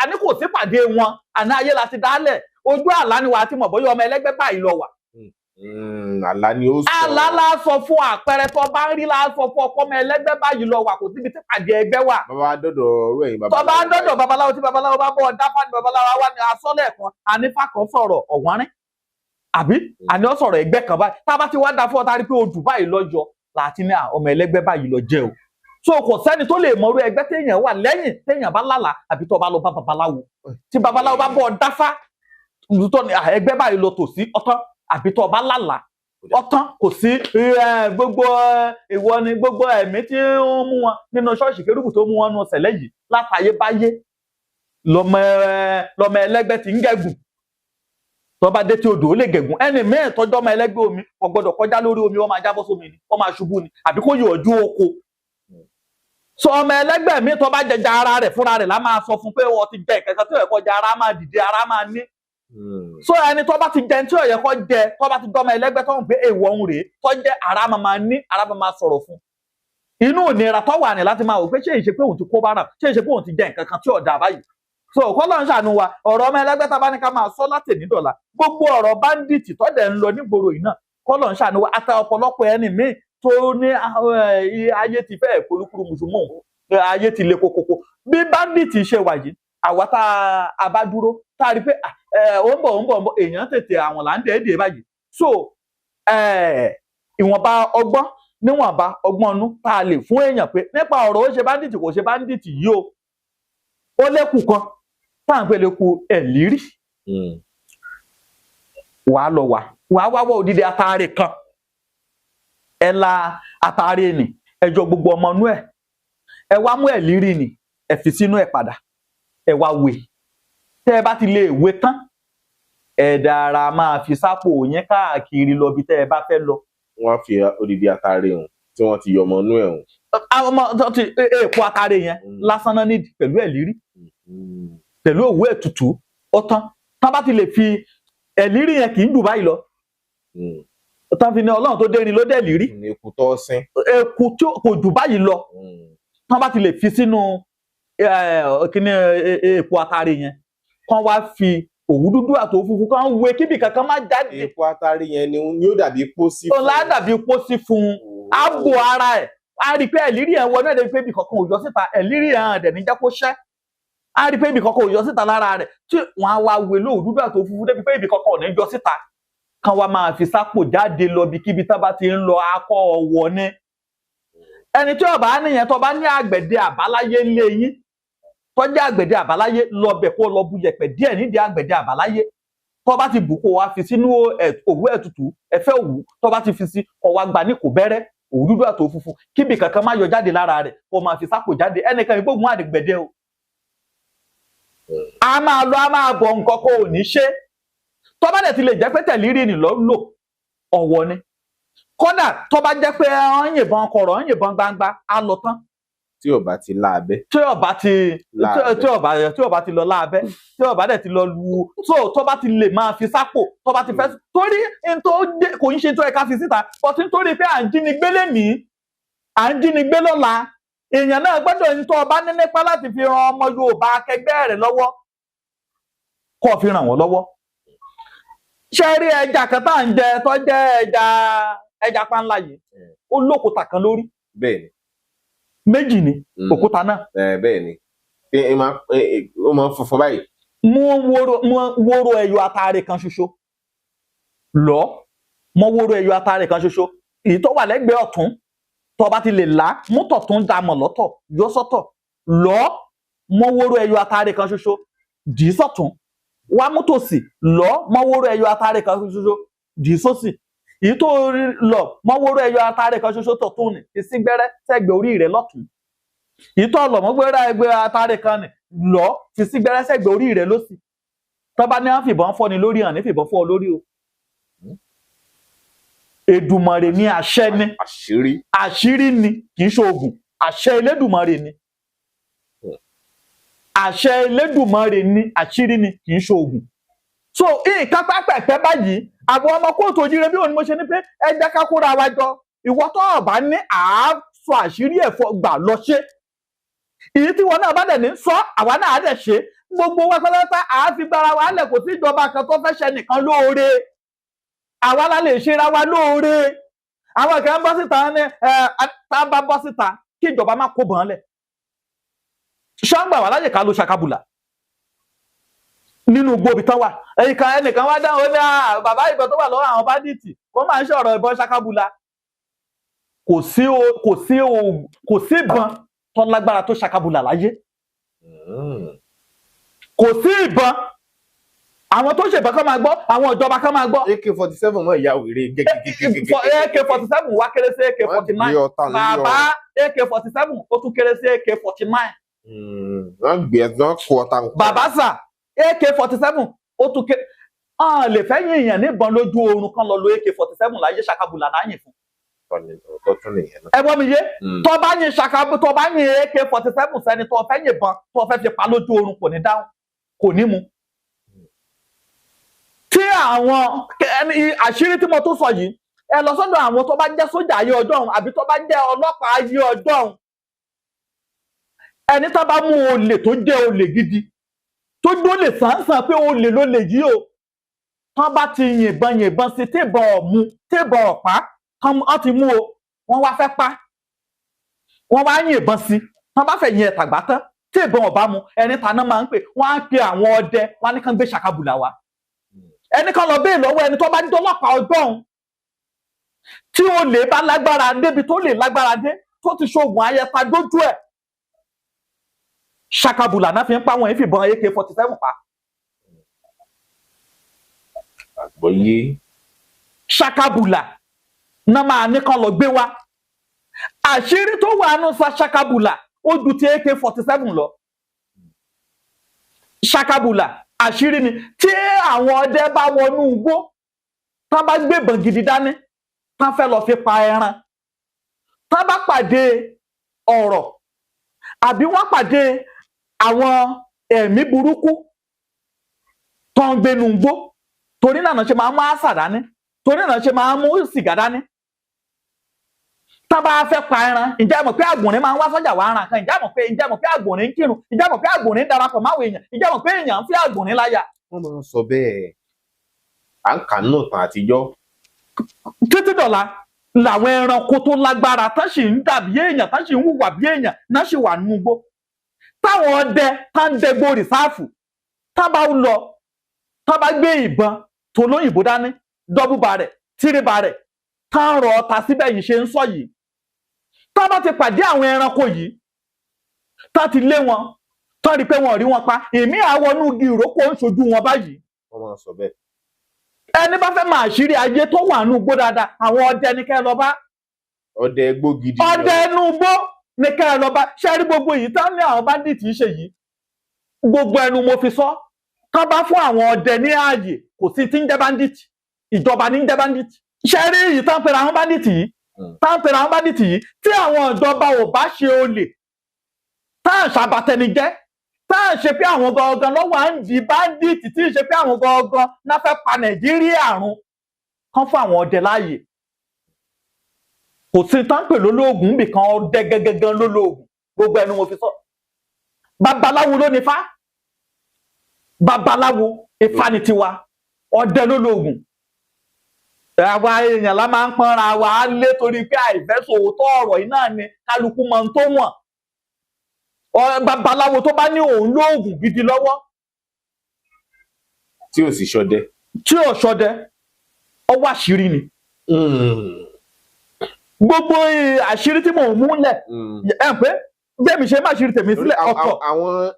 àní kò sí pàdé wọn àná ayé la ti dálẹ̀ ojú àlá ni wàá ti mọ̀ bóyá ọmọ ẹlẹ́gbẹ́ báyìí lọ wà. àlá ni ó sọ. àlá la sọ fún àpẹẹrẹ tó bá ń rí la sọ fún ọkọ ọmọ ẹlẹ́gbẹ́ báyìí lọ wà kò síbi tí pàdé ẹgbẹ́ wà. bàbá dọdọ ọ̀rọ̀ ẹ̀yin babaláwo. tọba dọdọ babaláwo tí babaláwo bá bọ dáfá ní babaláwo wá ní asọlẹ kan ànífà kan sọ̀rọ̀ ọ̀wọ́nrín àbí àní ó sọ̀rọ̀ ẹgbẹ́ kan báyìí tá a bá ti wá dá fún ọ tá a rí pé odù báyìí lọ́jọ́ láti ní ọmọ ẹlẹ́gbẹ́ báyìí lọ jẹ́ o so kò sẹ́ni tó lè mọrú ẹgbẹ́ téèyàn wà lẹ́yìn téèyàn bá lálàá àbí tó bá lọ bá babaláwo tí babaláwo bá bọ̀ dáfá tó ní ẹgbẹ́ báyìí lọ tòsí ọ̀tán àbí tó bá lálàá ọ̀tán kò sí gbogbo ìwọ ni gbogbo ẹ̀mí tí ó mú wọn nínú ṣọ́ọ̀ṣì kérúbù tó mú wọn nù sẹ̀lẹ̀ yìí látayébáyé lọmọ ẹlẹ́gbẹ́ ti ń gẹ̀gùn tó bá dé tí odò ó lè gẹ̀gùn ẹni mẹ́ẹ̀ tọ́jọ́ ọmọ ẹlẹ́gbẹ́ omi kò gbọdọ̀ kọjá lórí omi ó máa jábọ́ sómi ni ó máa ṣubú ni àbí kó yọ ojú oko so ọmọ ẹlẹ́gbẹ́ mi tó bá jẹjà ara rẹ̀ fúnra rẹ̀ lá máa sọ fún pé wọ́n ti jẹ ìkẹ́kẹ́ tó yẹ kó jẹ ara máa dìde ara máa ní so ẹni tó bá ti jẹ tí ó yẹ kó jẹ tó bá ti dọ́mọ ẹlẹ́gbẹ́ tó ń gbé èèwọ̀ ń rèé tó jẹ ara máa ní ara máa sọ̀rọ̀ fún inú ìnira tó wà ní láti máa wò pé ṣé ìṣe pé òun ti kó bára ṣé ìṣe pé òun ti jẹ nǹkan kan tí ò dáa báyìí so kọ́lọ́ ń ṣàánú wa ọ̀rọ̀ ọmọ ẹlẹ́gbẹ́ tá a bá ní ká máa sọ láti ní dọ̀là gbogbo ọ̀rọ̀ báńdíìtì tó dẹ̀ ń lọ nígboro yìí náà kọ́lọ́ ń ṣàánú wa ata ọ̀pọ̀lọpọ̀ ẹni míì tó ní ayé ti fẹ́ polúkúrú mùsùlùmọ́ ayé ti le kokoko bí báńdíìtì ṣe wà yìí àwa tá a bá dúró tá a rí pé ó ń bọ̀ èèyàn tètè àwọn là ń dẹ̀ báyìí so ìwọ̀nba ọgbọ́n níwọ̀nba ọgbọ́n ọnú tá a lè fún èèyàn pé nípa ọ̀rọ̀ ó ṣe báńdíìtì kò ṣe báńdíìtì yìí o ó lẹ́kù kan tá à ń pèlè ku ẹ̀lírí wàá lọ wàá wáwọ́ òdìdí atare kan ẹ la atare nì ẹjọ gbogbo ọmọ inú ẹ wá mú ẹ̀lírí nì ẹ fi sínú ẹ padà ẹ wá wé tẹ́ ẹ bá ti lè wé tán ẹ dára máa fi sápò yẹn káàkiri lọ bí tẹ́ ẹ bá fẹ́ lọ. wọ́n fi òdìdí atare hàn tí wọ́n ti yọ ọmọ inú ẹ̀ hàn. àwọn ọmọ tó ti èèpo atare yẹn lásán náà nídìí pẹ̀lú ẹ̀lírí pẹ̀lú òwú ètùtù ọ̀tán tá bá ti lè fi ẹ̀lírí yẹn kì í dùn báyìí lọ tán fi ní Ọlọ́run tó dérin ló dẹ̀ lírí eku tó sín eku tí kò dùn báyìí lọ tán bá ti lè fi sínú kíní èpo atare yẹn kán wá fi òwú dúdú àti òwú funfun kán wé kíbi kankan má jáde. èpo atare yẹn ni yóò dàbí pósí fún un. ọ̀la dàbí pósí fún un ààbò ara ẹ̀ á rí i pé ẹ̀lírí yẹn wọnú ẹ̀dẹ̀ pé ibì kankan ò yọ síta ẹ̀lírí yẹn dẹ̀ ní jẹ́ kó ṣẹ́ á rí i pé ibì kankan ò yọ síta lára rẹ̀ tí wọ́n á wá wé lóòwú dúdú àti òwú funfun débi pé ibì kankan ò ní yọ síta kan wá máa fi sápò jáde lọ bí kíbi tá bá ti ń lọ akọ ọwọ́ ní ẹni tí ó bá nìyẹn tó bá ní àgbẹ̀dẹ àbáláyé ńlé yín tó jẹ́ àgbẹ̀dẹ àbáláyé lọ bẹ̀ kó lọ bu yẹ̀pẹ̀ díẹ̀ nídìí àgbẹ̀dẹ àbáláyé tó bá ti bù kó wá fi sínú òwú ètùtù ẹ̀fẹ́ òwú tó bá ti fi sí kó wá gbà ní kò bẹ̀rẹ̀ òwú dúdú àti òwú funfun kíbi kankan má yọ jáde lára rẹ̀ kó máa fi sápò jáde ẹnìkan ìgbógun àdìgbẹ̀dẹ o a máa lọ a máa bọ̀ nǹkan kó ò ní ṣe tó bá dẹ̀ ti lè jẹ́ pé tẹ̀lírí ni lọ lò ọ̀wọ́ ni kódà tó bá jẹ́ pé ń yìnbọn kọ̀rọ̀ ń yìnbọn gbangba á lọ tán. tí ò bá ti láabẹ́. tí ò bá ti lọ láabẹ́ tí ò bá dẹ̀ ti lọ lu tó bá ti lè máa fi sápò tó bá ti fẹ́ torí kò ń ṣe tó ẹ̀ka fi síta but nítorí pé à ń jínigbé lénìí à ń jínigbé lọ́la èèyàn náà gbọ́dọ̀ ní tó ọba ní nípa láti fi ran ọmọ Yorùbá akẹgbẹ́ rẹ̀ lọ́wọ́ kó fi ràn wọ́n lọ́wọ́. ṣé rí ẹja kan tá à ń jẹ tó jẹ́ ẹja panla yìí ó lókùúta kan lórí. bẹ́ẹ̀ni. méjì ni òkúta náà. bẹ́ẹ̀ni ó máa ń funfun báyìí. mú wóró ẹyọ atare kan ṣoṣo lọ mọ́ wóró ẹyọ atare kan ṣoṣo èyí tó wà lẹ́gbẹ̀ẹ́ ọ̀tún tó bá ti lè là mú tọ̀tún dàmọ̀ lọ́tọ̀ yọ sọ́tọ̀ lọ mọ́ wóró ẹyọ atare kan ṣoṣo dì í sọ́tún wá mú tòsì lọ mọ́ wóró ẹyọ atare kan ṣoṣo dì í sósì èyí tó lọ mọ́ wóró ẹyọ atare kan ṣoṣo tọ̀tún ni ìsí gbẹ́rẹ́ sẹ́gbẹ̀ẹ́ orí rẹ̀ lọ́tún èyí tó lọ mọ́ gbẹ́rẹ́ ẹgbẹ́ atare kan ni lọ fi sí gbẹ́rẹ́ sẹ́gbẹ̀ẹ́ orí rẹ̀ lósì tó bá ní à ń fìbọn fọ́ ni lórí hàn ní fìbọn fọ́ lórí o. Èdùmàrè ni àṣẹ ni àṣírí ni kì í ṣe oògùn àṣẹ Elédùmarè ni àṣẹ Elédùmarè ni àṣírí ni kì í ṣe oògùn. So nǹkan pẹ́pẹ́pẹ́ báyìí àwọn ọmọ kóòtù òjíire bí òun ni mo ṣe ní pé ẹ jẹ́ ká kóra wa jọ ìwọ tó ọ̀bá ní àásọ àṣírí ẹ̀fọ́ gbà lọ ṣe èyí tí wọn náà bá dẹ̀ ní sọ àwa náà á dẹ̀ ṣe gbogbo wa pátá àáfi gbára wa lẹ̀ kò sí ìjọba kan tó fẹ́ ṣe nìkan lóore àwa la lè ṣera wa lóore àwọn kan bọ́ síta ní tá a bá bọ́ síta kí ìjọba má kó bọ̀n lẹ̀ ṣọ́ngbà wà láyè ká ló ṣakabùlà nínú gbòbí tán wà ẹnìkan wá dáhùn ó ní bàbá ìbọn tó wà lọ́wọ́ àwọn báńdíìtì wọ́n máa ń ṣọ̀rọ̀ ìbọn ṣakabùlà kò sí ìbọn tó lágbára tó ṣakabùlà láyé kò sí ìbọn àwọn tó ṣèbọn kan máa gbọ́ àwọn ìjọba kan máa gbọ́. AK-47 mọ ìyá wèrè gẹgẹgẹgẹgẹ. AK-47 wá kéré sí AK-49 bàbá AK-47 ó tún kéré sí AK-49. wọ́n gbé ẹ̀dán kú ọ̀tá nǹkan. bàbá sà AK-47 ó tún kéré lè fẹ́ yín èèyàn níbọn lójú oorun kan lọ lo AK-47 láyé ṣakabùlà láyìn fún. ẹ gbọ́ mi yé tó bá yin AK-47 sẹ́ni tó fẹ́ yìnbọn tó fẹ́ fi pa lójú oorun kò ní dáhùn kò ní mu. tí àwọn àṣírí tí mo tún sọ yìí ẹ lọ sọ́dọ̀ àwọn tó bá jẹ́ sójà ayé ọjọ́ ọ̀hún àbí tó bá jẹ́ ọlọ́pàá ayé ọjọ́ ọ̀hún ẹni tó bá mú olè tó jẹ́ olè gidi tó dólè sàǹsàn pé olè ló lè yí o tán bá ti yìnbọn sí tébọn ọ̀mú tébọn ọ̀pá wọ́n ti mú o wọ́n wá fẹ́ pa wọ́n wá yìnbọn sí tán bá fẹ́ yin ẹ̀tàgbá tán tébọn ọ̀bá mu ẹni taná máa ń pè wọ́n á pe àwọn ọdẹ wọ́n á ní kán gbé ṣakabùlà wá ẹni kan lọ bẹ́ẹ̀ lọ́wọ́ ẹni tó bá dọ́lọ́pàá ọjọ́ ọ̀hún tí ó lè bá lágbára débi tó lè lágbára dé tó ti ṣoògùn ayẹta dójú ẹ̀ ṣakabùlà náà fi ń pa wọn yìí fìbọn AK-47 pa. àgbọ̀yé. ṣakabùlà náà máa ní kan lọ gbé wá àṣírí tó wà nù sa ṣakabùlà ó ju ti AK-47 lọ ṣakabùlà àṣírí ni tí àwọn ọdẹ bá wọnú igbó tán bá gbébọn gidi dání tán fẹ́ lọ fi pa ẹran tán bá pàdé ọ̀rọ̀ àbí wọ́n pàdé àwọn ẹ̀mí burúkú tó ń gbénu igbó torí náà ṣe máa mú àṣà dání torí náà ṣe máa mú sìgá dání tán bá fẹ́ pa ẹran ǹjẹ́ mọ̀ pé àgbọ̀nrín máa ń wá sọ́jà wá ran kan ǹjẹ́ mọ̀ pé àgbọ̀nrín ń kírun ǹjẹ́ mọ̀ pé àgbọ̀nrín darapọ̀ máwọn èèyàn ǹjẹ́ mọ̀ pé èèyàn ń fi àgbọ̀nrín láyà. wọ́n máa ń sọ bẹ́ẹ̀ à ń kà nínú ìtàn àtijọ́. títí dọ̀la làwọn ẹranko tó lágbára tán sì ń dàbí èèyàn tán sì ń hùwà bí èèyàn náà sì wà nínú igbó táwọn ọdẹ tán ń dẹgbó rìsáàfù tán bá lọ tán bá gbé ìbọn tó lóyìnbó dání dọ́bù barẹ̀ tírí barẹ̀ tán rọ ọta síbẹ̀ yìí ṣe ń sọ yìí tán bá ti pàdé àwọn ẹranko yìí tán ti lé wọn tán rí pé wọn ò rí wọn pa èmi àwọnú igi ìrókò ń ṣojú wọn báyìí. wọ́n máa ń sọ bẹ́ẹ̀. ẹni bá fẹ́ máa ṣírí ayé tó wà nù gbó dáadáa àwọn ọdẹ ní kẹ́ ẹ lọ bá. ọdẹ ẹgbó gidi. ọdẹ ẹnu gbó ní kẹ́ ẹ lọ bá ṣe rí gbogbo yìí tán ní àwọn báńdíìtì ṣe yìí gbogbo ẹnu mo fi sọ tán bá fún àwọn ọdẹ ní ààyè kò sí tí ń jẹ́ báńdíìtì ìjọba ní ń jẹ́ báńdíìtì ṣe rí yìí tán pera àwọn báńdíìtì yìí tí àwọn ìjọba ò bá ṣe olè tá à ń ṣàbàtẹnijẹ́ tá à ń ṣe pé àwọn gangan lọ́wọ́ à ń di báńdíìtì tí ì ṣe pé àwọn gangan náà fẹ́ pa Nàìjíríà run kán fún àwọn ọdẹ láàyè kò sí tán pè lólóògùn níbì kan ọdẹ gẹ́gẹ́gẹ́ lólóògùn gbogbo ẹnu mo fi sọ babaláwo ló ní Ifá babaláwo Ifá ni tiwa ọdẹ lólóògùn àwa èèyàn la máa ń pọ́nra wa á lé torí pé àìfẹ́sòótọ́ ọ̀rọ̀ yìí náà ni kálukú mọ ohun tó wọ̀n babaláwo tó bá ní òun lóògùn gidi lọ́wọ́ tí ò sì ṣọdẹ. tí ò ṣọdẹ ọwọ́ àṣírí ni gbogbo àṣírí tí mò ń múlẹ̀ ẹ pé bẹ́ẹ̀mi ṣe má ṣírí tèmi sílẹ̀ ọ̀tọ̀.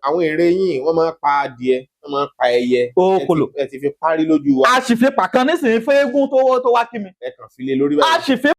àwọn ère yìí wọ́n máa ń pa adìẹ wọ́n máa ń pa ẹyẹ okòlò ẹ ti fi parí lójú wa. a sì fi pàkan nísìnyí fún eégún tó wá kí mi. ẹ kàn fi lé lórí báyìí. a sì fi